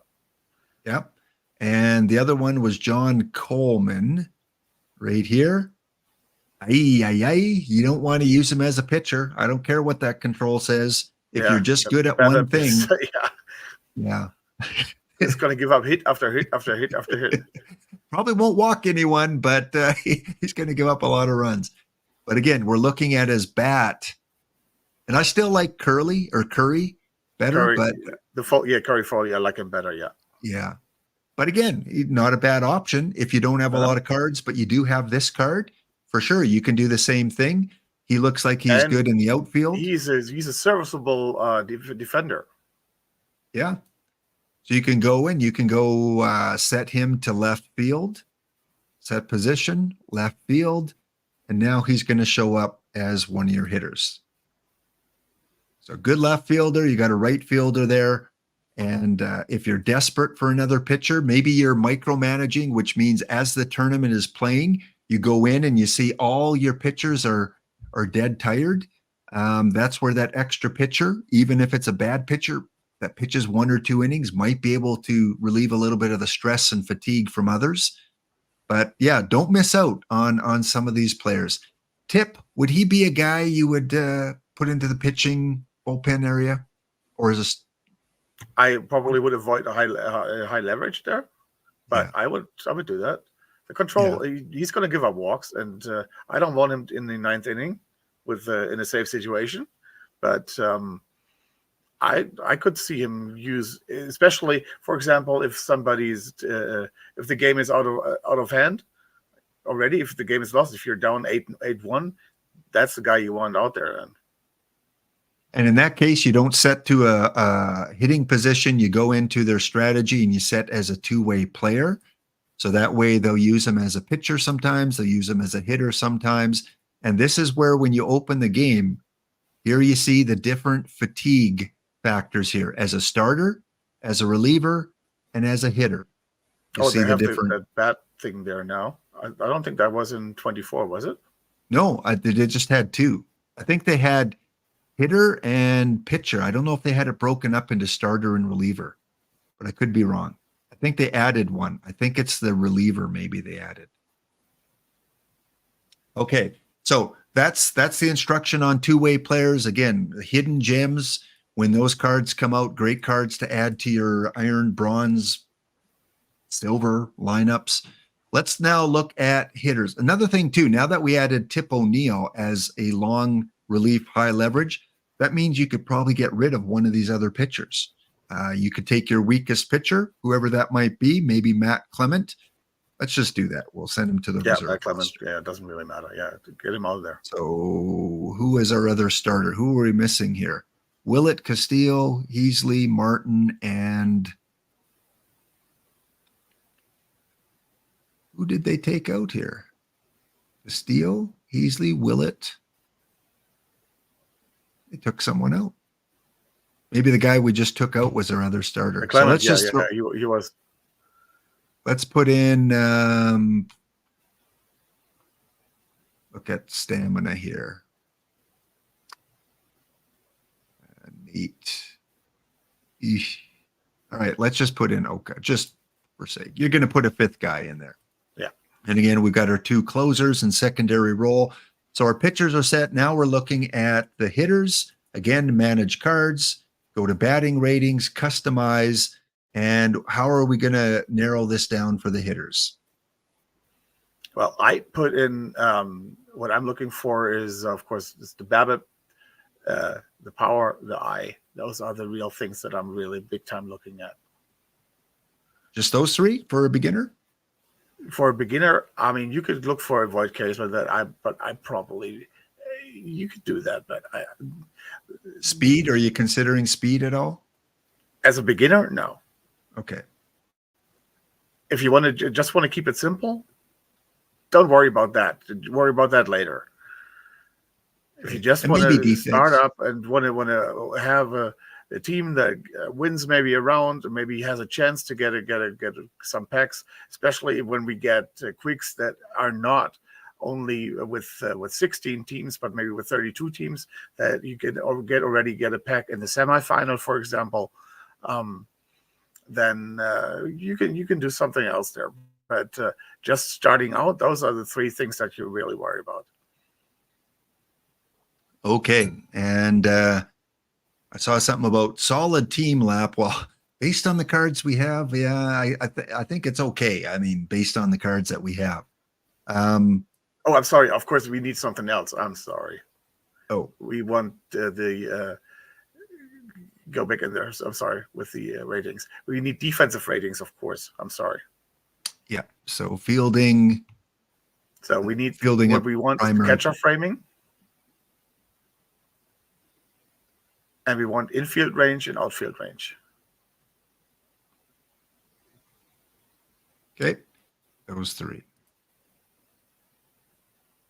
Yep. And the other one was John Coleman right here. You don't want to use him as a pitcher. I don't care what that control says. If you're just good at one thing. Yeah. He's going to give up hit after hit after hit after hit. Probably won't walk anyone, but he's going to give up a lot of runs. But again, we're looking at his bat. And I still like Curry better. Curry Foley, I like him better, yeah. Yeah. But again, not a bad option if you don't have a lot of cards, but you do have this card. For sure, you can do the same thing. He looks like he's good in the outfield. He's a serviceable defender. Yeah. So you can go in, you can go set him to left field, set position, left field, and now he's going to show up as one of your hitters. So good left fielder, you got a right fielder there. And if you're desperate for another pitcher, maybe you're micromanaging, which means as the tournament is playing, you go in and you see all your pitchers are dead tired. That's where that extra pitcher, even if it's a bad pitcher that pitches 1 or 2 innings, might be able to relieve a little bit of the stress and fatigue from others. But yeah, don't miss out on some of these players. Tip, would he be a guy you would put into the pitching bullpen area? Or is this? I probably would avoid a high leverage there, but I would do that. The control, he's going to give up walks, and I don't want him in the 9th inning with in a safe situation. But I could see him use, especially for example, if somebody's if the game is out of hand already, if the game is lost, if you're down 8-1, that's the guy you want out there. And in that case, you don't set to a hitting position. You go into their strategy and you set as a two-way player. So that way they'll use him as a pitcher sometimes. They'll use him as a hitter sometimes. And this is where when you open the game, here you see the different fatigue factors here as a starter, as a reliever, and as a hitter. You see they have that bat thing there now. I don't think that was in 24, was it? No, they just had 2. I think they had hitter and pitcher. I don't know if they had it broken up into starter and reliever, but I could be wrong. I think they added one. I think it's the reliever maybe they added. Okay, so that's the instruction on two-way players. Again, the hidden gems, when those cards come out, great cards to add to your iron, bronze, silver lineups. Let's now look at hitters. Another thing too, now that we added Tip O'Neill as a long relief high leverage, that means you could probably get rid of one of these other pitchers. You could take your weakest pitcher, whoever that might be, maybe Matt Clement. Let's just do that. We'll send him to the reserve. Matt Clement. Yeah, it doesn't really matter. Yeah, get him out of there. So who is our other starter? Who are we missing here? Willett, Castillo, Heasley, Martin, and who did they take out here? Castillo, Heasley, Willett. They took someone out. Maybe the guy we just took out was our other starter. Clement, so let's he was. Let's put in. Look at stamina here. Neat. Eesh. All right, let's just put in Oka, just for sake. You're going to put a 5th guy in there. Yeah. And again, we've got our 2 closers and secondary role. So our pitchers are set. Now we're looking at the hitters. Again, to manage cards. go to batting ratings, customize, and how are we going to narrow this down for the hitters? Well, I put in what I'm looking for is, of course, it's the BABIP, the power, the I. Those are the real things that I'm really big time looking at. Just those three for a beginner? For a beginner, I mean, you could look for a void case, but I probably, you could do that, but Speed, are you considering speed at all? as a beginner, no. Okay. If you want to just want to keep it simple, don't worry about that. Worry about that later. If you just And want maybe to defense. start up and want to have a team that wins maybe a round, maybe has a chance to get some packs, especially when we get quicks that are not only with 16 teams, but maybe with 32 teams, that you can already get a pack in the semifinal, for example. Then you can do something else there. But just starting out, those are the three things that you really worry about. Okay. And I saw something about solid team lap. Well, based on the cards we have, yeah, I think it's okay. I mean, based on the cards that we have. Oh, I'm sorry. Of course, we need something else. I'm sorry. Oh, We want go back in there. I'm sorry, with the ratings. We need defensive ratings, of course. I'm sorry. yeah. So fielding. So we need Fielding what up we want is primary. catcher framing. And we want infield range and outfield range. Okay. Those three.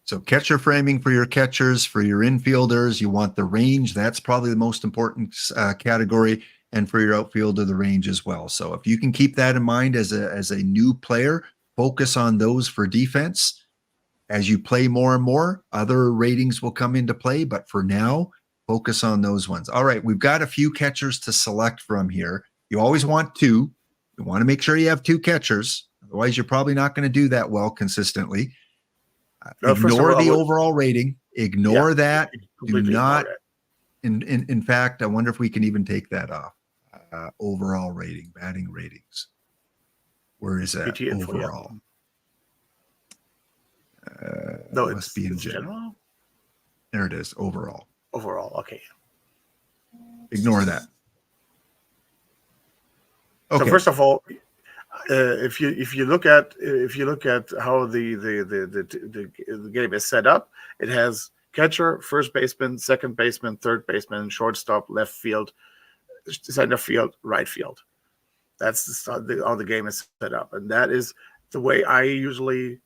So catcher framing for your catchers, for your infielders, you want the range. That's probably the most important category. And for your outfielder, the range as well. So if you can keep that in mind as a new player, focus on those for defense. As you play more and more, other ratings will come into play. But for now, focus on those ones. All right, we've got a few catchers to select from here. You always want two. You want to make sure you have two catchers. Otherwise, you're probably not going to do that well consistently. No, first of Ignore all, I the would- overall rating. Ignore that. Do completely not. ignore In fact, I wonder if we can even take that off. Overall rating, batting ratings. Where is that? PT info, yeah. Overall. No, it must be in general. general. There it is. Overall. Overall, okay. Ignore that. So Okay. first of all, if you look at how the game is set up, it has catcher, first baseman, second baseman, third baseman, shortstop, left field, center field, right field. That's how the game is set up, and that is the way I usually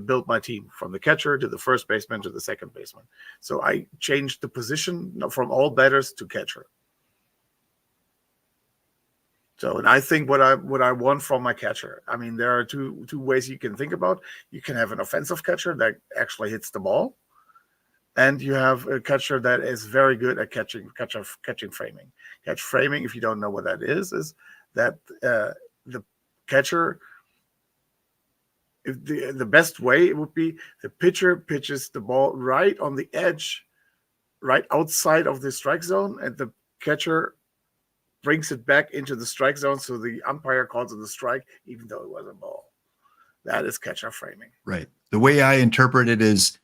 build my team, from the catcher to the first baseman to the second baseman. So I changed the position from all batters to catcher. So, and I think what I want from my catcher, I mean, there are two ways you can think about. You can have an offensive catcher that actually hits the ball, and you have a catcher that is very good at catching framing. Catch framing, if you don't know what that is that the catcher, if the best way it would be the pitcher pitches the ball right on the edge, right outside of the strike zone, and the catcher brings it back into the strike zone, so the umpire calls it a strike, even though it was a ball. That is catcher framing. Right. The way I interpret it is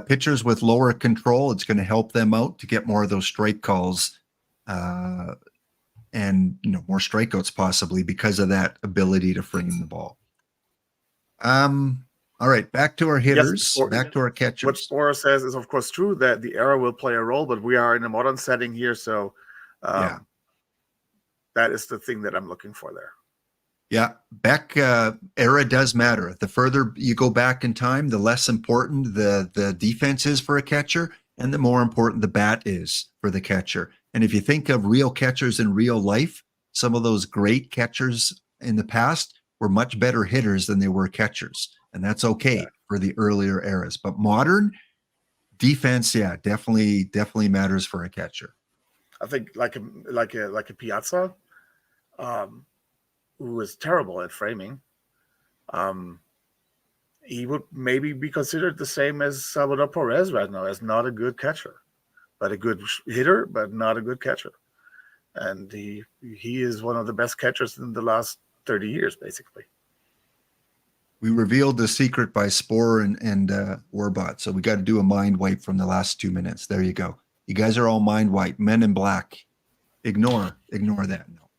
pitchers with lower control, it's going to help them out to get more of those strike calls and more strikeouts possibly because of that ability to frame the ball. All right, back to our hitters, back to our catchers. What Spora says is, of course, true that the error will play a role, but we are in a modern setting here, so yeah. That is the thing that I'm looking for there. Yeah, back era does matter. The further you go back in time, the less important the defense is for a catcher, and the more important the bat is for the catcher. And if you think of real catchers in real life, some of those great catchers in the past were much better hitters than they were catchers, and that's okay for the earlier eras. But modern defense, yeah, definitely matters for a catcher. I think like a Piazza, who was terrible at framing, he would maybe be considered the same as Salvador Perez right now, as not a good catcher, but a good hitter, but not a good catcher. and he is one of the best catchers in the last 30 years, basically. We revealed the secret by Spore and Warbot, so we got to do a mind wipe from the last 2 minutes. There you go. You guys are all mind wipe. Men in Black. Ignore that. No.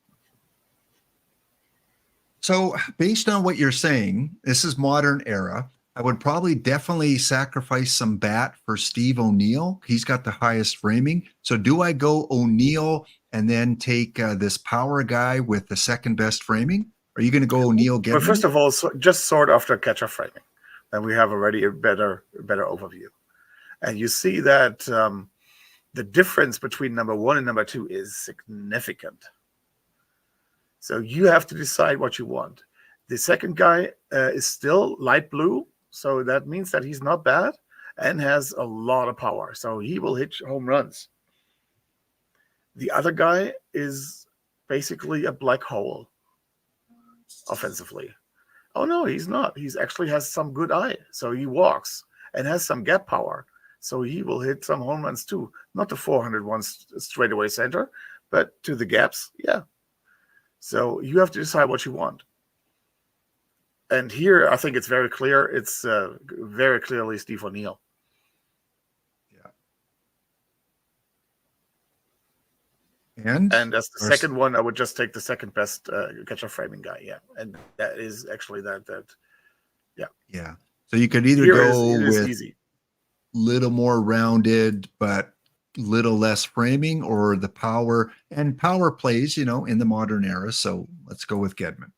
So based on what you're saying, this is modern era. I would probably definitely sacrifice some bat for Steve O'Neill. He's got the highest framing. So do I go O'Neill and then take this power guy with the second best framing? Are you going to go O'Neill? But first of all, just sort after catcher framing, then we have already a better overview. And you see that the difference between number 1 and number 2 is significant. So you have to decide what you want. The second guy is still light blue, so that means that he's not bad and has a lot of power. So he will hit home runs. The other guy is basically a black hole offensively. Oh no, he's not. He's actually has some good eye. So he walks and has some gap power. So he will hit some home runs too. Not the 400 ones straight away center, but to the gaps. Yeah. So you have to decide what you want. And here, I think it's very clear. It's very clearly Steve O'Neill. Yeah. And as the second one, I would just take the second best catcher framing guy. Yeah. And that is actually that. Yeah. Yeah. So you could either go with easy. Little more rounded, but little less framing, or the power. And power plays, in the modern era. So let's go with Gedman.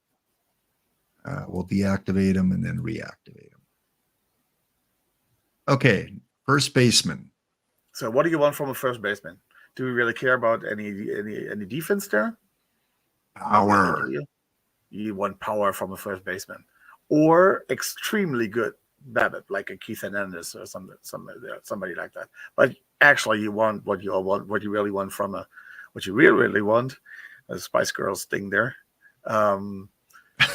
We'll deactivate him and then reactivate him. Okay, first baseman. So what do you want from a first baseman? Do we really care about any defense there? Power. You want power from a first baseman, or extremely good BABIP, like a Keith Hernandez or somebody like that. But actually, you want what you really want from what you really want. A Spice Girls thing there.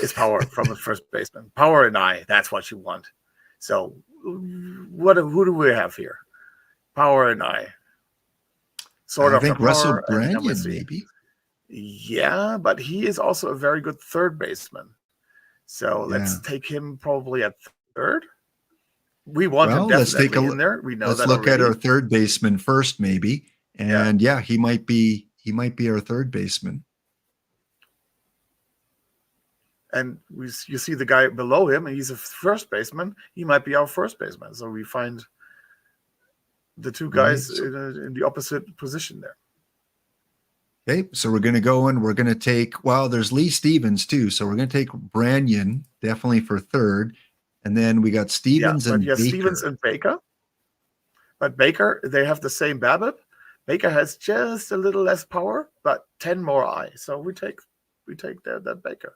Is power from the first baseman. Power and I, that's what you want. So who do we have here? Power and I. I think Russell Brandon, maybe. Yeah, but he is also a very good third baseman. So let's take him probably at third. We want him definitely in there. We know let's that look already. at our third baseman first, maybe. And he might be our third baseman. And you see the guy below him, and he's a first baseman. He might be our first baseman. So we find the two guys in the opposite position there. Okay, so we're going to go and we're going to take, there's Lee Stevens too. So we're going to take Branyan definitely for third. And then we got Stevens and Baker. Stevens and Baker. But Baker, they have the same BABIP. Baker has just a little less power, but 10 more I. So we take that Baker.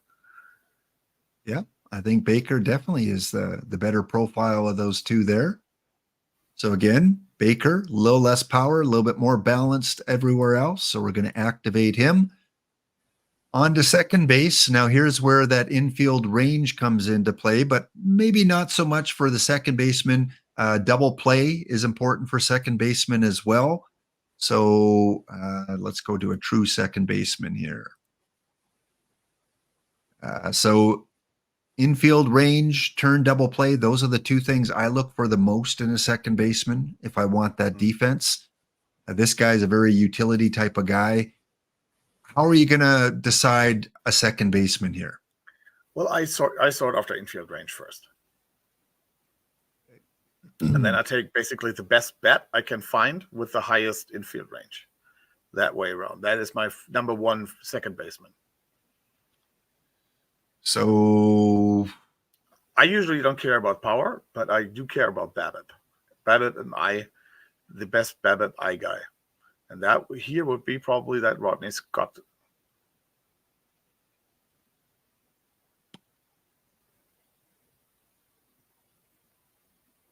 Yeah, I think Baker definitely is the better profile of those two there. So again, Baker, a little less power, a little bit more balanced everywhere else. So we're going to activate him. On to second base. Now here's where that infield range comes into play, but maybe not so much for the second baseman. Double play is important for second baseman as well. So let's go to a true second baseman here. So infield range, turn, double play. Those are the two things I look for the most in a second baseman if I want that defense. This guy's a very utility type of guy. How are you going to decide a second baseman here? Well, I sort after infield range first. And then I take basically the best bet I can find with the highest infield range. That way around. That is my number one second baseman. So I usually don't care about power, but I do care about BABIP. BABIP and I, the best BABIP I guy. And that here would be probably that Rodney Scott.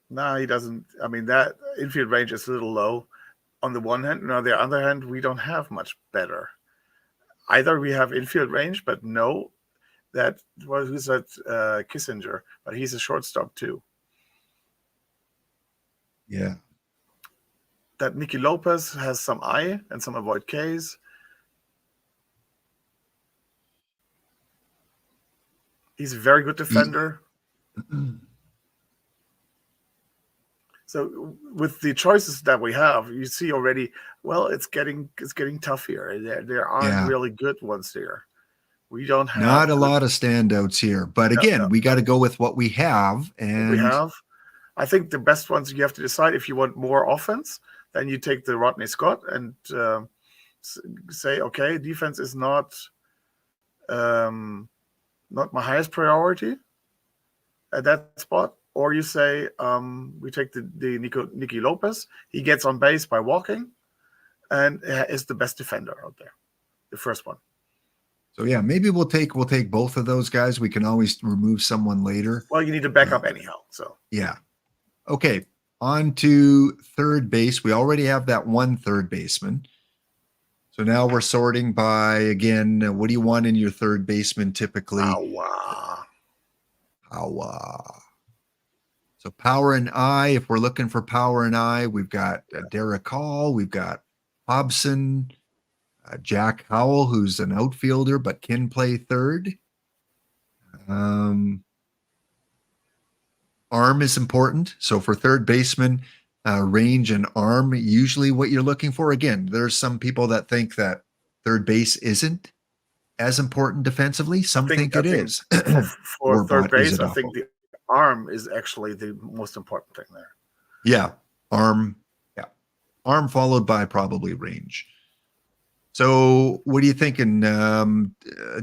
No, he doesn't. I mean, that infield range is a little low on the one hand. On the other hand, we don't have much better. Either we have infield range, but no, who's that Kissinger, but he's a shortstop too. Yeah. That Nicky Lopez has some I and some avoid Ks. He's a very good defender. So with the choices that we have, you see already. Well, it's getting tough here. There aren't Yeah. really good ones here. We don't have Not a lot of standouts here, but again, we got to go with what we have. And we have. I think the best ones you have to decide if you want more offense, then you take the Rodney Scott and say, okay, defense is not my highest priority at that spot. Or you say we take the Nicky Lopez. He gets on base by walking, and is the best defender out there. The first one. So yeah, maybe we'll take both of those guys. We can always remove someone later. Well, you need to back up anyhow. So yeah. Okay. On to third base. We already have that one third baseman. So now we're sorting by, again, what do you want in your third baseman typically? Power. So power and I, if we're looking for power and I, we've got Derek Hall, we've got Hobson, Jack Howell, who's an outfielder but can play third. Arm is important. So for third baseman, range and arm, usually what you're looking for. Again, there's some people that think that third base isn't as important defensively. Some think it is. For third base, I think the arm is actually the most important thing there. Yeah, arm. Yeah, arm followed by probably range. So what are you thinking?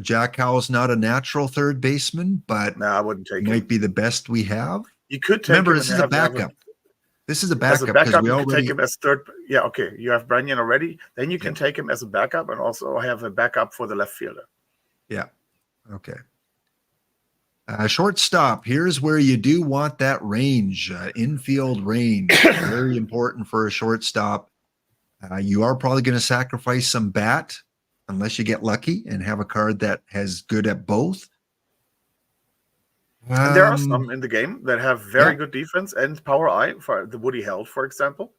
Jack Howell's not a natural third baseman, but no, I wouldn't take might him. be the best we have. You could take Remember, him this is a backup. This is a as backup a because backup. we You already can take him as third. Yeah, okay. You have Branyan already. Then you can take him as a backup and also have a backup for the left fielder. Yeah. Okay. Shortstop. Here's where you do want that range, infield range. Very important for a shortstop. You are probably going to sacrifice some bat unless you get lucky and have a card that has good at both. And there are some in the game that have very good defense and power I. For the Woody Held, for example,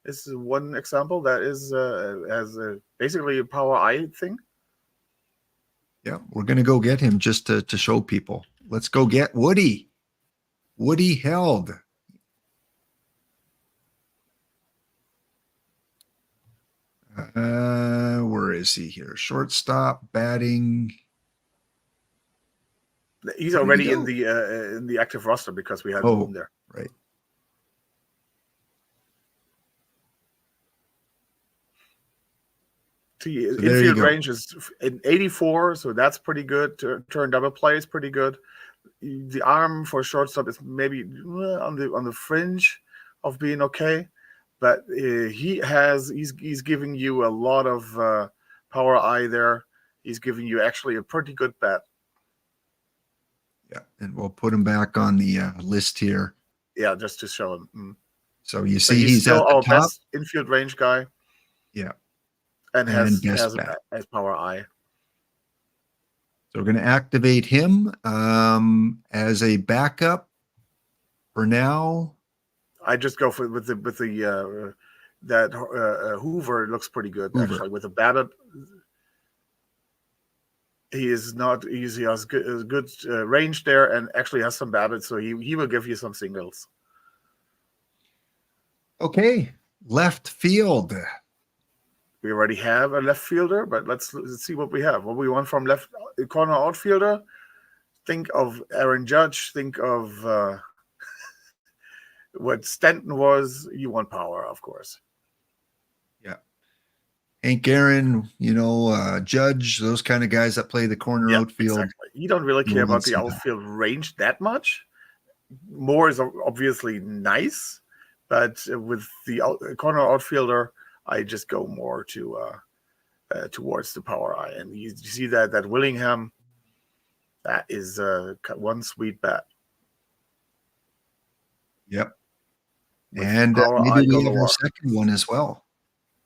is one example that is has basically a power I thing. Yeah, we're going to go get him just to show people. Let's go get Woody. Woody Held. Where is he here? Shortstop, batting. He's already in the active roster because we had him there. Right. The infield range is in 84, so that's pretty good. Turn double play is pretty good. The arm for shortstop is maybe on the fringe of being okay, but he's giving you a lot of power I there. He's giving you actually a pretty good bat. Yeah, and we'll put him back on the list here. Yeah, just to show him. So you see, he's still at the our top. best infield range guy. Yeah, and has power I. So we're going to activate him as a backup for now. I just go with the Hoover looks pretty good actually with the Babbitt. He is not easy. He has good range there, and actually has some Babbitt, so he will give you some singles. Okay, left field. We already have a left fielder, but let's see what we have. What we want from left corner outfielder. Think of Aaron Judge. Think of what Stanton was. You want power, of course. Yeah. Hank Aaron, Judge, those kind of guys that play the corner outfield. Exactly. You don't really care about the outfield range that much. More is obviously nice, but with the corner outfielder, I just go more towards the power I. And you see that Willingham, that is one sweet bat. Yep. And maybe we have our second one as well.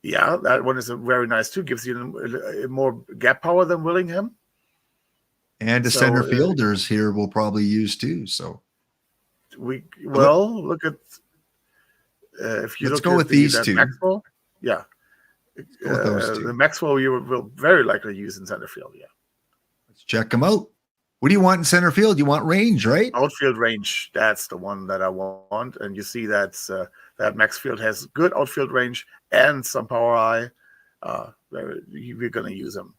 Yeah, that one is very nice too. Gives you more gap power than Willingham. And the center fielders here we'll probably use too. So look at if you let's look go at with these two. Maxwell, yeah, those two. The Maxwell you will very likely use in center field. Yeah, let's check them out. What do you want in center field? You want range, right? Outfield range, that's the one that I want. And you see that Maxfield has good outfield range and some power eye. We're going to use him.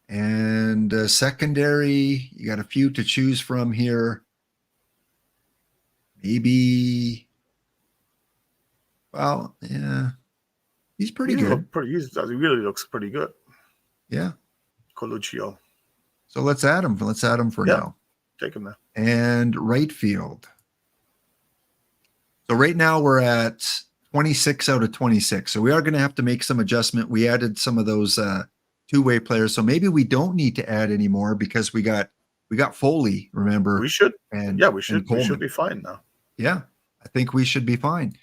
And secondary, you got a few to choose from here. Maybe, well, yeah, he's pretty good. He really looks pretty good. Yeah. Coluccio. So let's add him. Let's add him for now. Take him now. And right field. So right now we're at 26 out of 26. So we are going to have to make some adjustment. We added some of those two-way players. So maybe we don't need to add any more because we got Foley, remember? We should. And we should. We should be fine now. Yeah, I think we should be fine.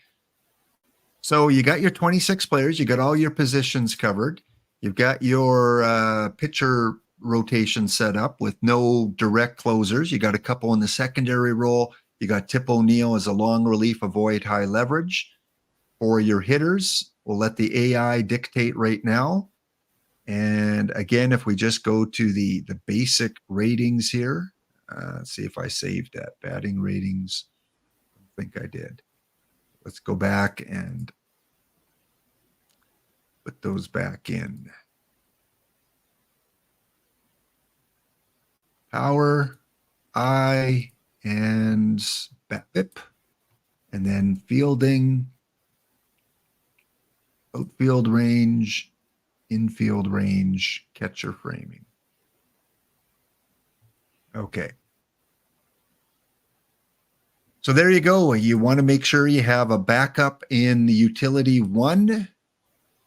So you got your 26 players. You got all your positions covered. You've got your pitcher rotation set up with no direct closers. You got a couple in the secondary role. You got Tip O'Neill as a long relief, avoid high leverage. For your hitters, we'll let the AI dictate right now. And again, if we just go to the basic ratings here, let's see if I saved that. Batting ratings. I think I did. Let's go back and put those back in. Power, I, and BABIP. And then fielding, outfield range, infield range, catcher framing. Okay. So there you go. You want to make sure you have a backup in the utility 1.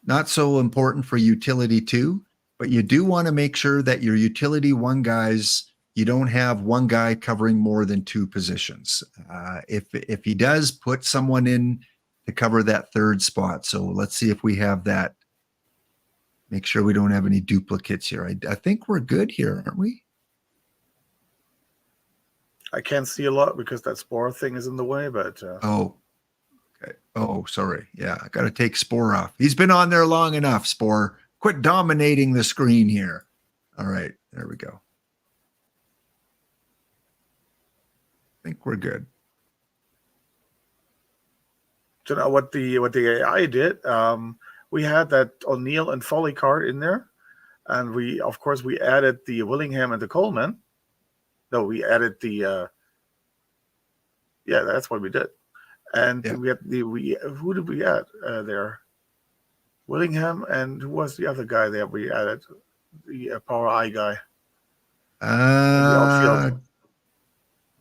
Not so important for utility 2, but you do want to make sure that your utility 1 guys, you don't have one guy covering more than 2 positions. If he does, put someone in to cover that 3rd spot. So let's see if we have that. Make sure we don't have any duplicates here. I think we're good here, aren't we? I can't see a lot because that Spore thing is in the way, but Oh, okay. Oh, sorry. Yeah, I got to take Spore off. He's been on there long enough, Spore. Quit dominating the screen here. All right, there we go. I think we're good. So now what the AI did, we had that O'Neill and Foley card in there, and we added the Willingham and the Coleman. No, we added the that's what we did. And we had who did we add there? Willingham, and who was the other guy there we added? The Power Eye guy. The outfield.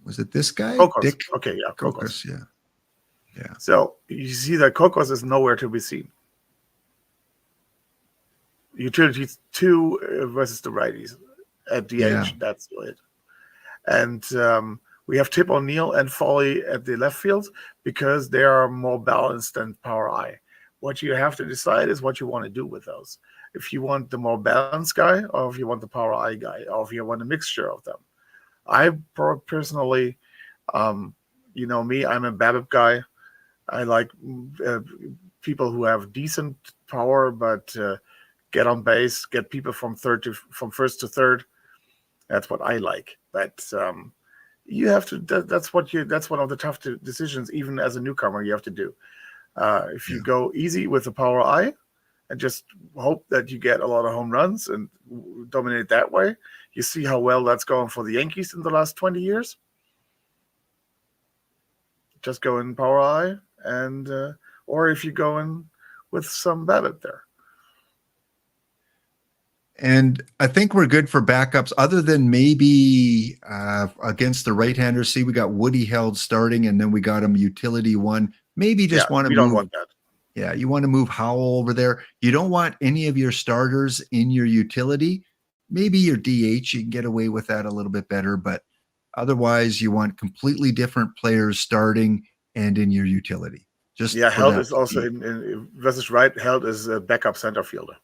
Was it this guy? Kokos. Dick? Okay, yeah, Kokos. Yeah. Yeah. So you see that Kokos is nowhere to be seen. Utilities 2 versus the righties at DH. That's it. And we have Tip O'Neill and Foley at the left field because they are more balanced than Power Eye. What you have to decide is what you want to do with those. If you want the more balanced guy, or if you want the Power Eye guy, or if you want a mixture of them. I personally, you know me, I'm a BABIP guy. I like people who have decent power, but get on base, get people from first to third. That's what I like. But you have to. That's one of the tough decisions, even as a newcomer, you have to do. If you go easy with the Power Eye and just hope that you get a lot of home runs and dominate that way, you see how well that's going for the Yankees in the last 20 years. Just go in Power Eye, and or if you go in with some BABIP there. And I think we're good for backups other than maybe against the right-handers. See, we got Woody Held starting, and then we got him utility 1. Maybe just want to move. We don't want that. Yeah, you want to move Howell over there. You don't want any of your starters in your utility. Maybe your DH, you can get away with that a little bit better, but otherwise you want completely different players starting and in your utility. Held is also in versus right. Held is a backup center fielder.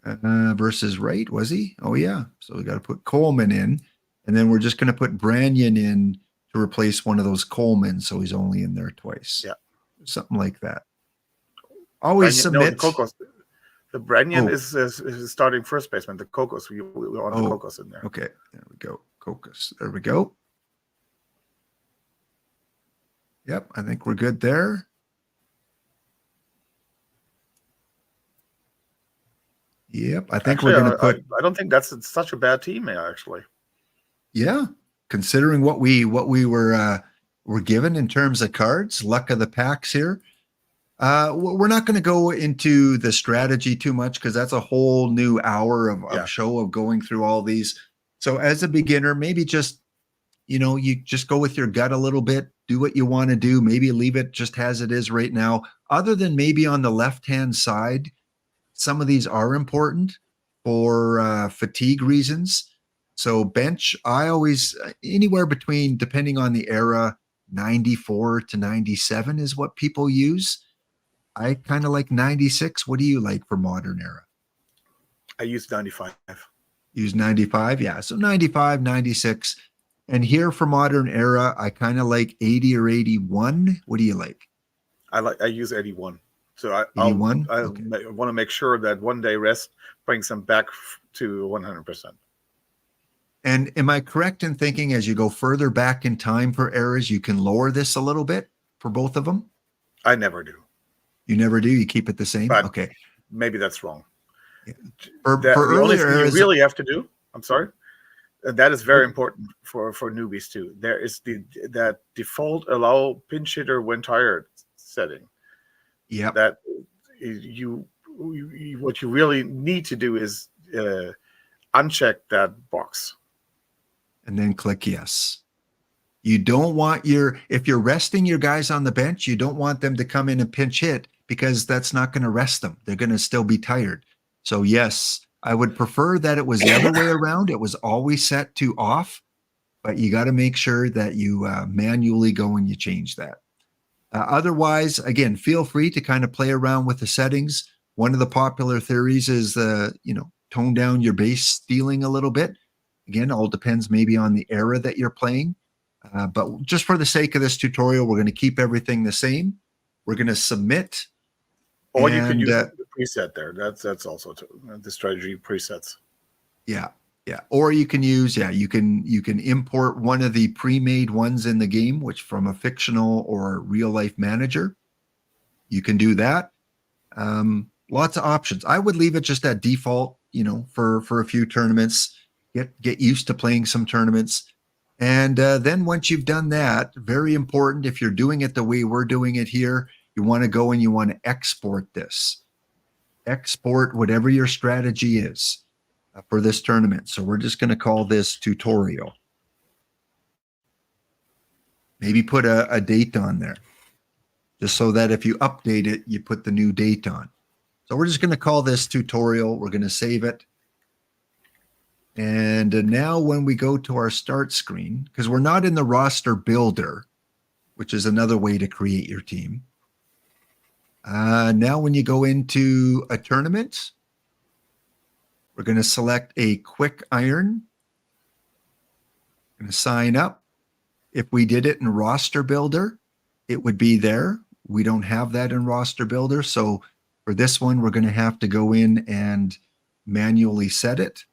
Versus right, was he? Oh yeah. So we got to put Coleman in, and then we're just going to put Branyan in to replace one of those Coleman, so he's only in there twice. Yeah, something like that. Always submit. The Brenyan Oh. is starting first baseman. The Cocos, we want the Cocos in there. Okay, there we go. Cocos. There we go. Yep, I think we're good there. Yep, I think Actually, we're going to put. I don't think that's such a bad team, actually. Yeah, considering what we were given in terms of cards, luck of the packs here. We're not going to go into the strategy too much because that's a whole new hour of show of going through all these. So as a beginner, maybe just, you just go with your gut a little bit, do what you want to do, maybe leave it just as it is right now. Other than maybe on the left-hand side, some of these are important for fatigue reasons. So bench, I always, anywhere between, depending on the era, 94 to 97 is what people use. I kind of like 96. What do you like for modern era? I use 95. Use 95? Yeah. So 95, 96. And here for modern era, I kind of like 80 or 81. What do you like? I use 81. So I 81? I Okay. want to make sure that one day rest brings them back to 100%. And am I correct in thinking as you go further back in time for eras, you can lower this a little bit for both of them? I never do. You never do? You keep it the same? But okay. Maybe that's wrong. Yeah. For The only earlier thing you eras, really have to do, I'm sorry, that is very important for newbies too. There is that default allow pinch hitter when tired setting. yeah, That you what you really need to do is uncheck that box. and then click yes. You don't want if you're resting your guys on the bench, you don't want them to come in and pinch hit because that's not going to rest them. They're going to still be tired. So yes, I would prefer that it was the other way around. It was always set to off, but you got to make sure that you manually go and you change that. Otherwise, again, feel free to kind of play around with the settings. One of the popular theories is tone down your base stealing a little bit. Again, all depends maybe on the era that you're playing. But just for the sake of this tutorial, we're going to keep everything the same. We're going to submit. Or you can use the preset there. That's also the strategy presets. Yeah. Or you can use, you can import one of the pre-made ones in the game, which from a fictional or real life manager. You can do that. Lots of options. I would leave it just at default, for a few tournaments. Get used to playing some tournaments. And then once you've done that, very important, if you're doing it the way we're doing it here, you want to go and you want to export this. Export whatever your strategy is for this tournament. So we're just going to call this tutorial. Maybe put a date on there, just so that if you update it, you put the new date on. So we're just going to call this tutorial. We're going to save it. And now when we go to our start screen, because we're not in the roster builder, which is another way to create your team. Now when you go into a tournament, we're going to select a quick iron. Going to sign up. If we did it in roster builder, it would be there. We don't have that in roster builder. So for this one, we're going to have to go in and manually set it.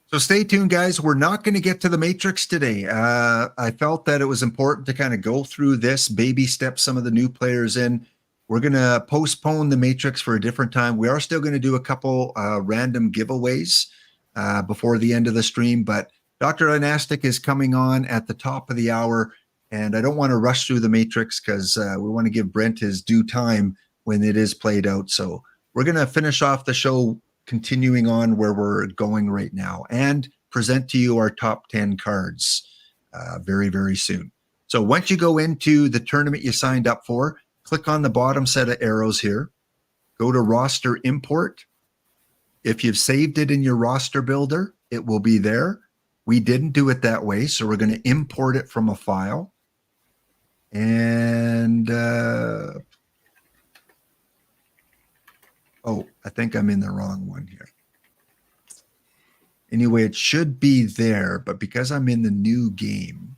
So stay tuned, guys. We're not going to get to the matrix today. I felt that it was important to kind of go through this, baby step some of the new players in. We're going to postpone the matrix for a different time. We are still going to do a couple random giveaways before the end of the stream, but Dr. Dynastic is coming on at the top of the hour, and I don't want to rush through the matrix because we want to give Brent his due time when it is played out. So we're going to finish off the show continuing on where we're going right now and present to you our top 10 cards very, very soon. So once you go into the tournament you signed up for, click on the bottom set of arrows here, go to roster import. If you've saved it in your roster builder, it will be there. We didn't do it that way, so we're going to import it from a file. And oh, I think I'm in the wrong one here. Anyway, it should be there, but because I'm in the new game,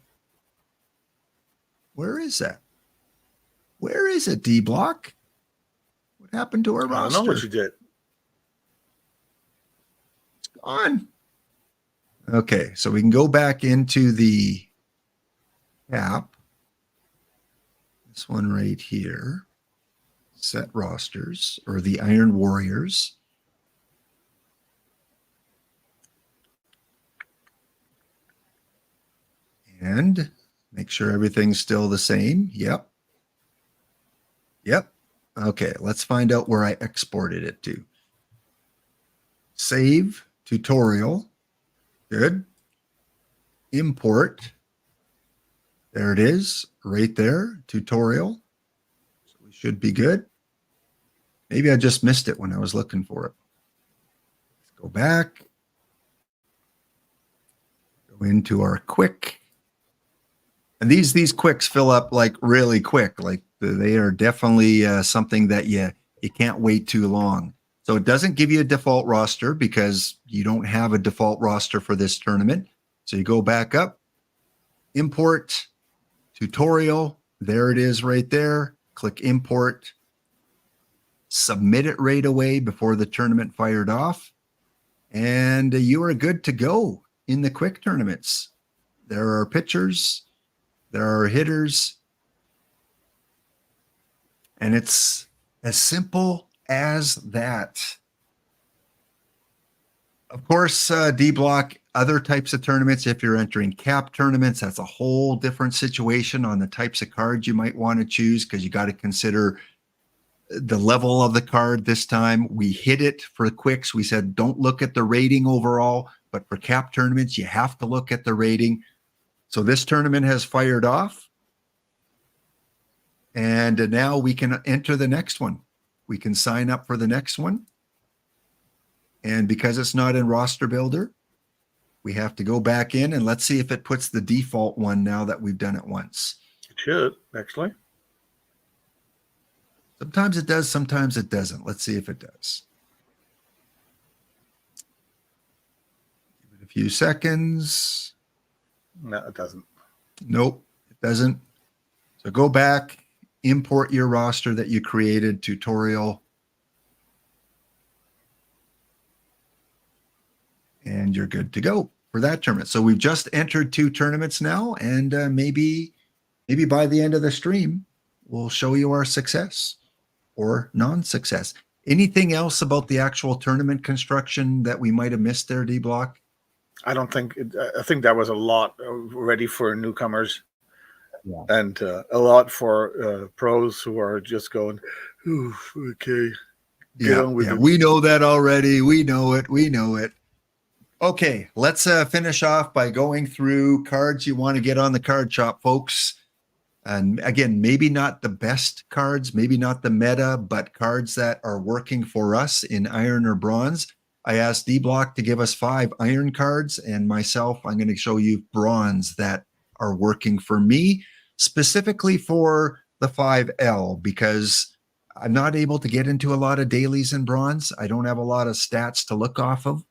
where is that? Where is it, D-Block? What happened to our I don't roster? know what you did. It's gone. Okay, so we can go back into the app. This one right here. Set rosters, or the Iron Warriors. And make sure everything's still the same. Yep. Yep. Okay, let's find out where I exported it to. Save, tutorial. Good. Import. There it is, right there, tutorial. So we should be good. Maybe I just missed it when I was looking for it. Let's go back. Go into our quick. And these quicks fill up like really quick. Like they are definitely something that you can't wait too long. So it doesn't give you a default roster because you don't have a default roster for this tournament. So you go back up, import, tutorial. There it is right there. Click import. Submit it right away before the tournament fired off. And you are good to go in the quick tournaments. There are pitchers. There are hitters. And it's as simple as that. Of course, D-Block, other types of tournaments, if you're entering cap tournaments, that's a whole different situation on the types of cards you might want to choose because you got to consider the level of the card this time. We hit it for quicks. We said, don't look at the rating overall, but for cap tournaments, you have to look at the rating. So this tournament has fired off. And now we can enter the next one. We can sign up for the next one. And because it's not in Roster Builder, we have to go back in and let's see if it puts the default one now that we've done it once. It should, actually. Sometimes it does, sometimes it doesn't. Let's see if it does. Give it a few seconds. No, it doesn't. Nope, it doesn't. So go back, import your roster that you created, tutorial. And you're good to go for that tournament. So we've just entered 2 tournaments now, and maybe by the end of the stream, we'll show you our success or non-success. Anything else about the actual tournament construction that we might have missed there, D-Block? I don't think I think that was a lot already for newcomers, and a lot for pros who are just going, "Ooh, okay, get on with it." We know that already. We know it. We know it. Okay, let's finish off by going through cards you want to get on the card shop, folks. And again, maybe not the best cards, maybe not the meta, but cards that are working for us in Iron or Bronze. I asked D-Block to give us 5 Iron cards, and myself, I'm going to show you Bronze that are working for me, specifically for the 5L, because I'm not able to get into a lot of dailies in Bronze. I don't have a lot of stats to look off of.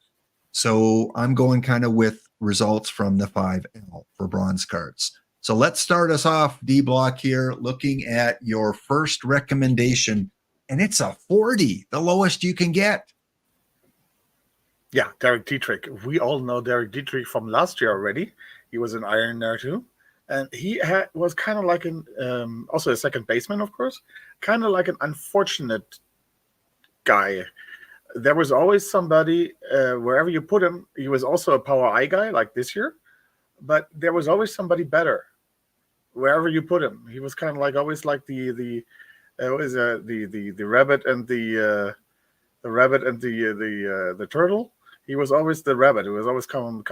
So I'm going kind of with results from the 5L for Bronze cards. So let's start us off, D-Block, here, looking at your first recommendation, and it's a 40, the lowest you can get. Yeah, Derek Dietrich. We all know Derek Dietrich from last year already. He was an Iron there too. And he was kind of like also a second baseman, of course, kind of like an unfortunate guy. There was always somebody, wherever you put him, he was also a power I guy like this year, but there was always somebody better wherever you put him. He was kind of like always like the rabbit and the turtle. He was always the rabbit. He was always coming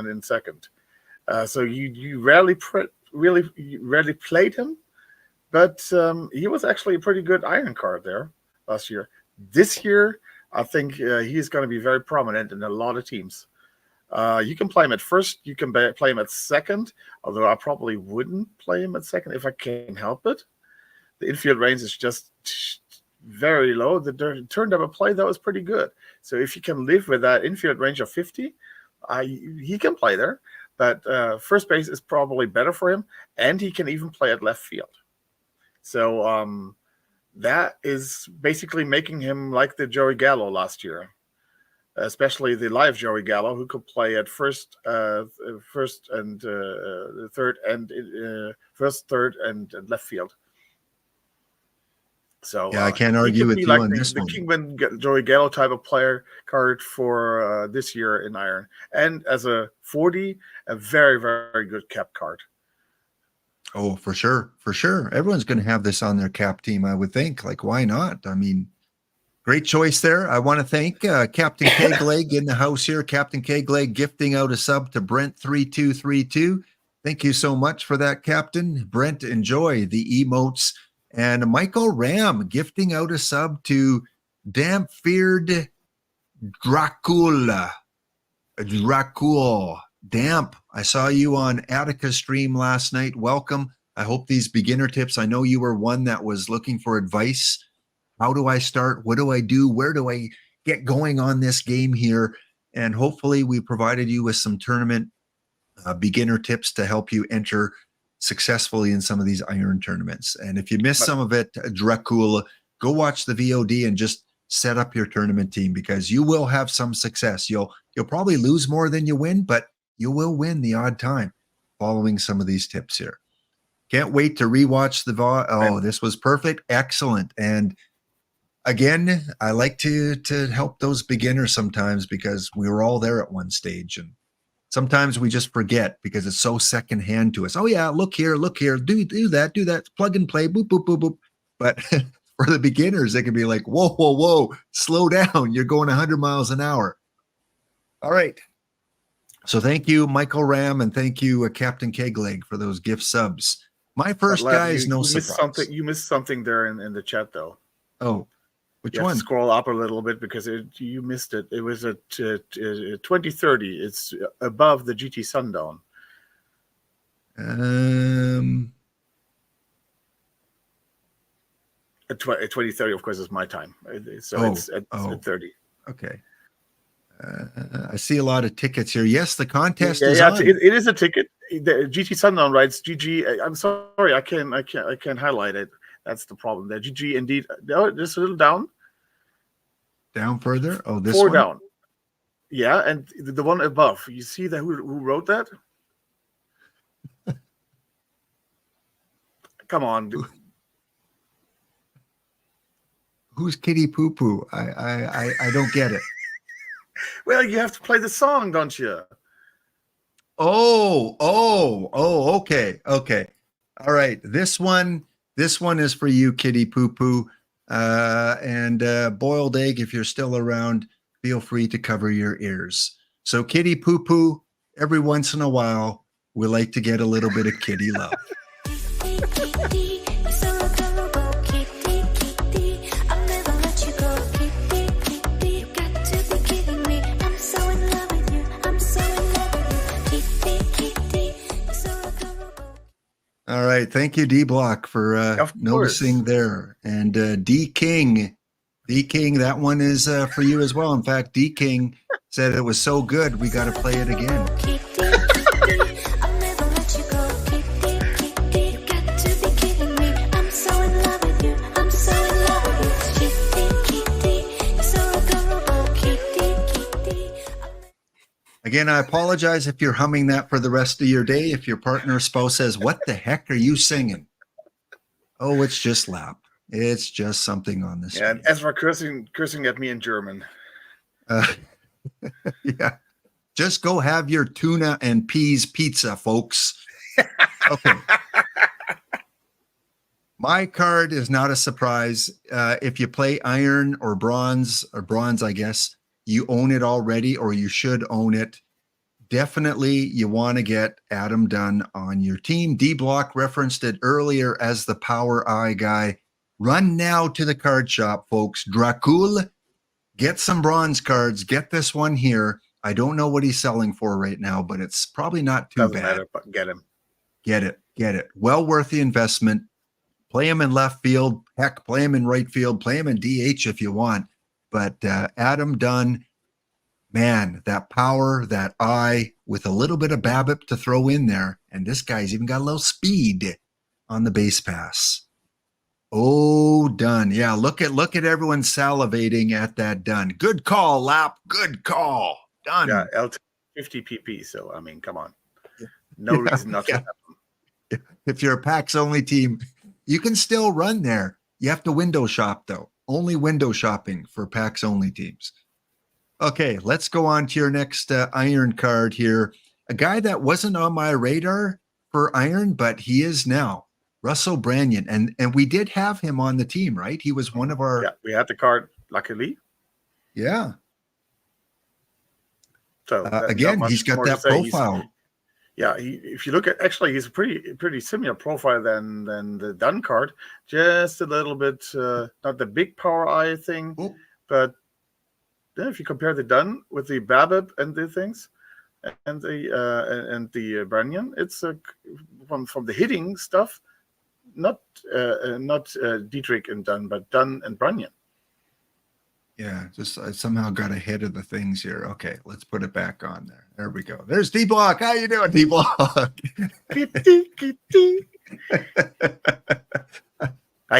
in second. So you rarely played him, but he was actually a pretty good Iron card there last year. This year, I think he's going to be very prominent in a lot of teams. You can play him at first. You can play him at second, although I probably wouldn't play him at second if I can help it. The infield range is just very low. The turn double play, that was pretty good. So if you can live with that infield range of 50, He can play there, but first base is probably better for him, and he can even play at left field. So that is basically making him like the Joey Gallo last year, especially the live Joey Gallo, who could play at first, and third, and left field. So Yeah, I can't he argue could with be you like on the this one. Kingman Joey Gallo type of player card for this year in Iron, and as a 40, a very, very good cap card. Oh, for sure. For sure. Everyone's going to have this on their cap team, I would think. Like, why not? I mean, great choice there. I want to thank Captain Kegleg in the house here. Captain Kegleg gifting out a sub to Brent3232. Thank you so much for that, Captain. Brent, enjoy the emotes. And Michael Ram gifting out a sub to Damp-Feared Dracula. Damp, I saw you on Attica's stream last night. Welcome. I hope these beginner tips, I know you were one that was looking for advice. How do I start? What do I do? Where do I get going on this game here? And hopefully we provided you with some tournament beginner tips to help you enter successfully in some of these Iron tournaments. And if you missed some of it, Dracula, go watch the VOD and just set up your tournament team, because you will have some success. You'll probably lose more than you win, but you will win the odd time following some of these tips here. Can't wait to rewatch the VOD. Oh, this was perfect. Excellent. And again, I like to help those beginners sometimes, because we were all there at one stage, and sometimes we just forget because it's so secondhand to us. Oh yeah, look here, do that, plug and play, boop, boop, boop, boop. But for the beginners, they can be like, whoa, slow down. You're going 100 miles an hour. All right. So thank you, Michael Ram, and thank you, Captain Kegleg, for those gift subs. My first guy is no surprise. You missed something there in the chat, though. Oh, which you have one? to scroll up a little bit because you missed it. It was at 2030. It's above the GT Sundown. 2030, of course, is my time. So it's at 30. Okay. I see a lot of tickets here. Yes, the contest is on. It is a ticket. The GT Sundown writes GG. I'm sorry, I can't highlight it. That's the problem. The GG indeed. No, just a little down. Down further. Oh, this 4 one? down. Yeah, and the one above. You see that who wrote that? Come on. Who's Kitty Poo Poo? I don't get it. Well, you have to play the song, don't you? Oh, okay. All right. This one is for you, Kitty Poo Poo. And Boiled Egg, if you're still around, feel free to cover your ears. So Kitty Poo Poo, every once in a while, we like to get a little bit of kitty love. All right. Thank you, D Block, for noticing there. And D King, that one is for you as well. In fact, D King said it was so good, we got to play it again. Again, I apologize if you're humming that for the rest of your day. If your partner or spouse says, "What the heck are you singing?" Oh, it's just lap. It's just something on this. Yeah, and Ezra cursing at me in German. Yeah. Just go have your tuna and peas pizza, folks. Okay. My card is not a surprise. If you play Iron or Bronze, I guess, you own it already, or you should own it. Definitely you want to get Adam Dunn on your team. D-Block referenced it earlier as the Power Eye guy. Run now to the card shop, folks. Dracul, get some bronze cards. Get this one here. I don't know what he's selling for right now, but it's probably not too bad. Matter, but get him. Get it. Well worth the investment. Play him in left field. Heck, play him in right field. Play him in DH if you want. But Adam Dunn, Man, that power, that I, with a little bit of BABIP to throw in there, and this guy's even got a little speed on the base pass. Oh, done. Yeah, look at everyone salivating at that done. Good call, Lap. Good call. Done. Yeah, LT 50 PP. So, I mean, come on. No reason not to have them. If you're a PAX only team, you can still run there. You have to window shop, though. Only window shopping for PAX only teams. Okay, let's go on to your next Iron card here. A guy that wasn't on my radar for Iron, but he is now. Russell Branyan. And we did have him on the team, right? He was one of our... Yeah, we had the card, luckily. Yeah. So again, he's got that profile. If you look at, actually, he's a pretty similar profile than the Dunn card. Just a little bit, not the big power eye thing, but if you compare the Dunn with the Babbitt and the things, and the Branyan, it's from the hitting stuff, not Dietrich and Dunn, but Dunn and Branyan. Yeah, just I somehow got ahead of the things here. Okay, let's put it back on there. There we go. There's D-Block. How you doing, D-Block? I hate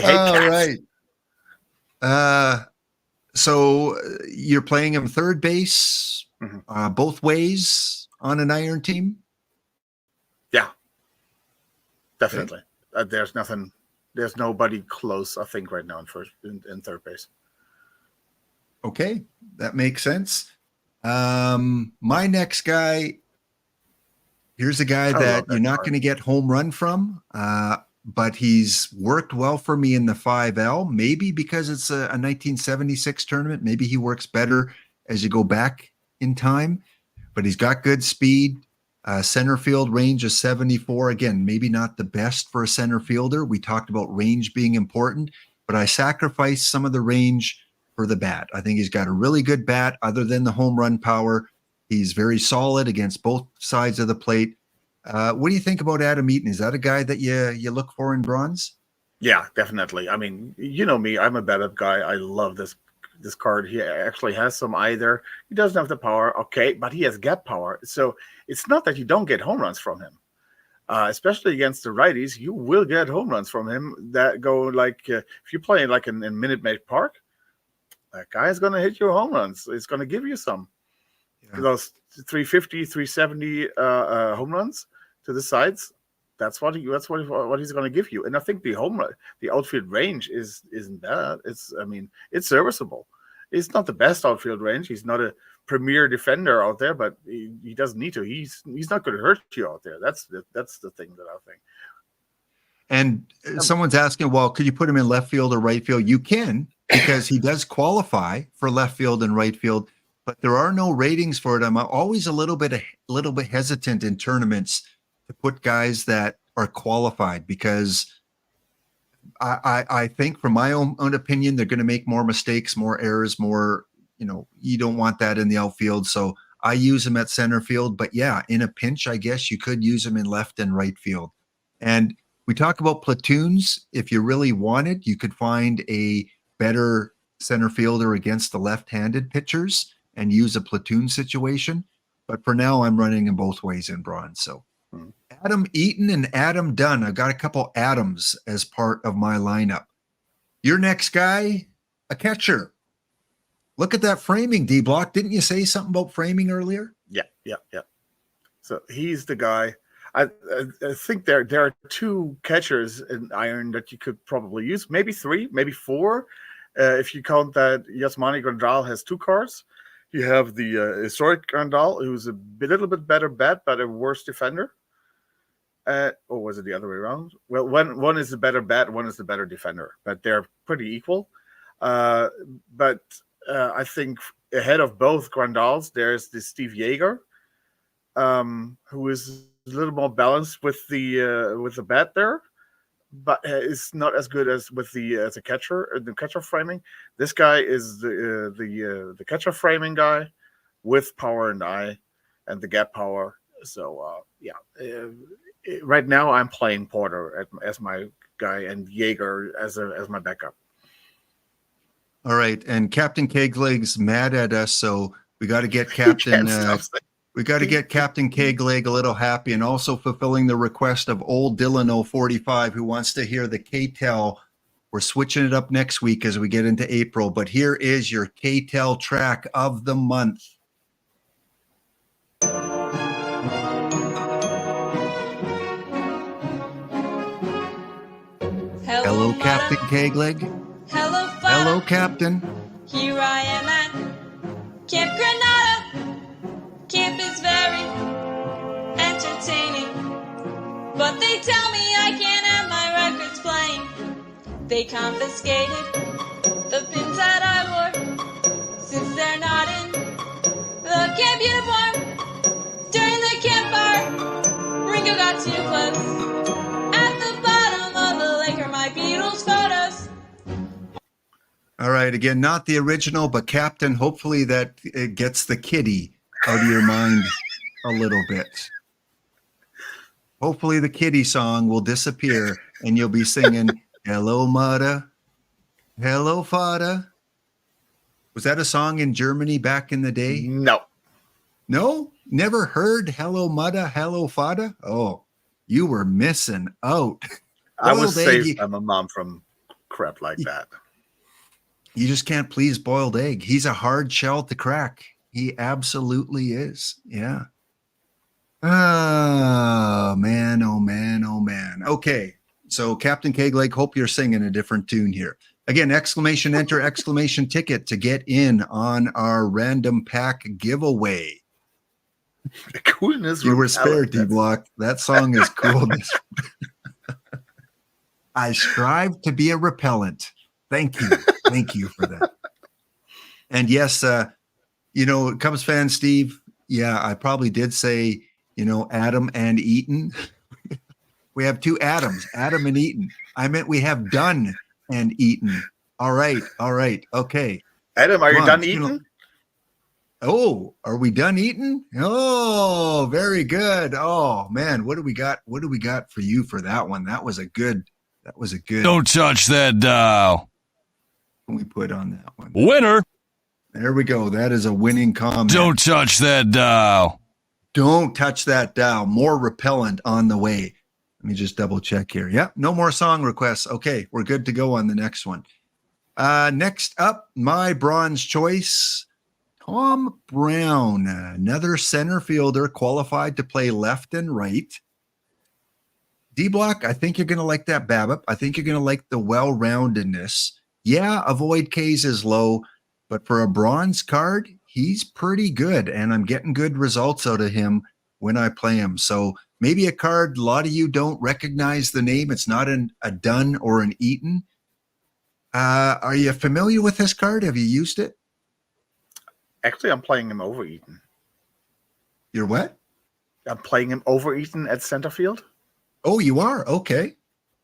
cats. All right. So you're playing him third base, both ways on an Iron team? Yeah, definitely. There's nobody close, I think, right now in third base. Okay, that makes sense. My next guy, here's a guy that you're not going to get home run from, but he's worked well for me in the 5L, maybe because it's a 1976 tournament. Maybe he works better as you go back in time, but he's got good speed. Center field range is 74. Again, maybe not the best for a center fielder. We talked about range being important, but I sacrificed some of the range for the bat. I think he's got a really good bat other than the home run power. He's very solid against both sides of the plate. What do you think about Adam Eaton? Is that a guy that you look for in bronze? Yeah, definitely. I mean, you know me, I'm a BABIP guy. I love this card. He actually has some eye there. He doesn't have the power, okay, but he has gap power. So it's not that you don't get home runs from him. Especially against the righties, you will get home runs from him that go like, if you're playing like in Minute Maid Park, that guy is going to hit your home runs. It's going to give you some. Yeah. Those 350, 370 home runs to the sides. That's what he's going to give you. And I think the outfield range isn't bad. It's serviceable. It's not the best outfield range. He's not a premier defender out there, but he doesn't need to. He's not going to hurt you out there. That's the thing that I think. And someone's asking, well, could you put him in left field or right field? You can, because he does qualify for left field and right field, but there are no ratings for it. I'm always a little bit hesitant in tournaments to put guys that are qualified, because I think, from my own opinion, they're going to make more mistakes, more errors, more, you don't want that in the outfield. So I use him at center field, but yeah, in a pinch, I guess you could use him in left and right field. And we talk about platoons. If you really wanted, you could find a better center fielder against the left-handed pitchers and use a platoon situation. But for now, I'm running them both ways in bronze. So Adam Eaton and Adam Dunn. I've got a couple Adams as part of my lineup. Your next guy, a catcher. Look at that framing, D-Block. Didn't you say something about framing earlier? Yeah. So he's the guy. I think there are two catchers in Iron that you could probably use. Maybe three, maybe four. If you count that Yasmani Grandal has two cards. You have the historic Grandal, who's a little bit better bat, but a worse defender. Or was it the other way around? Well, one is the better bat, one is the better defender, but they're pretty equal. But I think ahead of both Grandals, there's the Steve Yeager, who is a little more balanced with the bat there, but is not as good as with the catcher framing. This guy is the catcher framing guy with power and eye and the gap power. So right now I'm playing Porter as my guy and Yeager as my backup. All right, and Captain Kegleg's mad at us, so We got to get Captain. Can't stop saying- We got to get Captain K-Leg a little happy, and also fulfilling the request of old Dylan 045, who wants to hear the K-Tel. We're switching it up next week as we get into April, but here is your K-Tel track of the month. Hello, Captain K-Leg. Hello, Fada. Hello, Captain. Here I am at Camp Granada. Camp is very entertaining, but they tell me I can't have my records playing. They confiscated the pins that I wore, since they're not in the camp uniform. During the campfire, Ringo got too close. At the bottom of the lake are my Beatles photos. All right, again, not the original, but Captain, hopefully that it gets the kitty out of your mind a little bit. Hopefully the kitty song will disappear and you'll be singing, Hello, Mudda. Hello, Fada. Was that a song in Germany back in the day? No. No? Never heard Hello, Mudda, Hello, Fada? Oh, you were missing out. I was Boiled egg, saved by my mom from crap like that. You just can't please boiled egg. He's a hard shell to crack. He absolutely is. Yeah. Oh, man. Oh, man. Oh, man. Okay. So, Captain K-Leg, hope you're singing a different tune here. Again, exclamation enter, exclamation ticket to get in on our random pack giveaway. The coolness. You were spared, repellent, D-Block. That song is coolness. I strive to be a repellent. Thank you. Thank you for that. And yes, Cubs fan Steve, yeah, I probably did say, Adam and Eaton. We have two Adams, Adam and Eaton. I meant we have done and eaten. All right. Okay. Adam, are you Come on, done eating? Oh, are we done eating? Oh, very good. Oh man, what do we got? What do we got for you for that one? That was a good. Don't touch that dial. We put on that one. Winner. There we go. That is a winning comment. Don't touch that dial. Don't touch that dial. More repellent on the way. Let me just double check here. Yep, no more song requests. Okay, we're good to go on the next one. Next up, my bronze choice, Tom Brown, another center fielder qualified to play left and right. D-Block, I think you're going to like that BABIP. I think you're going to like the well-roundedness. Yeah, avoid Ks is low, but for a bronze card, he's pretty good, and I'm getting good results out of him when I play him. So maybe a card a lot of you don't recognize the name. It's not a Dunn or an Eaton. Are you familiar with this card? Have you used it? Actually, I'm playing him over Eaton. You're what? I'm playing him over Eaton at center field. Oh, you are? Okay.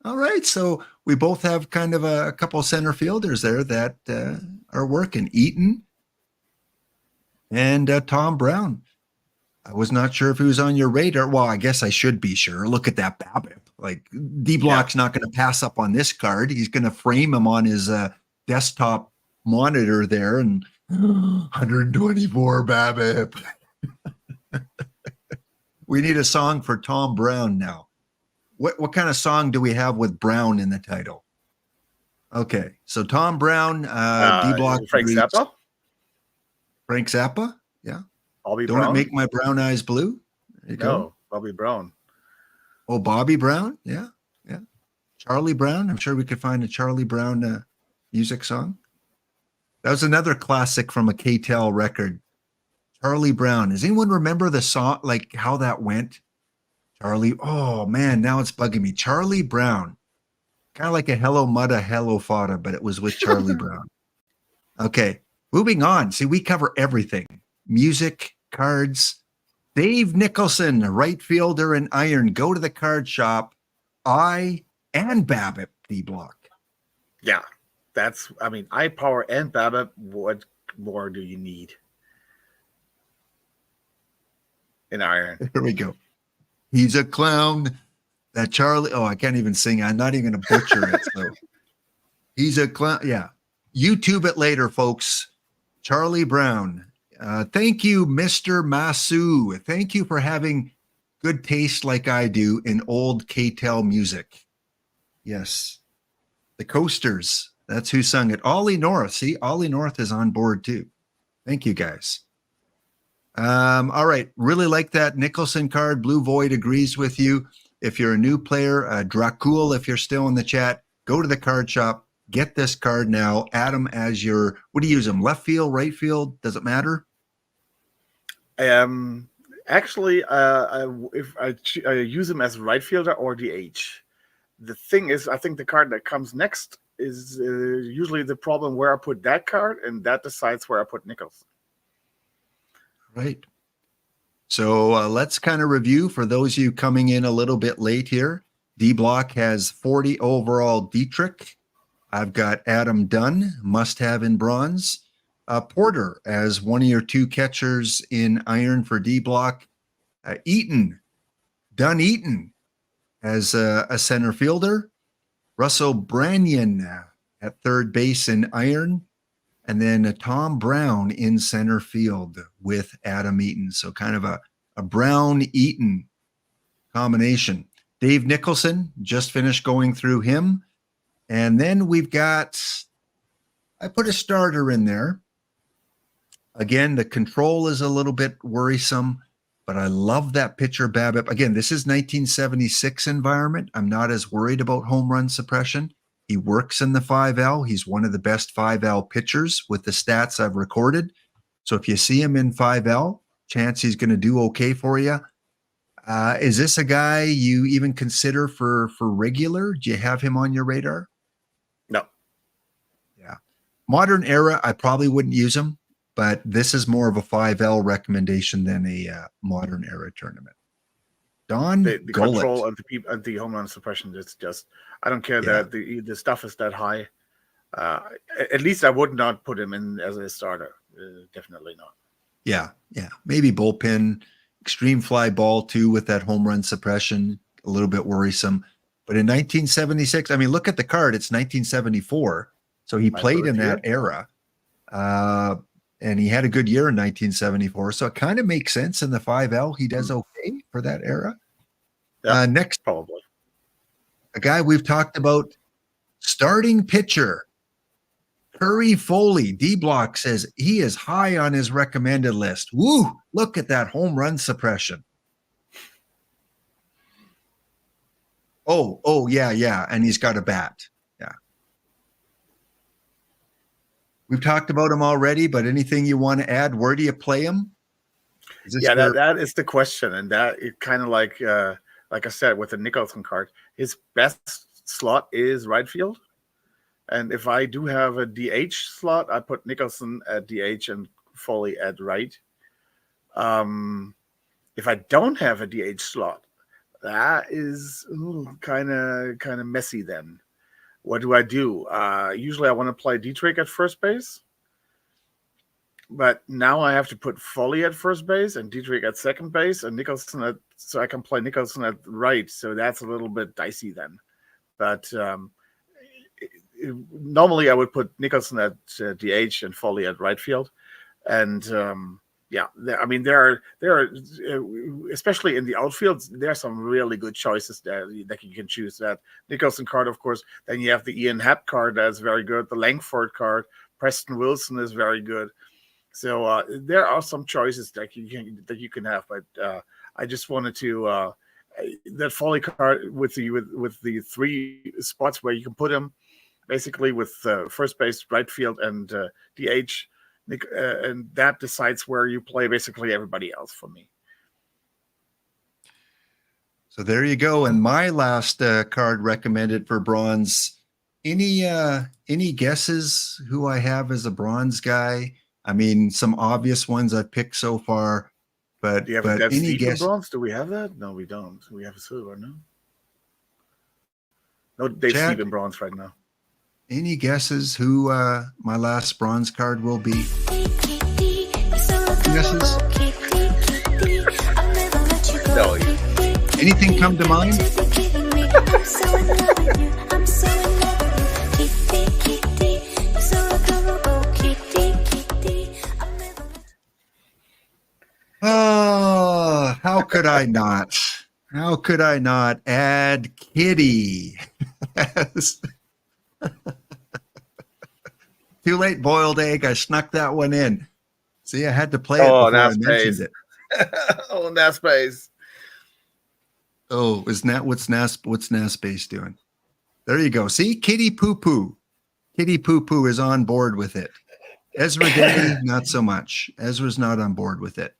All right. So we both have kind of a couple center fielders there that are working. Eaton and Tom Brown. I was not sure if he was on your radar. Well, I guess I should be sure. Look at that BABIP. Like D-Block's not going to pass up on this card. He's going to frame him on his desktop monitor there and 124 BABIP. We need a song for Tom Brown now. What kind of song do we have with Brown in the title? Okay, so Tom Brown, D-Block, Frank Zappa. Frank Zappa, yeah. Bobby Don't Brown. it make my brown eyes blue? There you go. No, Bobby Brown. Oh, Bobby Brown, yeah. Charlie Brown. I'm sure we could find a Charlie Brown music song. That was another classic from a K-Tel record. Charlie Brown. Does anyone remember the song, like how that went? Charlie, oh man, now it's bugging me. Charlie Brown. Kind of like a Hello Mudda, Hello Fada, but it was with Charlie Brown. Okay, moving on. See, we cover everything. Music, cards. Dave Nicholson, right fielder in iron. Go to the card shop. I and BABIP, D-Block. Yeah, iPower and BABIP. What more do you need in iron? Here we go. He's a clown. That Charlie. Oh, I can't even sing. I'm not even going to butcher it. So he's a clown. Yeah. YouTube it later, folks. Charlie Brown. Thank you, Mr. Masu. Thank you for having good taste like I do in old K-Tel music. Yes. The Coasters. That's who sung it. Ollie North. See, Ollie North is on board too. Thank you, guys. All right. Really like that Nicholson card. Blue Void agrees with you. If you're a new player, Dracul, if you're still in the chat, go to the card shop. Get this card now. Add him as your, what do you use him? Left field, right field? Does it matter? Actually, if I use him as right fielder or DH. The thing is, I think the card that comes next is usually the problem where I put that card, and that decides where I put Nichols. Right. So let's kind of review for those of you coming in a little bit late here. D Block has 40 overall Dietrich. I've got Adam Dunn, must have in bronze. Porter as one of your two catchers in iron for D Block. Eaton, Dunn Eaton as a center fielder. Russell Branyan at third base in iron. And then Tom Brown in center field with Adam Eaton. So kind of a Brown-Eaton combination. Dave Nicholson, just finished going through him. And then we've got, I put a starter in there. Again, the control is a little bit worrisome, but I love that pitcher BABIP. Again, this is 1976 environment. I'm not as worried about home run suppression. He works in the 5L. He's one of the best 5L pitchers with the stats I've recorded. So if you see him in 5L, chance he's going to do okay for you. Is this a guy you even consider for regular? Do you have him on your radar? No. Yeah. Modern era, I probably wouldn't use him, but this is more of a 5L recommendation than a modern era tournament. Don the Gullett. Control and the home run suppression, it's just, I don't care that the stuff is that high. At least I would not put him in as a starter. Definitely not. Yeah. Maybe bullpen, extreme fly ball too with that home run suppression, a little bit worrisome. But in 1976, I mean, look at the card. It's 1974. So he played in that era. And he had a good year in 1974. So it kind of makes sense in the 5L. He does okay for that era. Yeah, next, probably. A guy we've talked about, starting pitcher, Curry Foley. D-Block says he is high on his recommended list. Woo! Look at that home run suppression. Oh, yeah. And he's got a bat. Yeah. We've talked about him already, but anything you want to add? Where do you play him? That is the question. And that it kind of like I said, with the Nicholson card, his best slot is right field. And if I do have a DH slot, I put Nicholson at DH and Foley at right. If I don't have a DH slot, that is kind of messy then. What do I do? Usually I want to play Dietrich at first base. But now I have to put Foley at first base and Dietrich at second base and Nicholson so I can play Nicholson at right. So that's a little bit dicey then. But normally I would put Nicholson at DH and Foley at right field. And there are especially in the outfield, there are some really good choices there that you can choose. That Nicholson card, of course. Then you have the Ian Happ card that's very good. The Langford card, Preston Wilson is very good. So there are some choices that you can have. But I just wanted to that Foley card with the three spots where you can put him, basically with first base, right field, and DH. And that decides where you play basically everybody else for me. So there you go. And my last card recommended for bronze. Any guesses who I have as a bronze guy? I mean, some obvious ones I've picked so far, but do you have a any guess? Bronze? Do we have that? No, we don't. We have a silver. No, Dave Stephen bronze right now. Any guesses who my last bronze card will be? Guesses? No. Anything come to mind? How could I not add Kitty? Yes. Too late, boiled egg. I snuck that one in. See, I had to play it before I mentioned it. Oh, NASPace. Oh, what's NASPace doing? There you go. See, Kitty Poo Poo. Kitty Poo Poo is on board with it. Ezra Day, not so much. Ezra's not on board with it.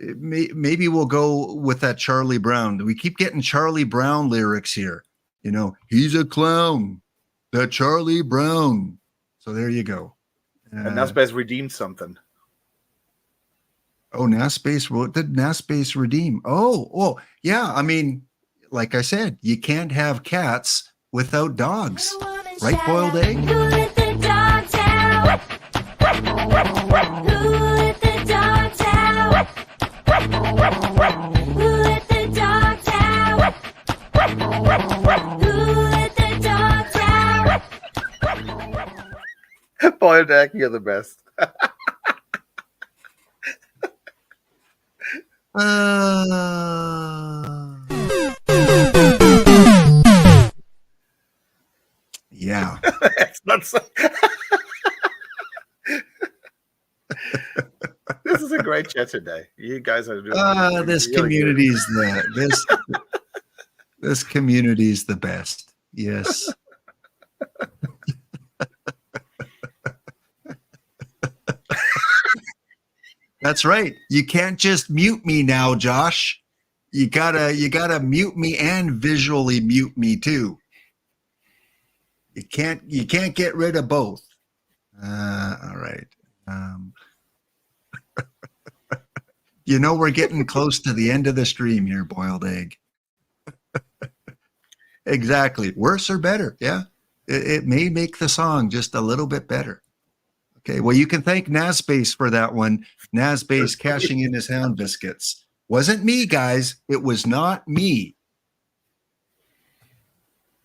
Maybe we'll go with that Charlie Brown. We keep getting Charlie Brown lyrics here. You know, he's a clown. That Charlie Brown. So there you go. And NASPace redeemed something. Oh, NASPace. What did NASPace redeem? Oh, yeah. I mean, like I said, you can't have cats without dogs. Right, boiled egg? Who let the dogs out? Who let the dogs out? Who let the dogs out? Who let the dogs out? Boiled egg, you're the best. Yeah. It's not so. This is a great chat today. You guys are doing This really community's this community's the best. Yes. That's right. You can't just mute me now, Josh. You gotta mute me and visually mute me too. You can't get rid of both. All right. You know, we're getting close to the end of the stream here, boiled egg. Exactly. Worse or better. Yeah. It may make the song just a little bit better. Okay. Well, you can thank NASPace for that one. NASPace cashing in his hound biscuits. Wasn't me, guys. It was not me.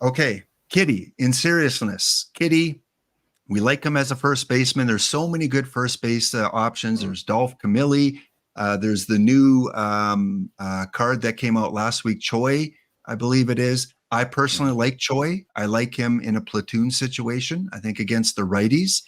Okay. Kitty, in seriousness, Kitty, we like him as a first baseman. There's so many good first base options. There's Dolph Camilli. There's the new card that came out last week, Choi, I believe it is. I personally like Choi. I like him in a platoon situation. I think against the righties.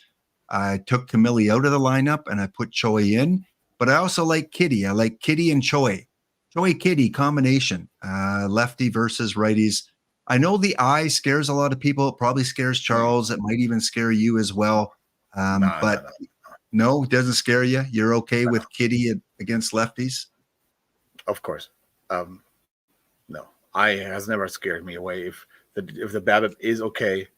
I took Camilli out of the lineup and I put Choi in. But I also like Kitty. I like Kitty and Choi. Choi-Kitty combination. Lefty versus righties. I know the eye scares a lot of people. It probably scares Charles. It might even scare you as well. No, it doesn't scare you. You're okay with Kitty against lefties? Of course. No, eye has never scared me away. If the BABIP is okay.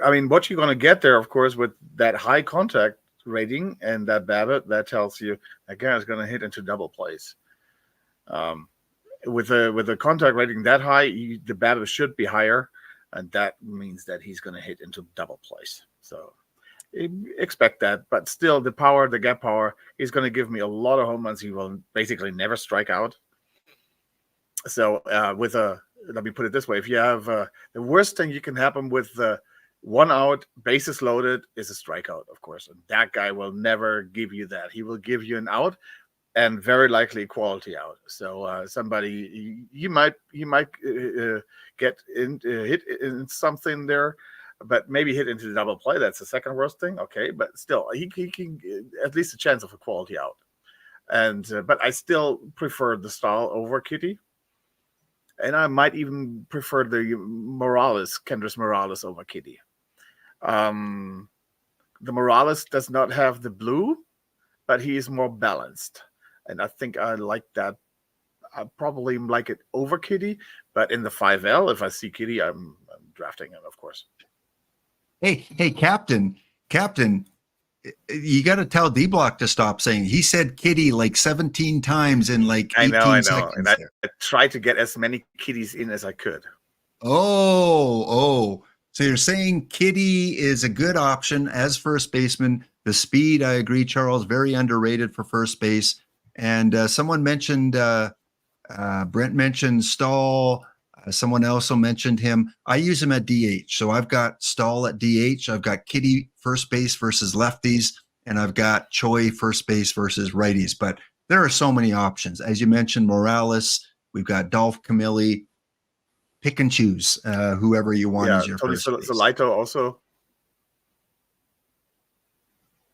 I mean, what you're going to get there, of course, with that high contact rating and that BABIP, that tells you that guy is going to hit into double plays. With a contact rating that high, the BABIP should be higher, and that means that he's going to hit into double plays. So expect that, but still, the power, the gap power, is going to give me a lot of home runs. He will basically never strike out. So let me put it this way: if you have the worst thing you can happen with 1 out, bases loaded, is a strikeout, of course, and that guy will never give you that. He will give you an out, and very likely quality out. So somebody you might get hit in something there, but maybe hit into the double play. That's the second worst thing. Okay, but still he can at least a chance of a quality out. And but I still prefer the style over Kitty, and I might even prefer the Kendrys Morales over Kitty. The Morales does not have the blue, but he is more balanced. And I think I like that. I probably like it over Kitty, but in the 5L, if I see Kitty, I'm drafting him, of course. Hey, Captain, you got to tell D-Block to stop saying he said Kitty like 17 times in like 18 seconds. And I tried to get as many Kitties in as I could. Oh. So you're saying Kitty is a good option as first baseman. The speed, I agree, Charles, very underrated for first base. And someone mentioned, Brent mentioned Stahl. Someone also mentioned him. I use him at DH. So I've got Stahl at DH. I've got Kitty first base versus lefties. And I've got Choi first base versus righties. But there are so many options. As you mentioned, Morales, We've got Dolph Camilli. Pick and choose whoever you want as your Tony first base. Solito also.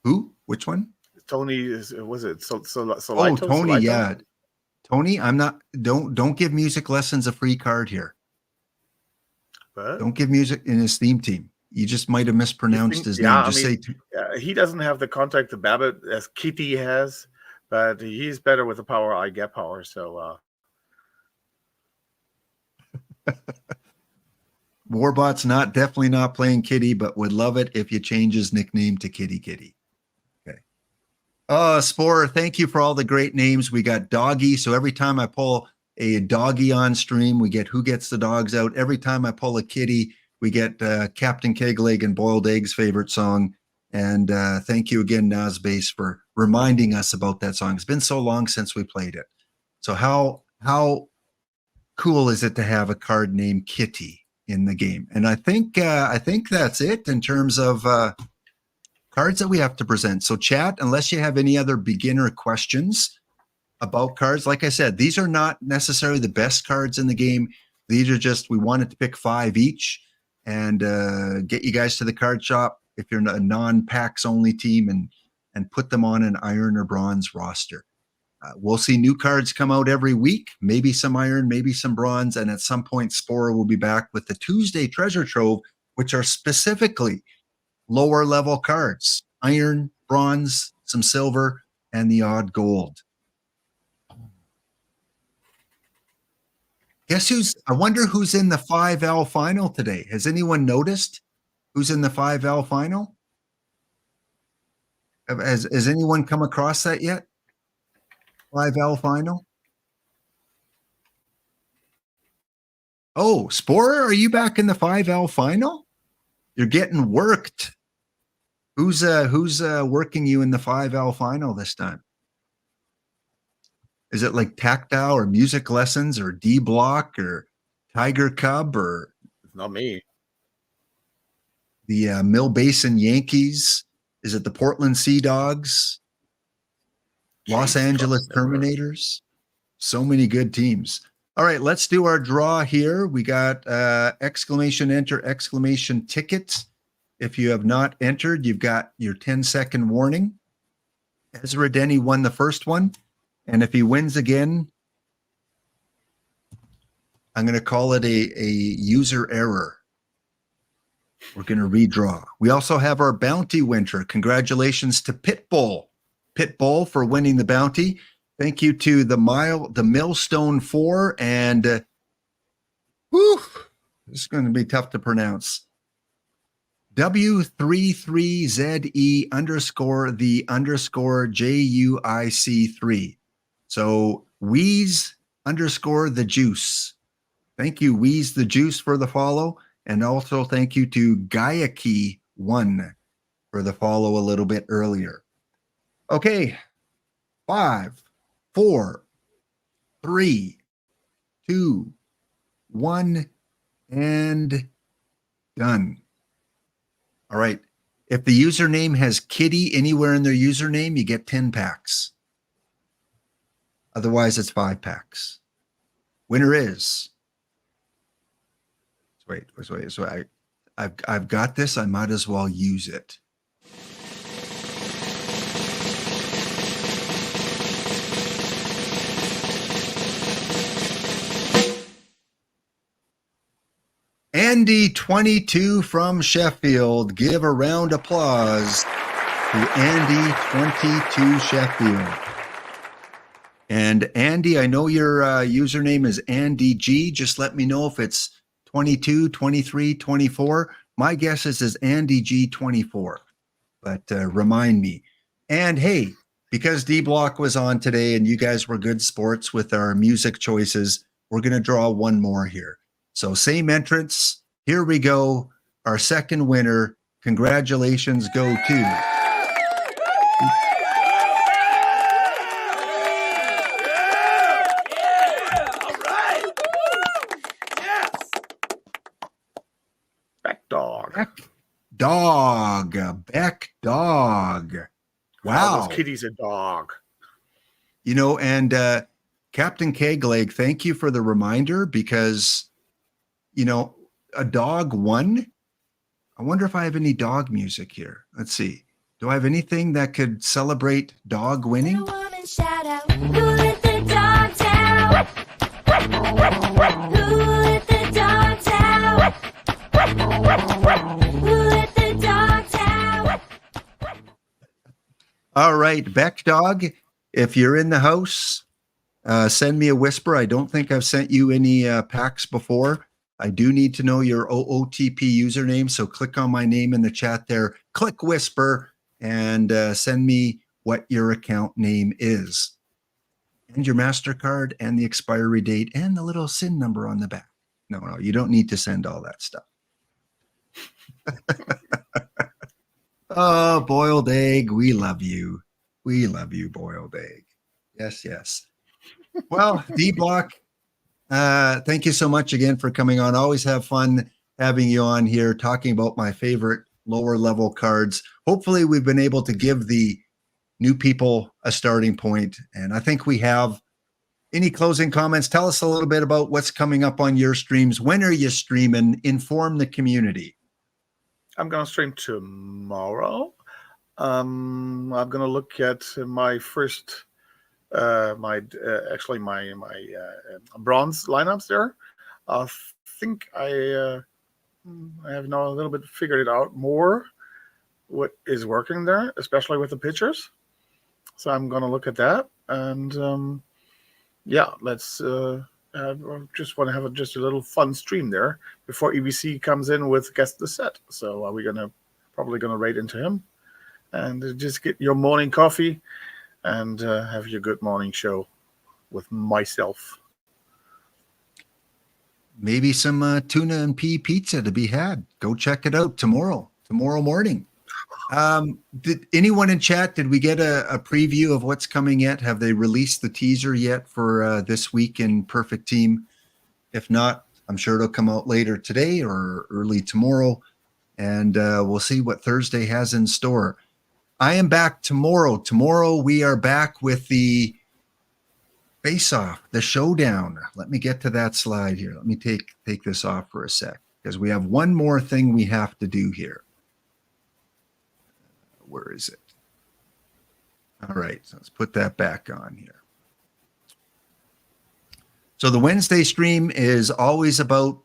Who? Which one? Tony was it Solito? Oh, Tony, Solito? yeah. Tony, I'm not. Don't give music lessons a free card here. What? Don't give music in his theme team. You just might have mispronounced his name. Just say. He doesn't have the contact to Babbitt as Kitty has, but he's better with the power. I get power, so. Warbot's definitely not playing Kitty, but would love it if you change his nickname to Kitty Kitty. Okay. Spore, thank you for all the great names. We got Doggy. So every time I pull a doggy on stream, we get Who Gets the Dogs Out. Every time I pull a kitty, we get Captain Kegleg and Boiled Eggs' favorite song. And thank you again, Nazbase, for reminding us about that song. It's been so long since we played it. So how cool is it to have a card named Kitty in the game? And I think that's it in terms of cards that we have to present. So chat, unless you have any other beginner questions about cards, like I said, these are not necessarily the best cards in the game. These are just, we wanted to pick 5 each and get you guys to the card shop if you're a non-packs only team and put them on an iron or bronze roster. We'll see new cards come out every week, maybe some iron, maybe some bronze, and at some point Spore will be back with the Tuesday Treasure Trove, which are specifically lower level cards, iron, bronze, some silver, and the odd gold. I wonder who's in the 5L final today. Has anyone noticed who's in the 5L final? Has anyone come across that yet? 5L final? Oh, Spore, are you back in the 5L final? You're getting worked. Who's working you in the 5L final this time? Is it like Tactile or Music Lessons or D Block or Tiger Cub or It's not me. the Mill Basin Yankees? Is it the Portland Sea Dogs? Los Angeles Terminators? So many good teams. All right, let's do our draw here. We got exclamation enter, exclamation ticket. If you have not entered, you've got your 10-second warning. Ezra Denny won the first one. And if he wins again, I'm going to call it a user error. We're going to redraw. We also have our bounty winner. Congratulations to Pitbull. Pitbull for winning the bounty. Thank you to the Millstone 4 and this is going to be tough to pronounce. W33ZE _ the _ JUIC3. So Wheeze _ the Juice. Thank you, Wheeze the Juice, for the follow. And also thank you to Gaiaki1 for the follow a little bit earlier. Okay. 5, 4, 3, 2, 1, and done. All right. If the username has Kitty anywhere in their username, you get 10 packs. Otherwise, it's 5 packs. Winner is. Wait. So I've got this. I might as well use it. Andy 22 from Sheffield. Give a round of applause to Andy 22 Sheffield. And Andy, I know your username is Andy G. Just let me know if it's 22, 23, 24. My guess is Andy G 24. But remind me. And hey, because D Block was on today and you guys were good sports with our music choices, we're going to draw one more here. So same entrance. Here we go. Our second winner. Congratulations go to. Beck Dog. Wow. Those kitties a dog. You know, and Captain Kegleg, thank you for the reminder because, a dog won. I wonder if I have any dog music here. Let's see. Do I have anything that could celebrate dog winning? Little woman shout out, who let the dogs out? Who let the dogs out? Who let the dogs out? All right, Beck Dog, if you're in the house, send me a whisper. I don't think I've sent you any packs before. I do need to know your OOTP username, so click on my name in the chat there, click whisper, and send me what your account name is, and your MasterCard, and the expiry date, and the little SIN number on the back. No, you don't need to send all that stuff. Oh, boiled egg, we love you. We love you, boiled egg. Yes, yes. Well, D-Block, thank you so much again for coming on. Always have fun having you on here, talking about my favorite lower level cards. Hopefully we've been able to give the new people a starting point, and I think we have. Any closing comments? Tell us a little bit about what's coming up on your streams. When are you streaming? Inform the community. I'm going to stream tomorrow. I'm going to look at my first, my bronze lineups there. I think I have now a little bit figured it out more what is working there, especially with the pitchers. So I'm going to look at that, and let's just want to have just a little fun stream there before EBC comes in with Guess the Set. So are we probably gonna raid into him and just get your morning coffee and have your good morning show with myself. Maybe some tuna and pea pizza to be had. Go check it out tomorrow morning. Did anyone in chat, did we get a preview of what's coming yet? Have they released the teaser yet for this week in Perfect Team? If not, I'm sure it'll come out later today or early tomorrow, and we'll see what Thursday has in store. I am back tomorrow. Tomorrow we are back with the face-off, the showdown. Let me get to that slide here. Let me take this off for a sec because we have one more thing we have to do here. Where is it? All right, so let's put that back on here. So the Wednesday stream is always about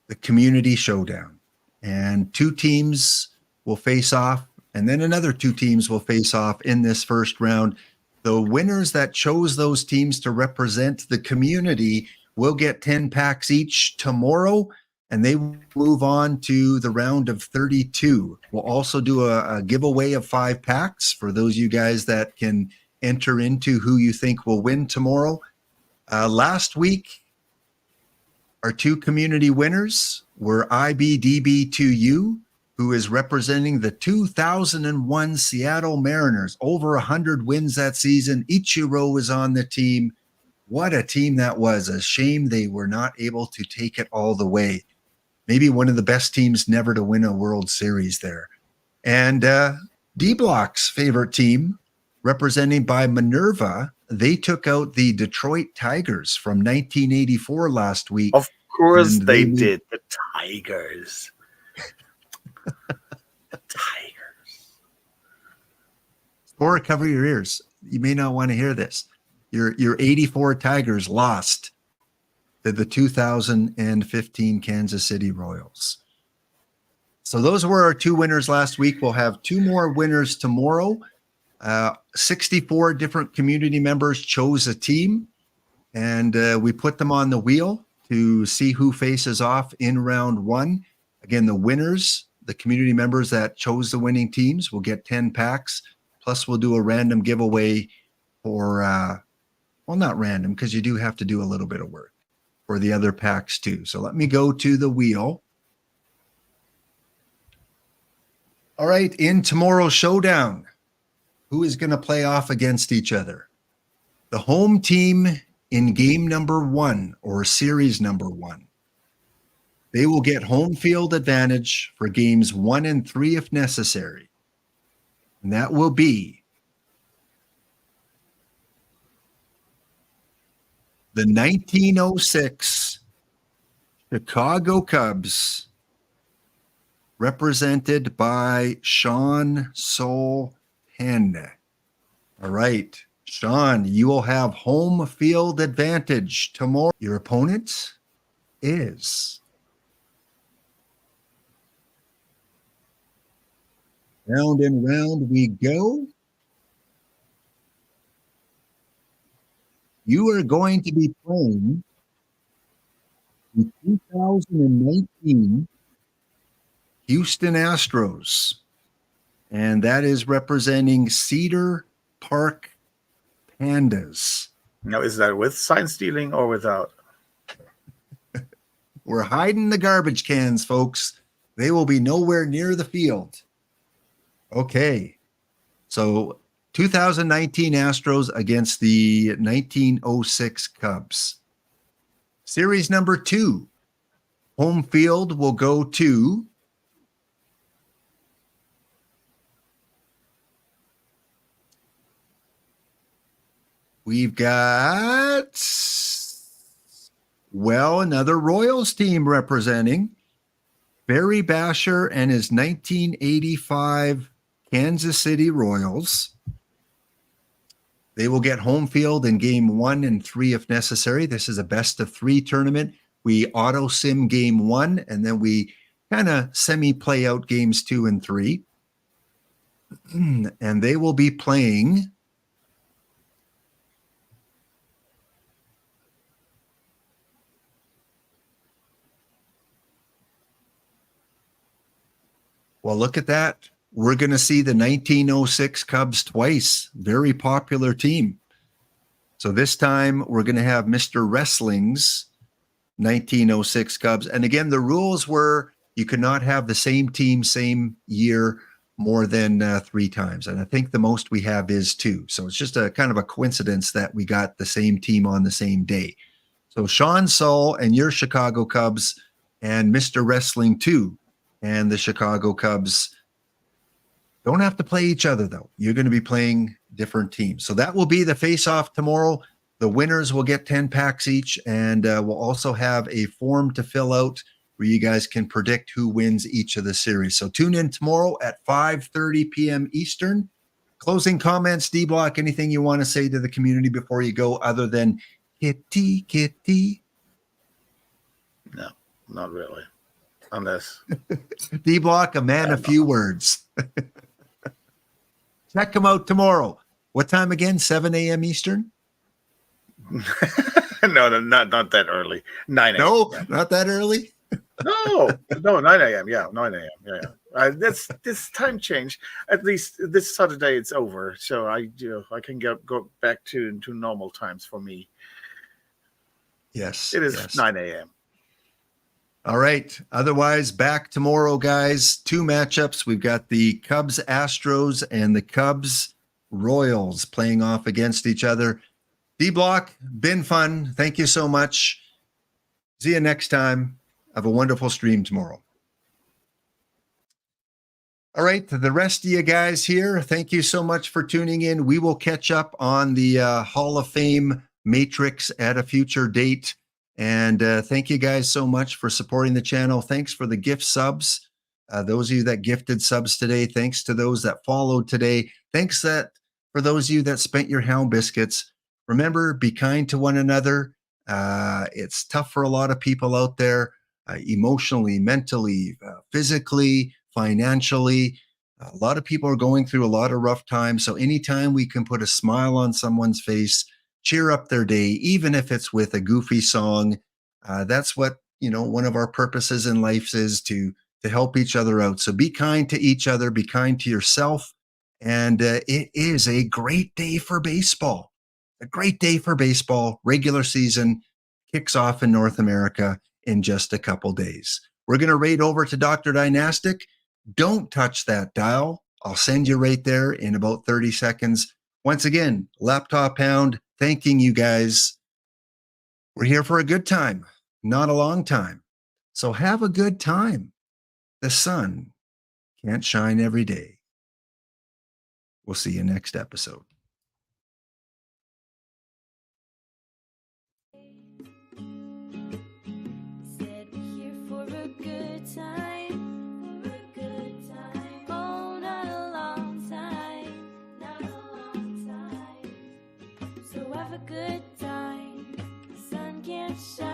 the community showdown, and two teams will face off, and then another two teams will face off in this first round. The winners that chose those teams to represent the community will get 10 packs each tomorrow, and they move on to the round of 32. We'll also do a giveaway of 5 packs for those of you guys that can enter into who you think will win tomorrow. Last week, our two community winners were IBDB2U, who is representing the 2001 Seattle Mariners. Over 100 wins that season. Ichiro was on the team. What a team that was. A shame they were not able to take it all the way. Maybe one of the best teams never to win a World Series there. And D-Block's favorite team, represented by Minerva, they took out the Detroit Tigers from 1984 last week. Of course they did. The Tigers. The Tigers. Or cover your ears. You may not want to hear this. Your 84 Tigers lost to the 2015 Kansas City Royals. So those were our two winners last week. We'll have two more winners tomorrow. 64 different community members chose a team, and we put them on the wheel to see who faces off in round one. Again, the winners, the community members that chose the winning teams, will get 10 packs. Plus, we'll do a random giveaway for, well, not random, because you do have to do a little bit of work for the other packs too. So let me go to the wheel. All right, in tomorrow's showdown, who is going to play off against each other? The home team in game number 1 or series number 1. They will get home field advantage for games 1 and 3 if necessary. And that will be The 1906 Chicago Cubs, represented by Sean Soul Penn. All right, Sean, you will have home field advantage tomorrow. Your opponent is round and round we go. You are going to be playing the 2019 Houston Astros, and that is representing Cedar Park Pandas. Now, is that with sign stealing or without? We're hiding the garbage cans, folks. They will be nowhere near the field. Okay. So 2019 Astros against the 1906 Cubs. Series number 2. Home field will go to we've got, well, another Royals team representing Barry Basher and his 1985 Kansas City Royals. They will get home field in game 1 and 3 if necessary. This is a best of 3 tournament. We auto sim game 1, and then we kind of semi play out games 2 and 3. And they will be playing well, look at that. We're going to see the 1906 Cubs twice. Very popular team. So this time we're going to have Mr. Wrestling's 1906 Cubs. And again, the rules were you could not have the same team, same year, more than 3 times. And I think the most we have is 2. So it's just a kind of a coincidence that we got the same team on the same day. So Sean Saul and your Chicago Cubs and Mr. Wrestling 2 and the Chicago Cubs don't have to play each other, though. You're going to be playing different teams. So that will be the face-off tomorrow. The winners will get 10 packs each, and we'll also have a form to fill out where you guys can predict who wins each of the series. So tune in tomorrow at 5:30 p.m. Eastern. Closing comments, D-Block, anything you want to say to the community before you go other than kitty, kitty? No, not really. Unless D-Block, a man of few words. Check them out tomorrow. What time again? 7 a.m. Eastern? no, not that early. 9 a.m. No, not that early. No, 9 a.m. Yeah, 9 a.m. Yeah. This time change. At least this Saturday it's over, so I can go back to normal times for me. Yes, It is yes. 9 a.m. All right. Otherwise, back tomorrow, guys. 2 matchups. We've got the Cubs Astros and the Cubs Royals playing off against each other. D-Block, been fun. Thank you so much. See you next time. Have a wonderful stream tomorrow. All right. To the rest of you guys here, thank you so much for tuning in. We will catch up on the Hall of Fame Matrix at a future date. And thank you guys so much for supporting the channel. Thanks for the gift subs. Those of you that gifted subs today. Thanks to those that followed today. Thanks for those of you that spent your hound biscuits. Remember, be kind to one another. It's tough for a lot of people out there, emotionally, mentally, physically, financially. A lot of people are going through a lot of rough times. So anytime we can put a smile on someone's face, cheer up their day, even if it's with a goofy song. That's what, one of our purposes in life is to help each other out. So be kind to each other, be kind to yourself. And it is a great day for baseball. A great day for baseball. Regular season kicks off in North America in just a couple days. We're going to raid over to Dr. Dynastic. Don't touch that dial. I'll send you right there in about 30 seconds. Once again, Laptop Hound, thanking you guys. We're here for a good time, not a long time. So have a good time. The sun can't shine every day. We'll see you next episode. good time. For a good time. Oh, not a long time. Not a long time. So have a good time. The sun can't shine.